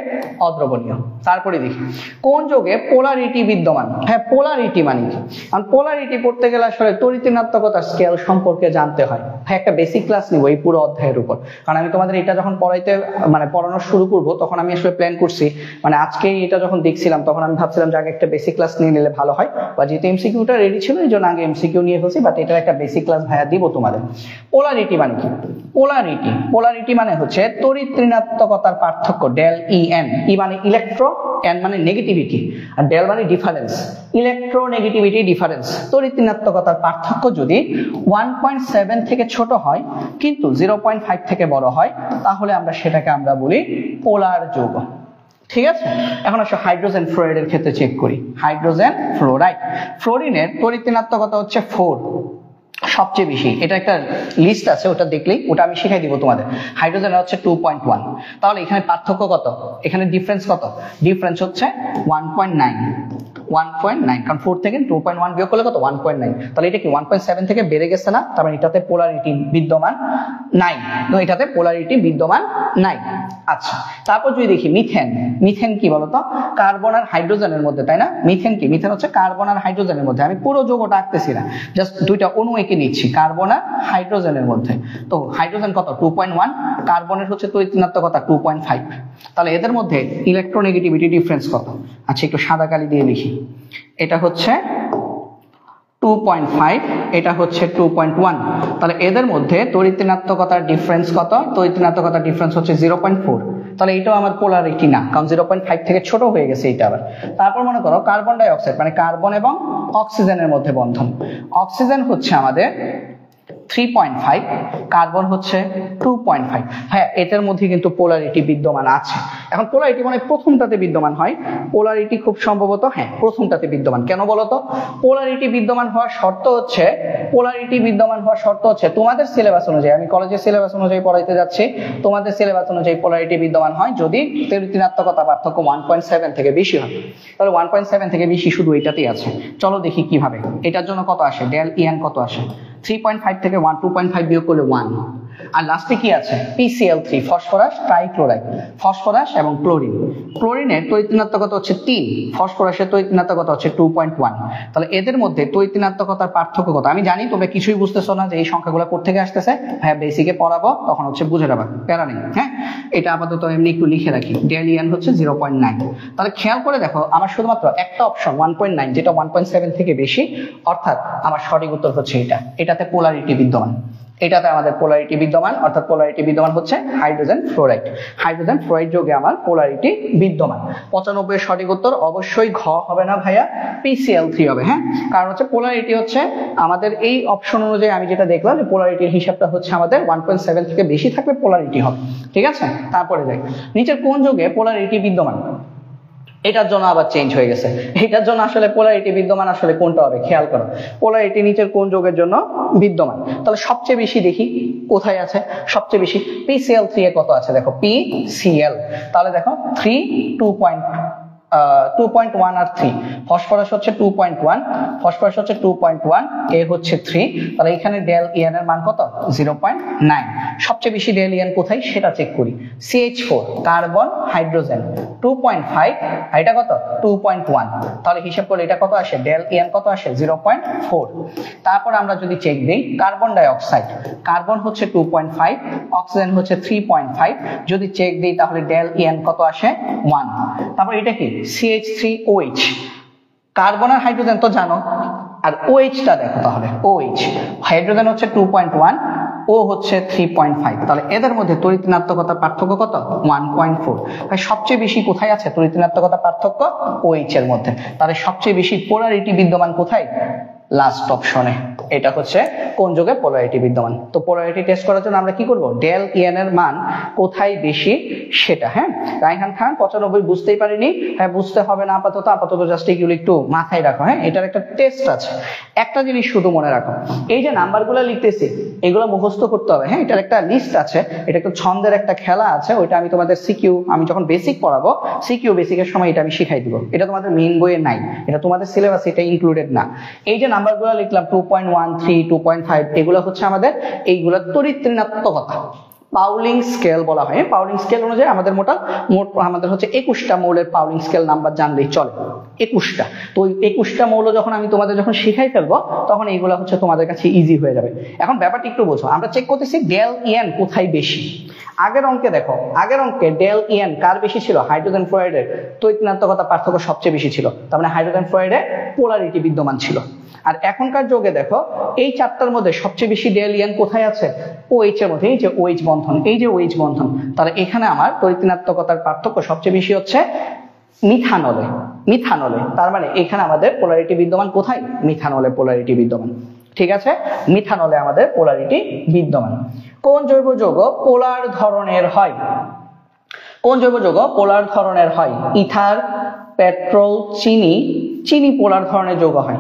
অদ্রবণীয়। তারপরে দেখি কোন যৌগে পোলারিটি বিদ্যমান। হ্যাঁ, পোলারিটি মানে কি? কারণ পোলারিটি পড়তে গেলে আসলে তড়িৎ-ঋণাত্মকতার স্কেল সম্পর্কে জানতে হয়। ভাই একটা বেসিক ক্লাস নিব এই পুরো অধ্যায়ের উপর, কারণ আমি তোমাদের এটা যখন পড়ানো শুরু করব, তখন আমি আসলে প্ল্যান করছি, আজকে এটা যখন দেখছিলাম তখন আমি ভাবছিলাম যে আগে একটা বেসিক ক্লাস নিয়ে নিলে ভালো হয়, বা যেহেতু এমসিকিউটা রেডি ছিল এই জন্য আগে এমসিকিউ নিয়ে ফেলছি, বাট এটা একটা বেসিক ক্লাস ভাইয়া দিব তোমাদের। পোলারিটি মানে কি? পোলারিটি মানে হচ্ছে তড়িৎ-ঋণাত্মকতার পার্থক্য। ডেল EN, ই মানে ইলেকট্রো, এন মানে নেগেটিভিটি, আর ডেল মানে ডিফারেন্স। ইলেকট্রোনেগেটিভিটি ডিফারেন্স, তড়িৎ-ঋণাত্মকতার পার্থক্য যদি 1.7 থেকে ছোট হয় কিন্তু 0.5 থেকে বড় হয়, তাহলে সেটাকে আমরা বলি পোলার যৌগ। ঠিক আছে, এখন আসলে হাইড্রোজেন ফ্লোরাইডের ক্ষেত্রে চেক করি। হাইড্রোজেন ফ্লোরাইড, ফ্লোরিনের তড়িৎ-ঋণাত্মকতা হচ্ছে 4, সবচেয়ে বেশি। এটা একটা লিস্ট আছে, ওটা দেখলেই ওটা আমি শিখাই দিব তোমাদের। হাইড্রোজেনের হচ্ছে 2.1, তাহলে এখানে পার্থক্য কত? এখানে ডিফারেন্স কত? ডিফারেন্স হচ্ছে 1.9, কারণ 4 থেকে 2.1 বিয়োগ করলে কত? 1.9। তাহলে এটা কি 1.7 থেকে বেড়ে গেছে না? তার মানে এটাতে পোলারিটি বিদ্যমান নাই, এটাতে পোলারিটি বিদ্যমান নাই। আচ্ছা, তারপর যদি দেখি মিথেন কি বলতো? কার্বন আর হাইড্রোজেনের মধ্যে, তাই না? মিথেন কি? মিথেন হচ্ছে কার্বন আর হাইড্রোজেনের মধ্যে। আমি পুরো যৌগটা আঁকতেছি না, জাস্ট দুইটা অণু এঁকে নিচ্ছি কার্বন আর হাইড্রোজেনের মধ্যে। তো হাইড্রোজেন কত? 2.1, কার্বনের হচ্ছে তড়িৎ-ঋণাত্মকতা 2.5। তাহলে এদের মধ্যে ইলেকট্রোনেগেটিভিটি ডিফারেন্স কত? আচ্ছা, একটু সাদা কালি দিয়ে লিখি। এটা হচ্ছে 2.5, এটা হচ্ছে 2.1। তাহলে এদের মধ্যে তড়িৎ-ঋণাত্মকতার ডিফারেন্স কত? তড়িৎ-ঋণাত্মকতার ডিফারেন্স হচ্ছে 0.4। তাহলে এটাও আমার পোলারিটি না, কারণ 0.5 থেকে ছোট হয়ে গেছে এটা আবার। তারপর মনে করো কার্বন ডাই অক্সাইড, মানে কার্বন এবং অক্সিজেনের মধ্যে বন্ধন। অক্সিজেন হচ্ছে আমাদের 3.5, কার্বন হচ্ছে 2.5। হ্যাঁ, এটার মধ্যে কিন্তু পোলারিটি বিদ্যমান আছে। এখন পোলারিটি মানে প্রথমটাতে বিদ্যমান হয়, পোলারিটি খুব সম্ভবত হ্যাঁ প্রথমটাতে বিদ্যমান। কেন বলতো? পোলারিটি বিদ্যমান হওয়ার শর্ত হচ্ছে তোমাদের সিলেবাস অনুযায়ী, আমি কলেজের সিলেবাস অনুযায়ী পড়াইতে যাচ্ছি, তোমাদের সিলেবাস অনুযায়ী পোলারিটি বিদ্যমান হয় যদি তড়িৎ-ঋণাত্মকতা পার্থক্য 1.7 থেকে বেশি হয়। তাহলে 1.7 থেকে বেশি শুধু এটাতেই আছে। চলো দেখি কিভাবে। এটার জন্য কত আসে? ডেল EN কত আসে? 3.5 থেকে 2.5 বিয়োগ করলে 1। আর লাস্টে কি আছে? PCl3, ফসফরাস ট্রাইক্লোরাইড, ফসফরাস এবং ক্লোরিন। ক্লোরিনের তড়িৎ-ঋণাত্মকতা হচ্ছে 3, ফসফরাসের তড়িৎ-ঋণাত্মকতা হচ্ছে 2.1। তাহলে এদের মধ্যে তড়িৎ-ঋণাত্মকতার পার্থক্য কত? আমি জানি তোমরা কিছুই বুঝতেছো না যে এই সংখ্যাগুলো কোথা থেকে আসতেছে, হ্যাঁ বেসিকে পড়াবো তখন বুঝে যাবে, প্যারা নেই। হ্যাঁ, এটা আপাতত এমনি একটু লিখে রাখি। ডেল EN হচ্ছে 0.9। তাহলে খেয়াল করে দেখো, আমার শুধুমাত্র একটা অপশন 1.9, যেটা 1.7 থেকে বেশি, অর্থাৎ আমার সঠিক উত্তর হচ্ছে এটা। এটাতে পোলারিটি বিদ্যমান, এটাতে আমাদের পোলারিটি বিদ্যমান, অর্থাৎ পোলারিটি বিদ্যমান হচ্ছে হাইড্রোজেন ফ্লোরাইড। হাইড্রোজেন ফ্লোরাইড যৌগে আমার পোলারিটি বিদ্যমান। 95 সঠিক উত্তর অবশ্যই ঘ হবে না ভাইয়া, PCl3 হবে। হ্যাঁ, কারণ হচ্ছে পোলারিটি হচ্ছে আমাদের এই অপশন অনুযায়ী আমি যেটা দেখলাম যে পোলারিটির হিসাবটা হচ্ছে আমাদের 1.7 থেকে বেশি থাকলে পোলারিটি হবে। ঠিক আছে, তারপরে দেখ নিচের কোন যৌগে পোলারিটি বিদ্যমান। এটার জন্য আবার চেঞ্জ হয়ে গেছে। এটার জন্য আসলে পোলারিটি বিদ্যমান আসলে কোনটা হবে খেয়াল করো। পোলারিটি নিচের কোন যৌগের জন্য বিদ্যমান? তাহলে সবচেয়ে বেশি দেখি কোথায় আছে সবচেয়ে বেশি। PCl3 এ কত আছে দেখো, PCl। তাহলে দেখো 3, 2. 2.1 আর 3, ফসফরাস হচ্ছে 2.1, ফসফরাস হচ্ছে 2.1, এ হচ্ছে 3, তাহলে এখানে ডেল ইএন এর মান কত? 0.9। সবচেয়ে বেশি ডেল ইএন কোথায় সেটা চেক করি। CH4 কার্বন হাইড্রোজেন 2.5, আর এটা কত? 2.1, তাহলে হিসাব করলে এটা কত আসে? ডেল ইএন কত আসে? 0.4। তারপর আমরা যদি চেক দেই কার্বন ডাই অক্সাইড, কার্বন হচ্ছে 2.5, অক্সিজেন হচ্ছে 3.5, যদি চেক দিই তাহলে ডেল ইএন কত আসে? 1। তারপর এটা কি? CH3OH, কার্বন আর হাইড্রোজেন তো জানো, আর OH টা দেখো তাহলে। OH, হাইড্রোজেন হচ্ছে 2.1, ও হচ্ছে 3.5, তাহলে এদের মধ্যে তড়িৎ ঋণাত্মকতার পার্থক্য কত? 1.4। তাই সবচেয়ে বেশি কোথায় আছে তড়িৎ ঋণাত্মকতার পার্থক্য? OH এর মধ্যে। তাহলে সবচেয়ে বেশি পোলারিটি বিদ্যমান কোথায়? লাস্ট অপশনে। এটা হচ্ছে কোন যৌগে পোলারিটি বিদ্যমান। তো পোলারিটি টেস্ট করার জন্য আমরা কি করব? ডেল ইএন এর মান কোথায় বেশি সেটা। হ্যাঁ, রায়হান খান 95 বুঝতেই পারিনি। হ্যাঁ, বুঝতে হবে না আপাতত জাস্ট এগুলো একটু মাথায় রাখো। হ্যাঁ, এটার একটা টেস্ট আছে। একটা জিনিস শুধু মনে রাখো, এই যে নাম্বারগুলো লিখতেছি এগুলো মুখস্থ করতে হবে। হ্যাঁ, এটার একটা লিস্ট আছে, এটা একটা ছন্দের একটা খেলা আছে, ওইটা আমি তোমাদের সিকিউ, আমি যখন বেসিক পড়াবো সিকিউ বেসিকের সময় এটা আমি শিখাই দিব। এটা তোমাদের মেইন বইয়ে নাই, এটা তোমাদের সিলেবাসে এটা ইনক্লুডেড না। এই যে নাম্বারগুলো লিখলাম 2.13, 2.5, এগুলো হচ্ছে আমাদের এইগুলো তড়িৎ ঋণাত্মকতা। পাউলিং স্কেল বলা হয়। পাউলিং স্কেল অনুযায়ী আমাদের মোট আমাদের হচ্ছে 21টা মৌলের পাউলিং স্কেল নাম্বার জানলেই চলে। 21টা। তো ওই 21টা মৌল যখন আমি তোমাদের যখন শিখাই ফেলবো তখন এইগুলো হচ্ছে তোমাদের কাছে ইজি হয়ে যাবে। এখন ব্যাপারটা একটু বোঝো, আমরা চেক করতেছি ডেল ইএন কোথায় বেশি। আগের অঙ্কে দেখো, আগের অঙ্কে ডেল ইএন কার বেশি ছিল? হাইড্রোজেন ফ্লোরাইডের তড়িৎ ঋণাত্মকতা পার্থক্য সবচেয়ে বেশি ছিল, তার মানে হাইড্রোজেন ফ্লোরাইডে পোলারিটি বিদ্যমান ছিল। আর এখনকার যুগে দেখো এই চারটার মধ্যে সবচেয়ে বেশি ডেল ইএন কোথায় আছে? OH এর মধ্যে। এই যে OH বন্ধন, এই যে OH বন্ধন, তাহলে এখানে আমার তড়িৎ ঋণাত্মকতার পার্থক্য সবচেয়ে বেশি হচ্ছে মিথানলে। মিথানলে, তার মানে এখানে আমাদের পোলারিটি বিদ্যমান কোথায়? মিথানলে পোলারিটি বিদ্যমান। ঠিক আছে, মিথানলে আমাদের পোলারিটি বিদ্যমান। কোন জৈব যৌগ পোলার ধরনের হয়? কোন জৈব যৌগ পোলার ধরনের হয়? ইথার, পেট্রোল, চিনি। চিনি পোলার ধরনের যৌগ হয়।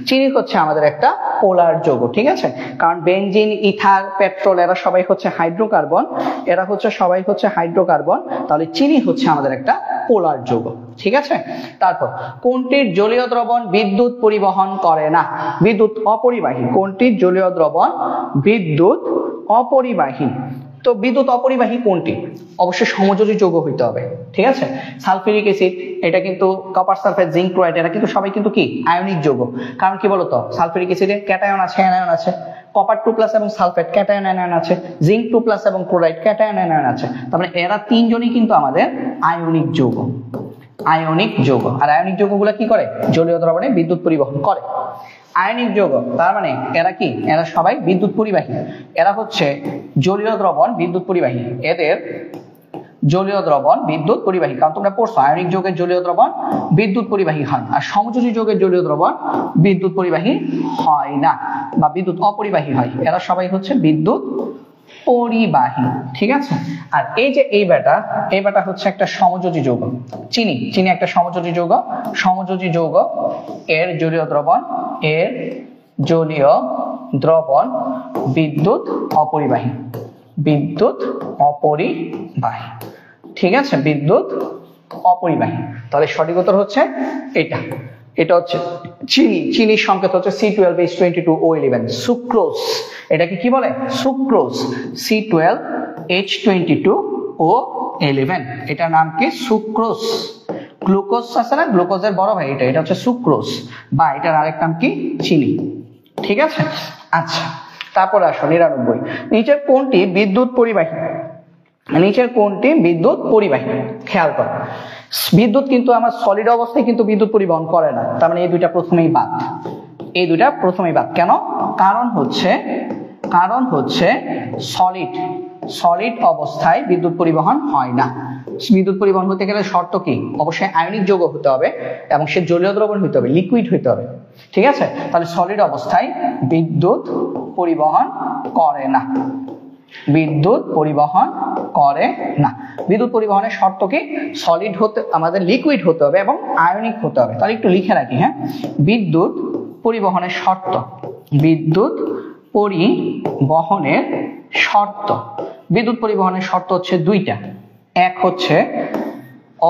চিনি হচ্ছে আমাদের একটা পোলার যৌগ। ঠিক আছে, কারণ বেনজিন, ইথার, পেট্রোল এরা সবাই হচ্ছে হাইড্রোকার্বন, এরা হচ্ছে সবাই হচ্ছে হাইড্রোকার্বন, তাহলে চিনি হচ্ছে আমাদের একটা পোলার যৌগ। ঠিক আছে, তারপর কোনটির জলীয় দ্রবণ বিদ্যুৎ পরিবহন করে না? বিদ্যুৎ অপরিবাহী। কোনটির জলীয় দ্রবণ বিদ্যুৎ অপরিবাহী? তো বিদ্যুৎ অপরিবাহী কোনটি? অবশ্যই সমযোজী যৌগ হইতে হবে। ঠিক আছে, সালফিউরিক অ্যাসিড, এটা কিন্তু কপার সালফেট, জিঙ্ক ক্লোরাইড, এরা কিন্তু সবাই কিন্তু কি আয়নিক যৌগ। কারণ কি বলতো, সালফিউরিক অ্যাসিডে ক্যাটায়ন আছে, অ্যানায়ন আছে। কপার 2+ এবং সালফেট ক্যাটায়ন অ্যানায়ন আছে। জিঙ্ক 2+ এবং ক্লোরাইড ক্যাটায়ন অ্যানায়ন আছে। তারপরে এরা তিনজনই কিন্তু আমাদের আয়নিক যৌগ। আয়নিক যৌগ। আর আয়নিক যৌগগুলো কি করে? জলীয় দ্রবণে বিদ্যুৎ পরিবহন করে। আয়নিক যৌগ, তার মানে এরা কি? এরা সবাই বিদ্যুৎ পরিবাহী। এরা হচ্ছে জলীয় দ্রবণ বিদ্যুৎ পরিবাহী। এদের জলীয় দ্রবণ বিদ্যুৎ পরিবাহী, কারণ তোমরা পড়ছো আয়নিক যৌগের জলীয় দ্রবণ বিদ্যুৎ পরিবাহী হয়, আর সমযোজী যৌগের জলীয় দ্রবণ বিদ্যুৎ পরিবাহী হয় না, বা বিদ্যুৎ অপরিবাহী হয়। এরা সবাই হচ্ছে বিদ্যুৎ পরিবাহী। ঠিক আছে, আর এই যে এই বেটা হচ্ছে একটা সমযোজী যৌগ। চিনি একটা সমযোজী যৌগ। সমযোজী যৌগ, এর জলীয় দ্রবণ বিদ্যুৎ অপরিবাহী। বিদ্যুৎ অপরিবাহী। ঠিক আছে, বিদ্যুৎ অপরিবাহী। তাহলে সঠিক উত্তর হচ্ছে এটা হচ্ছে চিনির সংকেত হচ্ছে C12H22O11। সুক্রোজ, এটাকে কি বলে? সুক্রোজ, C12H22O11, এটার নাম কি? সুক্রোজ। গ্লুকোজ আছে না, গ্লুকোজের বড় ভাই এটা হচ্ছে সুক্রোজ, বা এটার আরেক নাম কি? চিনি। ঠিক আছে, আচ্ছা তারপরে আসো 99। নিচের কোনটি বিদ্যুৎ পরিবাহী? খেয়াল করো, বিদ্যুৎ কিন্তু আমার সলিড অবস্থায় কিন্তু বিদ্যুৎ পরিবহন করে না, তার মানে এই দুইটা প্রথমেই বাদ। কেন? কারণ হচ্ছে সলিড অবস্থায় বিদ্যুৎ পরিবহন হয় না। বিদ্যুৎ পরিবহন হতে গেলে শর্ত কি? অবশ্যই আয়নিক যৌগ হতে হবে এবং সে জলীয় দ্রবণ হতে হবে, লিকুইড হতে হবে। ঠিক আছে, তাহলে সলিড অবস্থায় বিদ্যুৎ পরিবহন করে না। বিদ্যুৎ পরিবহনের শর্ত কি? সলিড হতে, আমাদের লিকুইড হতে হবে এবং আয়নিক হতে হবে। তাহলে একটু লিখে রাখি। হ্যাঁ, বিদ্যুৎ পরিবহনের শর্ত। বিদ্যুৎ পরিবহনের শর্ত হচ্ছে দুইটা। এক হচ্ছে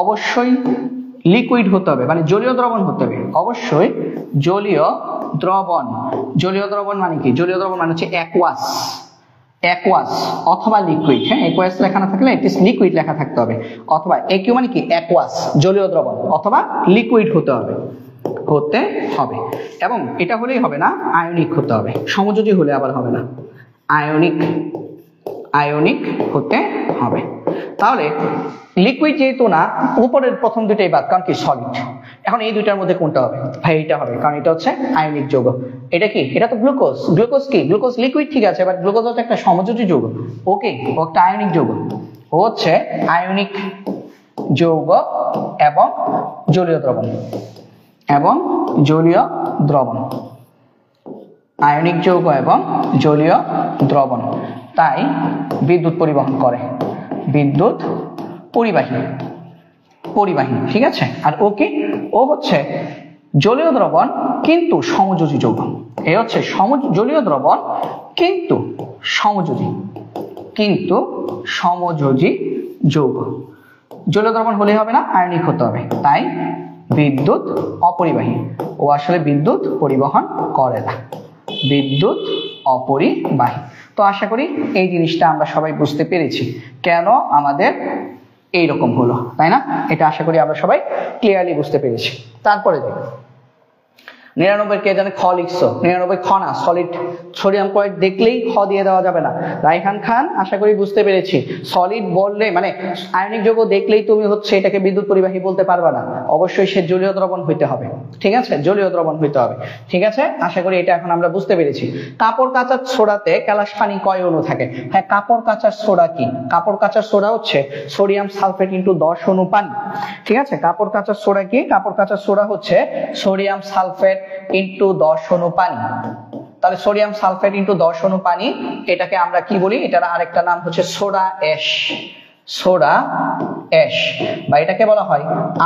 অবশ্যই লিকুইড হতে হবে, মানে জলীয় দ্রবণ হতে হবে, অবশ্যই জলীয় দ্রবণ। জলীয় দ্রবণ মানে কি? জলীয় দ্রবণ মানে হচ্ছে অ্যাকুয়াস, অ্যাকুয়াস অথবা লিকুইড। হ্যাঁ, অ্যাকুয়াস লেখা না থাকলে এট লিস্ট লিকুইড লেখা থাকতে হবে, অথবা একিউ মানে কি? অ্যাকুয়াস, জলীয় দ্রবণ অথবা লিকুইড হতে হবে, হতে হবে। এবং এটা হলেই হবে না, আয়নিক হতে হবে। সমযোজী হলে আবার হবে না, আয়নিক, আয়নিক হতে হবে। তাহলে লিকুইড যেহেতু না, উপরের প্রথম দুইটাই বাদ, কারণ কি? সলিড। এখন এই দুইটার মধ্যে কোনটা হবে? ভাই এটা হবে, কারণ এটা হচ্ছে আয়নিক যৌগ। এটা কি? এটা তো গ্লুকোজ। গ্লুকোজ কি? গ্লুকোজ লিকুইড, ঠিক আছে, বাট গ্লুকোজ হচ্ছে একটা সমযোজী যৌগ। ওকে, ও একটা আয়নিক যৌগ, ও হচ্ছে আয়নিক যৌগ এবং জলীয় দ্রবণ, এবং জলীয় দ্রবণ, আয়নিক যৌগ এবং জলীয় দ্রবণ। তাই বিদ্যুৎ পরিবহন করে, বিদ্যুৎ পরিবাহী, পরিবাহী, ঠিক আছে। আর ওকে, ও হচ্ছে জলীয় দ্রবণ কিন্তু সমযোজী যৌগ। এ হচ্ছে জলীয় দ্রবণ কিন্তু সমযোজী, কিন্তু সমযোজী যৌগ। জলীয় দ্রবণ হলেই হবে না, আয়নিক হতে হবে। তাই বিদ্যুৎ অপরিবাহী, ও আসলে বিদ্যুৎ পরিবহন করে না, বিদ্যুৎ অপরিবাহী। তো আশা করি এই জিনিসটা আমরা সবাই বুঝতে পেরেছি, কেন আমাদের এইরকম হলো, তাই না? এটা আশা করি আমরা সবাই ক্লিয়ারলি বুঝতে পেরেছি। তারপরে দেখো 99 কে জানে খ লিখছো, 99 খ না, সলিড সোডিয়াম ক্লোরাইড দেখলেই খ দিয়ে দেওয়া যাবে না। রাইহান খান আশা করি বুঝতে পেরেছি, সলিড বললে মানে আয়নিক যৌগ দেখলেই তুমি হচ্ছে এটাকে বিদ্যুৎ পরিবাহী বলতে পারবে না, অবশ্যই সে জলীয় দ্রবণ হইতে হবে, ঠিক আছে, জলীয় দ্রবণ হইতে হবে, ঠিক আছে। আশা করি এটা এখন আমরা বুঝতে পেরেছি। কাপড় কাচার সোডাতে ক্যালাস পানি কয় অণু থাকে? হ্যাঁ, কাপড় কাচার সোডা কি? কাপড় কাচার সোডা হচ্ছে সোডিয়াম সালফেট ইনটু 10 অণু পানি, ঠিক আছে। কাপড় কাচার সোডা কি? কাপড় কাচার সোডা হচ্ছে সোডিয়াম সালফেট ইনটু 10 অণু পানি। তাহলে সোডিয়াম সালফেট ইনটু 10 অণু পানি, এটাকে আমরা কি বলি? এটার আরেকটা নাম হচ্ছে সোডা অ্যাশ, সোডা অ্যাশ, বা এটাকে বলা হয়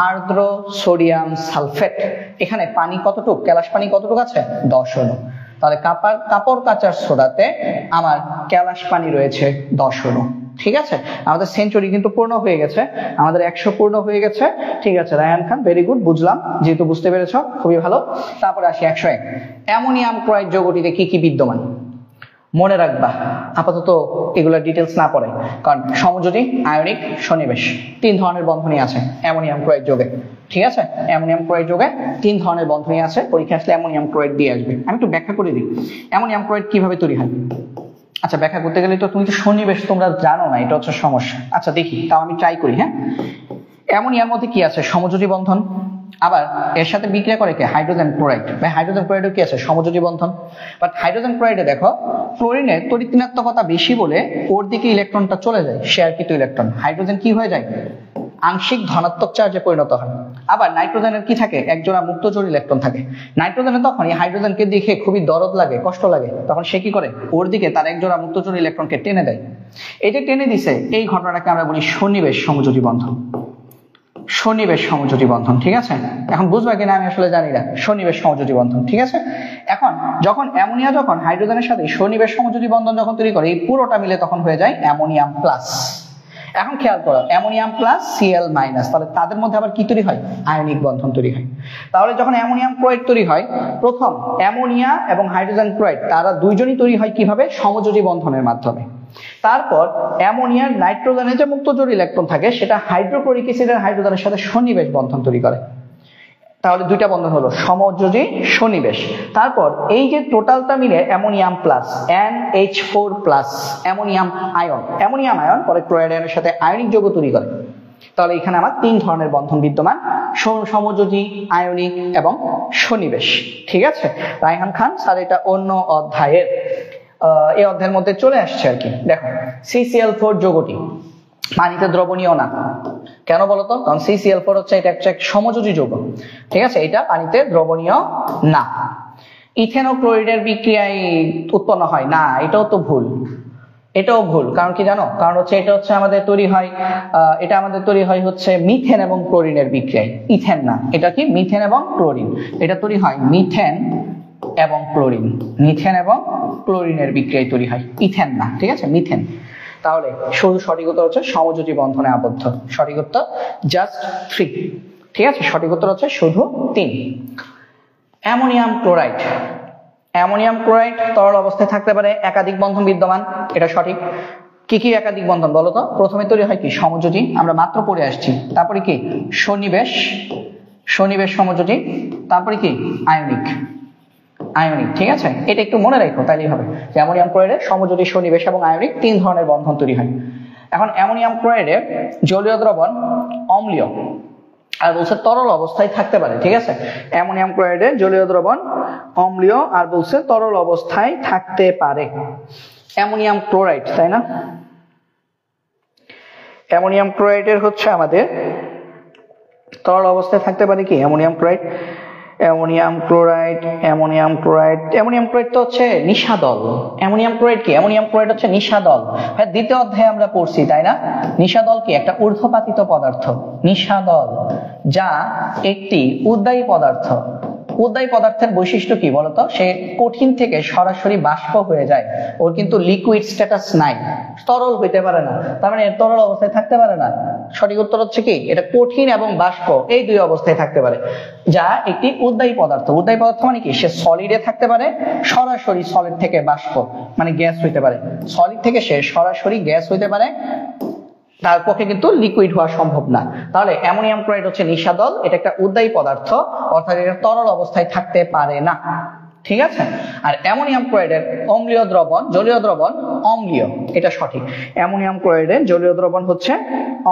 আর্দ্র সোডিয়াম সালফেট। এখানে পানি কতটুকু? ক্যালাস পানি কতটুকু আছে? 10 অণু। তাহলে কাপড় কাচার সোডাতে আমার ক্যালাস পানি রয়েছে 10 অণু, ঠিক আছে। আমাদের সেঞ্চুরি কিন্তু পূর্ণ হয়ে গেছে, আমাদের 100 পূর্ণ হয়ে গেছে, ঠিক আছে। রায়হান খান ভেরি গুড, বুঝলাম, যেহেতু বুঝতে পেরেছ খুবই ভালো। তারপরে আসি 101, অ্যামোনিয়াম ক্লোরাইড যৌগটিতে কি কি বিদ্যমান? মনে রাখবা, আপাতত এগুলোর ডিটেলস না পড়ে, কারণ সমযোজী, আয়নিক, সন্নিবেশ, 3 ধরনের বন্ধনী আছে অ্যামোনিয়াম ক্লোরাইড যৌগে, ঠিক আছে। অ্যামোনিয়াম ক্লোরাইড যৌগে 3 ধরনের বন্ধনী আছে, পরীক্ষা আসলে অ্যামোনিয়াম ক্লোরাইড দিয়ে আসবে। আমি একটু ব্যাখ্যা করে দিই অ্যামোনিয়াম ক্লোরাইড কিভাবে তৈরি হয়। আচ্ছা, ব্যাখ্যা করতে গেলে তো তুমি তো সন্নিবেশ তোমরা জানো না, এটা হচ্ছে সমস্যা। আচ্ছা দেখি, তাও আমি ট্রাই করি। হ্যাঁ, অ্যামোনিয়ার মধ্যে কি আছে? সমযোজী বন্ধন। আবার এর সাথে বিক্রিয়া করে কি? Hydrogen chloride. ভাই হাইড্রোজেন ক্লোরাইডে কি আছে? সমযোজী বন্ধন। বাট হাইড্রোজেন ক্লোরাইডে দেখো ক্লোরিনের তড়িৎ-ঋণাত্মকতা বেশি বলে ওর দিকে ইলেকট্রনটা চলে যায়, শেয়ারকৃত ইলেকট্রন। হাইড্রোজেন কি হয়ে যায়? আংশিক ধনাত্মক চার্জে পরিণত হয়। আবার নাইট্রোজেনের কি থাকে? একজোড়া মুক্তজোড় ইলেকট্রন থাকে। নাইট্রোজেনের তখন এই হাইড্রোজেনকে দেখে খুবই দরদ লাগে, কষ্ট লাগে, তখন সে কি করে? ওর দিকে তার একজোড়া মুক্তজোড় ইলেকট্রনকে টেনে দেয়। এই যে টেনে দিছে, এই ঘটনাটাকে আমরা বলি সন্নিবেশ সমযোজী বন্ধন, সন্নিবেশ সমযোজী বন্ধন, ঠিক আছে। এখন বুঝবা কিনা আমি আসলে জানি না, সন্নিবেশ সমযোজী বন্ধন, ঠিক আছে। এখন যখন অ্যামোনিয়া যখন হাইড্রোজেনের সাথে সন্নিবেশ সমযোজী বন্ধন যখন তৈরি করে, এই পুরোটা মিলে তখন হয়ে যায় অ্যামোনিয়াম প্লাস। এখন খেয়াল করো, অ্যামোনিয়াম প্লাস Cl মাইনাস, তাহলে তাদের মধ্যে আবার কি তৈরি হয়? আয়নিক বন্ধন তৈরি হয়। তাহলে যখন অ্যামোনিয়াম ক্লোরাইড তৈরি হয়, প্রথম অ্যামোনিয়া এবং হাইড্রোজেন ক্লোরাইড তারা দুইজনই তৈরি হয় কিভাবে? সমযোজী বন্ধনের মাধ্যমে। তারপর অ্যামোনিয়ার নাইট্রোজেনের যে মুক্তজোড় ইলেকট্রন থাকে সেটা হাইড্রোক্লোরিক অ্যাসিডের হাইড্রোজেনের সাথে সন্নিবেশ বন্ধন তৈরি করে। তাহলে দুইটা বন্ধন হলো সমযোজী, সন্নিবেশ। তারপর এই যে টোটালটা মিলে ammonium plus NH4 plus ammonium ion, ammonium ion পরে ক্লোরাইড আয়নের সাথে আয়নিক যৌগ তৈরি করে। তাহলে এখানে আমার 3 ধরনের বন্ধন বিদ্যমান, সমযোজী, আয়নিক এবং সন্নিবেশ, ঠিক আছে। রায়হান খান স্যার এটা অন্য অধ্যায়ের এই অধ্যায়ের মধ্যে চলে আসছে আর কি। দেখো CCl4 যৌগটি পানিতে দ্রবণীয় না, কেন বলতো? কারণ CCl4 হচ্ছে এটা একটা সমযোজী যৌগ, ঠিক আছে, এটা পানিতে দ্রবণীয় না। ইথেন ও ক্লোরিনের বিক্রিয়ায় উৎপন্ন হয় না, এটাও তো ভুল, এটাও ভুল। কারণ কি জানো? কারণ হচ্ছে এটা হচ্ছে আমাদের তৈরি হয়, এটা আমাদের তৈরি হয় হচ্ছে মিথেন এবং ক্লোরিনের বিক্রিয়ায়, ইথেন না। এটা কি? মিথেন এবং ক্লোরিন, এটা তৈরি হয় মিথেন এবং ক্লোরিন, মিথেন এবং ক্লোরিনের বিক্রিয়ায় তৈরি হয়, ইথেন না, ঠিক আছে, মিথেন। তাহলে শুধু সঠিক উত্তর হচ্ছে সমযোজী বন্ধনে আবদ্ধ। সঠিক উত্তর জাস্ট 3, ঠিক আছে, সঠিক উত্তর হচ্ছে শুধু 3। অ্যামোনিয়াম ক্লোরাইড, অ্যামোনিয়াম ক্লোরাইড তরল অবস্থায় থাকতে পারে, একাধিক বন্ধন বিদ্যমান, এটা সঠিক। কি কি একাধিক বন্ধন বলো তো? প্রথমে তৈরি হয় কি সমযোজী, আমরা মাত্র পড়ে আসছি। তারপরে কি সন্নিবেশ, সন্নিবেশ সমযোজী। তারপরে কি আয়নিক, আয়নিক। ঠিক আছে, এটা একটু মনে রাখো তাইলেই হবে যে অ্যামোনিয়াম ক্লোরাইডের সমযোজী, সন্নিবেশ এবং আয়নিক 3 ধরনের বন্ধন তৈরি হয়। এখন অ্যামোনিয়াম ক্লোরাইডের জলীয় দ্রবণ অম্লীয়, আর বলছে তরল অবস্থায় থাকতে পারে। ঠিক আছে, অ্যামোনিয়াম ক্লোরাইডের জলীয় দ্রবণ অম্লীয় আর বলছে তরল অবস্থায় থাকতে পারে। অ্যামোনিয়াম ক্লোরাইড, তাই না? অ্যামোনিয়াম ক্লোরাইডের হচ্ছে আমাদের তরল অবস্থায় থাকতে পারে কি ammonium chloride, ammonium chloride, ammonium chloride, ammonium chloride তো হচ্ছে নিশাদল। অ্যামোনিয়াম ক্লোরাইড কি? অ্যামোনিয়াম ক্লোরাইড হচ্ছে নিশাদল। হ্যাঁ, দ্বিতীয় অধ্যায়ে আমরা পড়ছি, তাই না? নিশাদল কি? একটা ঊর্ধ্বপাতিত পদার্থ, নিশাদল, যা একটি উদ্বায়ী পদার্থ। উদ্বায়ী পদার্থের বৈশিষ্ট্য কি বলতো? সে কঠিন থেকে সরাসরি বাষ্প হয়ে যায়, ওর কিন্তু লিকুইড স্ট্যাটাস নাই, তরল হইতে পারে না, তার মানে তরল অবস্থায় থাকতে পারে না। সঠিক উত্তর হচ্ছে কি এটা কঠিন এবং বাষ্প এই দুই অবস্থায় থাকতে পারে, যা একটি উদ্বায়ী পদার্থ। উদ্বায়ী পদার্থ মানে কি? সে সলিডে থাকতে পারে, সরাসরি সলিড থেকে বাষ্প মানে গ্যাস হইতে পারে, সলিড থেকে সে সরাসরি গ্যাস হইতে পারে, তার পক্ষে কিন্তু লিকুইড হওয়া সম্ভব না। তাহলে অ্যামোনিয়াম ক্লোরাইড হচ্ছে নিশাদল, এটা একটা উদ্বায়ী পদার্থ, অর্থাৎ এটা তরল অবস্থায় থাকতে পারে না। ঠিক আছে, আর অ্যামোনিয়াম ক্লোরাইডের অম্লীয় দ্রবণ, জলীয় দ্রবণ অম্লীয়, এটা সঠিক। অ্যামোনিয়াম ক্লোরাইডের জলীয় দ্রবণ হচ্ছে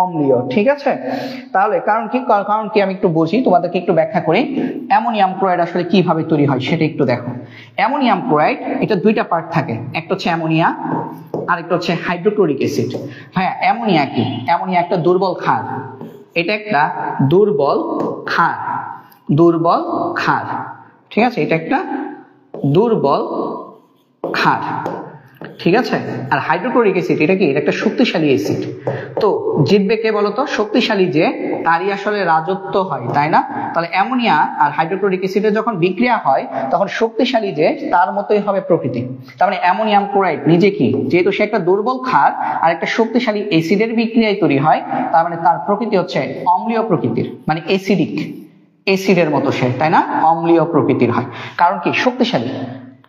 অম্লীয়। ঠিক আছে, তাহলে কারণ কি? কারণ কি আমি একটু বুঝি, তোমাদেরকে একটু ব্যাখ্যা করি অ্যামোনিয়াম ক্লোরাইড আসলে কিভাবে তৈরি হয় সেটা একটু দেখো। অ্যামোনিয়াম ক্লোরাইড এটা দুইটা পার্ট থাকে, একটা হচ্ছে অ্যামোনিয়া আর একটা হচ্ছে হাইড্রোক্লোরিক অ্যাসিড। হ্যাঁ, অ্যামোনিয়া কি? অ্যামোনিয়া একটা দুর্বল ক্ষার, এটা একটা দুর্বল ক্ষার, দুর্বল ক্ষার। ঠিক আছে, এটা একটা দুর্বল ক্ষার। ঠিক আছে, আর হাইড্রোক্লোরিক অ্যাসিড এটা কি? এটা একটা শক্তিশালী অ্যাসিড। তো জিতবে কে বলতো? শক্তিশালী যে, তারই আসলে রাজত্ব হয়, তাই না? তাহলে অ্যামোনিয়া আর হাইড্রোক্লোরিক অ্যাসিডের যখন বিক্রিয়া হয় তখন শক্তিশালী যে তার মতোই হবে প্রকৃতি। তার মানে অ্যামোনিয়াম ক্লোরাইড নিজে কি? যেহেতু সে একটা দুর্বল ক্ষার আর একটা শক্তিশালী অ্যাসিডের বিক্রিয়ায় তৈরি হয়, তার মানে তার প্রকৃতি হচ্ছে অম্লীয় প্রকৃতির, মানে অ্যাসিডিক, অ্যাসিডের মতো সে, তাই না? অম্লীয় প্রকৃতির হয়, কারণ কি? শক্তিশালী।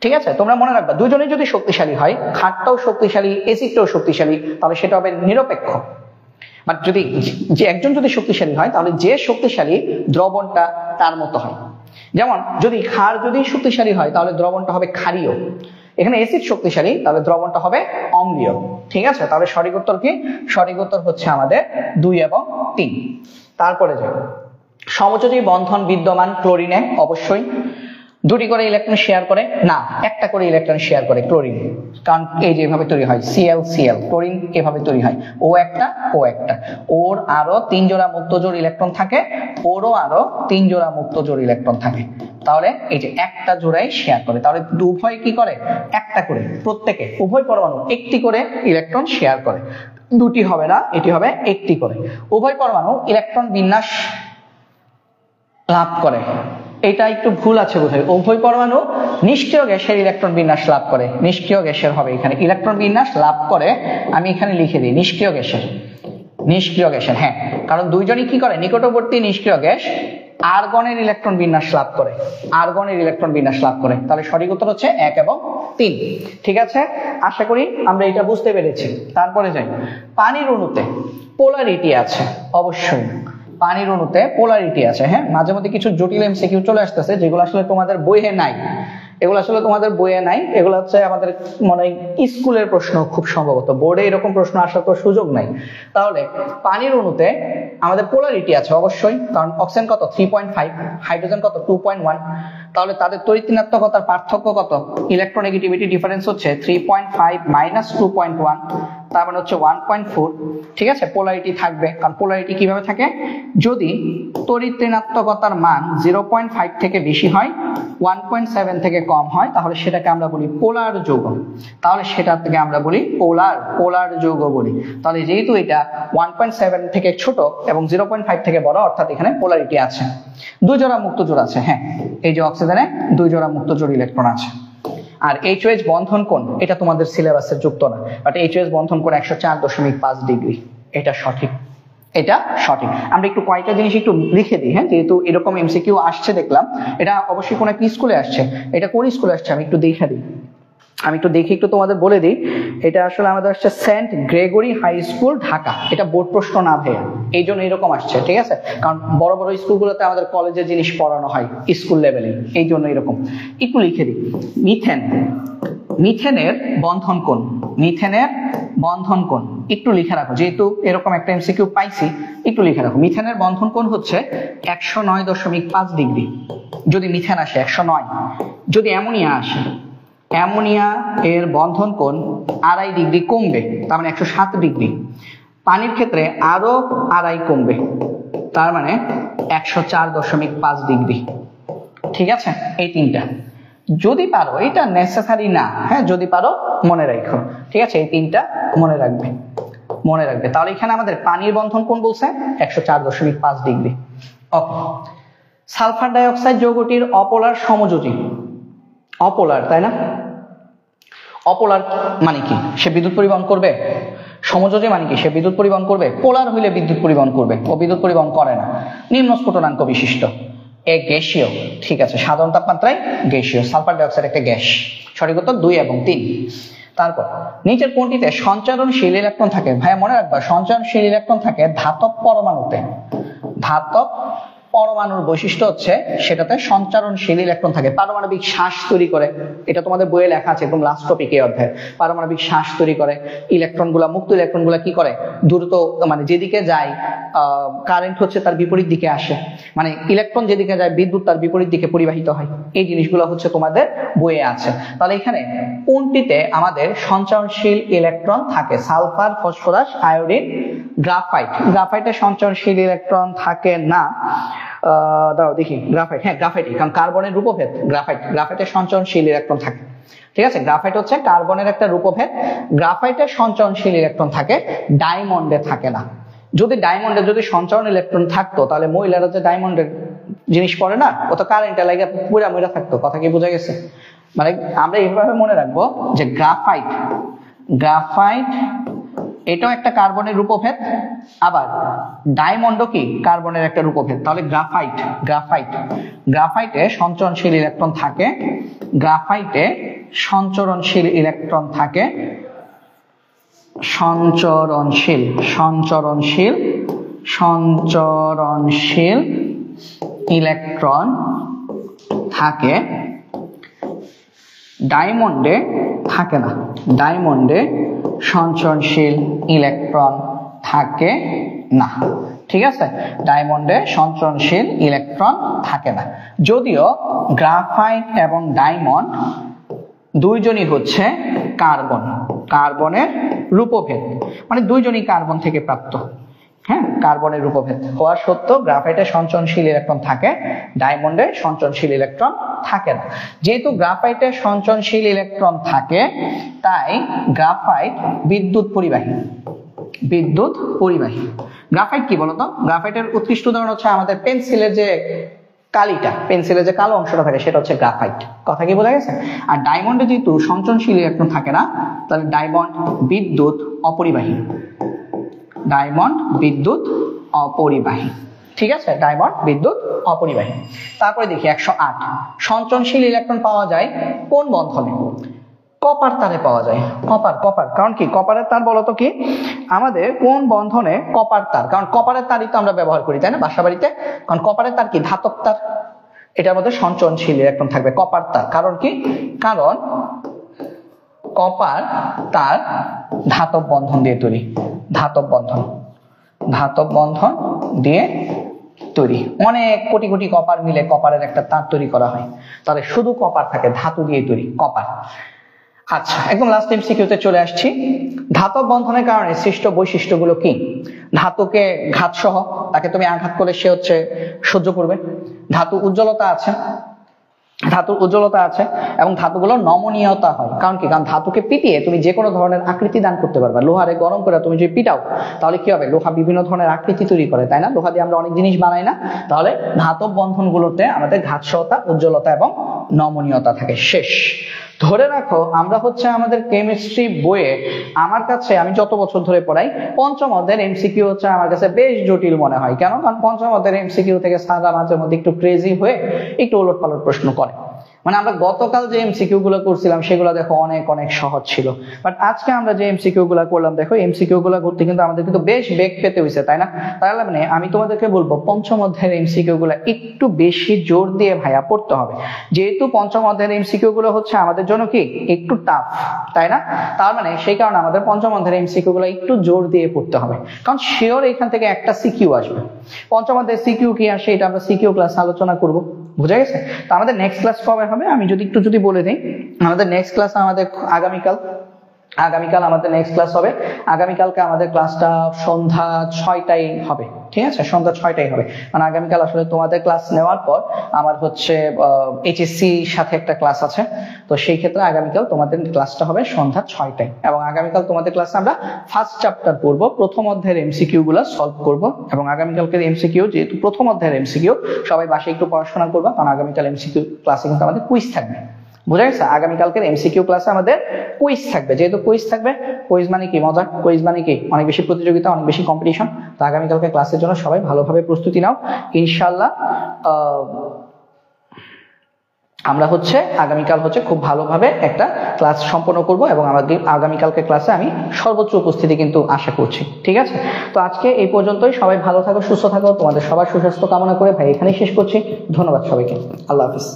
ঠিক আছে, তোমরা মনে রাখবা দুজনেই যদি শক্তিশালী হয়, ক্ষারটাও শক্তিশালী অ্যাসিডটাও শক্তিশালী, তাহলে সেটা হবে নিরপেক্ষ। বাট যদি যে একজন যদি শক্তিশালী হয় তাহলে যে শক্তিশালী দ্রবণটা তার মতো হয়। যেমন যদি ক্ষার যদি শক্তিশালী হয় তাহলে দ্রবণটা হবে ক্ষারীয়, এখানে অ্যাসিড শক্তিশালী তাহলে দ্রবণটা হবে অম্লীয়। ঠিক আছে, তাহলে সঠিক উত্তর কি? সঠিক উত্তর হচ্ছে আমাদের 2 এবং 3। তারপরে যাই, সমযোজী বন্ধন বিদ্যমান ক্লোরিনে অবশ্যই। 2টি করে ইলেকট্রন শেয়ার করে না, একটা করে ইলেকট্রন শেয়ার করে ক্লোরিন, কারণ এই যেভাবে তৈরি হয় ClCl, ক্লোরিন এভাবে তৈরি হয়, ও একটা ও একটা, ওর আরো 3 জোড়া মুক্ত জোড় ইলেকট্রন থাকে, ওরও আরো 3 জোড়া মুক্ত জোড় ইলেকট্রন থাকে। তাহলে এই যে একটা জোড়াই শেয়ার করে, তাহলে উভয় কি করে? একটা করে, প্রত্যেকে উভয় পরমাণু একটি করে ইলেকট্রন শেয়ার করে। 2টি হবে না, এটি হবে একটি করে। উভয় পরমাণু ইলেকট্রন বিন্যাস লাভ করে, এটা একটু ভুল আছে বোধহয়। উভয় পরমাণু নিষ্ক্রিয় গ্যাসের ইলেকট্রন বিন্যাস লাভ করে, নিষ্ক্রিয় গ্যাসের হবে এখানে, ইলেকট্রন বিন্যাস লাভ করে, আমি এখানে লিখে দিই নিষ্ক্রিয় গ্যাসের, নিষ্ক্রিয় গ্যাসের। হ্যাঁ, কারণ দুইজনই কি করে? নিকটবর্তী নিষ্ক্রিয় গ্যাস আর্গনের ইলেকট্রন বিন্যাস লাভ করে, আর্গনের ইলেকট্রন বিন্যাস লাভ করে। তাহলে সঠিক উত্তর হচ্ছে 1 এবং 3। ঠিক আছে, আশা করি আমরা এটা বুঝতে পেরেছি। তারপরে যাই, পানির অণুতে পোলারিটি আছে, অবশ্যই পানির অণুতে পোলারিটি আছে। হ্যাঁ, মাঝে মধ্যে কিছু জটিল এমসিকিউ চলে আসতেছে যেগুলো আসলে তোমাদের বইয়ে নাই, এগুলো আসলে তোমাদের বইয়ে নাই, এগুলো হচ্ছে আমাদের মনে হয় স্কুলের প্রশ্ন, খুব সম্ভবত বোর্ডে এরকম প্রশ্ন আসার তো সুযোগ নাই। তাহলে পানির অণুতে আমাদের পোলারিটি আছে অবশ্যই, কারণ অক্সিজেন কত? 3.5, হাইড্রোজেন কত? 2.1। তাহলে তাদের তড়িৎ ঋণাত্মকতার পার্থক্য কত? ইলেকট্রোনেগেটিভিটি ডিফারেন্স হচ্ছে 3.5 মাইনাস 2.1, তার মানে হচ্ছে 1.4। ঠিক আছে, পোলারিটি থাকবে, কারণ পোলারিটি কিভাবে থাকে? যদি তড়িৎ ঋণাত্মকতার মান 0.5 থেকে বেশি হয়, 1.7 থেকে কম হয়, তাহলে সেটাকে আমরা বলি পোলার যৌগ। তাহলে সেটা থেকে আমরা বলি পোলার যৌগ বলি। তাহলে যেহেতু এটা 1.7 থেকে ছোট এবং 0.5 থেকে বড়, অর্থাৎ এখানে পোলারিটি আছে। 2 জোড়া মুক্ত জোড় আছে। হ্যাঁ, এই যে অক্সিজেনে 2 জোড়া মুক্ত জোড় ইলেকট্রন আছে। আর HOH বন্ধন কোণ, এটা তোমাদের সিলেবাসে যুক্ত না, বাট HOH বন্ধন কোণ 104.5 ডিগ্রি, এটা সঠিক। এটা সঠিক। আমরা একটু কয়েকটা জিনিস একটু লিখে দিই, হ্যাঁ, যেহেতু এরকম এমসিকিউ আসছে দেখলাম, এটা অবশ্যই কোনো একটা স্কুলে আসছে, এটা কোন স্কুলে আসছে আমি একটু দেখে দিই, আমি একটু দেখি, একটু তোমাদের বলে দিই। এটা আসলে আমাদের আসছে Saint Gregory high school Dhaka, এটা বোর্ড প্রশ্ন না ভাইয়া, এই জন্য এরকম আসছে, ঠিক আছে, কারণ বড় বড় স্কুলগুলোতে আমাদের কলেজের জিনিস পড়ানো হয় স্কুল লেভেলে, এই জন্য এরকম। একটু লিখে দিই, মিথেন, মিথেনের বন্ধন কোণ, মিথেনের বন্ধন কোণ একটু লিখে রাখো, যেহেতু এরকম একটা এমসিকিউ পাইছি, একটু লিখে রাখো। মিথেনের বন্ধন কোণ হচ্ছে 109.5 ডিগ্রি, যদি মিথেন আসে 109। যদি অ্যামোনিয়া আসে, অ্যামোনিয়া এর বন্ধন কোণ 2.5 ডিগ্রি কমবে, তার মানে 107 ডিগ্রি। পানির ক্ষেত্রে আরো 2.5 কমবে, তার মানে 104.5 ডিগ্রি। ঠিক আছে, এই তিনটা যদি পারো, এটা নেসেসারি না, হ্যাঁ, যদি পারো মনে রাখো, ঠিক আছে, এই তিনটা মনে রাখবে, মনে রাখবে। তাহলে এখানে আমাদের পানির বন্ধন কোণ বলছে 104.5 ডিগ্রি। ওকে, সালফার ডাইঅক্সাইড যৌগটির অপোলার সমযোজী, অপোলার তাই না, অপোলার মানে কি, সে বিদ্যুৎ পরিবহন করবে। সমযোজী মানে কি, সে বিদ্যুৎ পরিবহন করবে। পোলার হইলে বিদ্যুৎ পরিবহন করবে, ও বিদ্যুৎ পরিবহন করে না। নিম্ন স্ফুটনাঙ্ক বিশিষ্ট, এ গ্যাসীয়, ঠিক আছে, সাধারণ তাপমাত্রায় গ্যাসীয়। সালফার ডাইঅক্সাইড একটা গ্যাস, সঠিক উত্তর 2 এবং 3। তারপর নিচের কোনটিতে সঞ্চারণশীল ইলেকট্রন থাকে, ভাইয়া মনে রাখবা সঞ্চারণশীল ইলেকট্রন থাকে ধাতব পরমাণুতে। ধাতব পরমাণুর বৈশিষ্ট্য হচ্ছে সেটাতে সঞ্চারণশীল ইলেকট্রন থাকে, পারমাণবিক শ্বাস তৈরি করে, এটা তোমাদের বইয়ে লেখা আছে একদম লাস্ট টপিকে অধ্যায়। পারমাণবিক শ্বাস তৈরি করে, ইলেকট্রনগুলা, মুক্ত ইলেকট্রনগুলা কি করে, দ্রুত মানে যেদিকে যায় কারেন্ট হচ্ছে তার বিপরীত দিকে আসে, মানে ইলেকট্রন যেদিকে যায় বিদ্যুৎ তার বিপরীত দিকে পরিবাহিত হয়। এই জিনিসগুলো হচ্ছে তোমাদের বইয়ে আছে। তাহলে এখানে কোনটিতে আমাদের সঞ্চারণশীল ইলেকট্রন থাকে, সালফার, ফসফরাস, আয়োডিন, গ্রাফাইট। গ্রাফাইটে সঞ্চারণশীল ইলেকট্রন থাকে না, দাঁড়াও দেখি, গ্রাফাইট, হ্যাঁ গ্রাফাইটই, কারণ কার্বনের রূপভেদ গ্রাফাইট, গ্রাফাইটের সঞ্চারণশীল ইলেকট্রন থাকে, ঠিক আছে, গ্রাফাইট হচ্ছে কার্বনের একটা রূপভেদ, গ্রাফাইটের সঞ্চারণশীল ইলেকট্রন থাকে, ডায়মন্ডে থাকে না। যদি ডায়মন্ডে যদি সঞ্চারণ ইলেকট্রন থাকতো, তাহলে মহিলারা যে ডায়মন্ডের জিনিস পরে না, ও তো কারেন্টে লাগে পুরা মহিলা থাকতো, কথা কি বোঝা গেছে? মানে আমরা এইভাবে মনে রাখবো যে গ্রাফাইট, গ্রাফাইট এটাও একটা কার্বনের রূপভেদ, আবার ডায়মন্ডও কি কার্বনের একটা রূপভেদ। তাহলে গ্রাফাইট, গ্রাফাইট, গ্রাফাইটে সঞ্চরণশীল ইলেকট্রন থাকে, গ্রাফাইটে সঞ্চরণশীল ইলেকট্রন থাকে, সঞ্চরণশীল, সঞ্চরণশীল, সঞ্চরণশীল ইলেকট্রন থাকে, ডায়মন্ডে থাকে না, ডায়মন্ডে সঞ্চরণশীল ইলেকট্রন থাকে না, ঠিক আছে, ডায়মন্ডে সঞ্চরণশীল ইলেকট্রন থাকে না। যদিও গ্রাফাইট এবং ডায়মন্ড দুইজনই হচ্ছে কার্বন, কার্বনের রূপভেদ, মানে দুইজনই কার্বন থেকে প্রাপ্ত, হ্যাঁ, কার্বনের রূপভেদ হওয়া সত্ত্বেও গ্রাফাইটে সঞ্চরণশীল ইলেকট্রন থাকে, ডায়মন্ডে সঞ্চরণশীল ইলেকট্রন থাকে না। যেহেতু গ্রাফাইটে সঞ্চরণশীল ইলেকট্রন থাকে, তাই গ্রাফাইট বিদ্যুৎ পরিবাহী, বিদ্যুৎ পরিবাহী। গ্রাফাইট কি বলতো, গ্রাফাইটের উৎকৃষ্ট উদাহরণ হচ্ছে আমাদের পেন্সিলের যে কালিটা, পেন্সিলের যে কালো অংশটা থাকে সেটা হচ্ছে গ্রাফাইট, কথা কি বোঝা গেছে? আর ডায়মন্ডে যেহেতু সঞ্চরণশীল ইলেকট্রন থাকে না, তাহলে ডায়মন্ড বিদ্যুৎ অপরিবাহী, ডায়মন্ড বিদ্যুৎ অপরিবাহী, ঠিক আছে, ডায়মন্ড বিদ্যুৎ অপরিবাহী। তারপরে দেখি 108, সঞ্চরণশীল ইলেকট্রন পাওয়া যায় কোন বন্ধনে? কপার তারে পাওয়া যায়, কপার, কপার, কারণ কি কপারের তার বলতো কি আমাদের কোন বন্ধনে? কপার তার, কারণ কপারের তারই তো আমরা ব্যবহার করি তাই না বাসা বাড়িতে, কারণ কপারের তার কি ধাতব তার, এটার মধ্যে সঞ্চরণশীল ইলেকট্রন থাকবে কপার তার। কারণ কি, কারণ কপার তার ধাতব বন্ধন দিয়ে তৈরি, ধাতব বন্ধন, ধাতব বন্ধন দিয়ে তৈরি, অনেক কোটি কোটি কপার মিলে কপারের একটা তার তৈরি করা হয়, তাহলে শুধু কপার থাকে, ধাতু দিয়ে তৈরি কপার। আচ্ছা, একদম লাস্ট এমসিকিউতে চলে আসছি। ধাতব বন্ধনের কারণে সৃষ্ট বৈশিষ্ট্যগুলো কি? ধাতুকে ঘাত সহ, তাকে তুমি আঘাত করলে সে হচ্ছে সহ্য করবে। ধাতু উজ্জ্বলতা আছে, ধাতুর উজ্জ্বলতা আছে, এবং ধাতুগুলোর নমনীয়তা হয়। কারণ কি, কারণ ধাতুকে পিটিয়ে তুমি যে কোনো ধরনের আকৃতি দান করতে পারবে। লোহারে গরম করে তুমি যদি পিটাও, তাহলে কি হবে, লোহা বিভিন্ন ধরনের আকৃতি তৈরি করে, তাই না? লোহা দিয়ে আমরা অনেক জিনিস বানাই না? তাহলে ধাতব বন্ধনগুলোতে আমাদের ঘাতসহতা, উজ্জ্বলতা এবং নমনীয়তা থাকে। শেষ। ধরে রাখো আমরা হচ্ছে আমাদের কেমিস্ট্রি বইয়ে, আমার কাছে আমি যত বছর ধরে পড়াই, পঞ্চম অধ্যায়ের এমসিকিউ হচ্ছে আমার কাছে বেশ জটিল মনে হয়। কেন? কারণ পঞ্চম অধ্যায়ের এমসিকিউ থেকে স্যাররা মাঝে মধ্যে একটু ক্রেজি হয়ে একটু ওলটপালট প্রশ্ন করে। মানে আমরা গতকাল যে এমসিকিউ গুলো করছিলাম সেগুলো দেখো অনেক অনেক সহজ ছিল, বাট আজকে আমরা যে এমসিকিউ গুলা করলাম দেখো এমসিকিউ গুলা করতে কিন্তু আমাদের কিন্তু বেশ বেগ পেতে হয়েছে, তাই না? তাহলে মানে আমি তোমাদেরকে বলবো পঞ্চম অধ্যায়ের এমসিকিউ গুলা একটু বেশি জোর দিয়ে ভাইয়া পড়তে হবে, যেহেতু পঞ্চম অধ্যায়ের এমসিকিউ গুলো হচ্ছে আমাদের জন্য কি একটু টাফ, তাই না? তার মানে সেই কারণে আমাদের পঞ্চম অধ্যায়ের এমসিকিউ গুলো একটু জোর দিয়ে পড়তে হবে, কারণ শিওর এখান থেকে একটা সিকিউ আসবে। পঞ্চম অধ্যায়ের সিকিউ কি আসে এটা আমরা সিকিউ ক্লাস আলোচনা করব, বুঝা গেছে? তো আমাদের নেক্সট ক্লাস কবে হবে আমি যদি বলে দিই, আমাদের নেক্সট ক্লাস আমাদের আগামীকাল আমাদের নেক্সট ক্লাস হবে। আগামীকালকে আমাদের ক্লাসটা সন্ধ্যা 6টায় হবে, ঠিক আছে? সন্ধ্যা 6টায় হবে, মানে আগামীকাল আসলে তোমাদের ক্লাস নেওয়ার পর আমার হচ্ছে এইচএসসি সাথে একটা ক্লাস আছে, তো সেই ক্ষেত্রে আগামীকাল তোমাদের ক্লাসটা হবে সন্ধ্যা 6টায়। এবং আগামীকাল তোমাদের ক্লাসে আমরা ফার্স্ট চ্যাপ্টার পড়বো, প্রথম অধ্যায়ের এমসিকিউ গুলা সলভ করব। এবং আগামীকালকের এমসিকিউ যেহেতু প্রথম অধ্যায়ের এমসিকিউ, সবাই বাসায় একটু পড়াশোনা করবা, কারণ আগামীকাল এমসিকিউ ক্লাসে কিন্তু আমাদের কুইজ থাকবে, বুঝা গেছে? আগামীকালকের এমসিকিউ ক্লাসে আমাদের কুইজ থাকবে, যেহেতু কুইজ থাকবে, কুইজ মানে কি মজা, কুইজ মানে কি অনেক বেশি প্রতিযোগিতা, অনেক বেশি কম্পিটিশন। তো আগামীকালকে ক্লাসের জন্য সবাই ভালোভাবে প্রস্তুতি নাও ইনশাআল্লাহ। আমরা হচ্ছে আগামীকাল হচ্ছে খুব ভালোভাবে একটা ক্লাস সম্পন্ন করব, এবং আমাদের আগামীকালকে ক্লাসে আমি সর্বোচ্চ উপস্থিতি কিন্তু আশা করছি, ঠিক আছে? তো আজকে এই পর্যন্তই, সবাই ভালো থাকো, সুস্থ থাকো, তোমাদের সবার সুস্বাস্থ্য কামনা করে ভাই এখানেই শেষ করছি। ধন্যবাদ সবাইকে, আল্লাহ হাফিজ।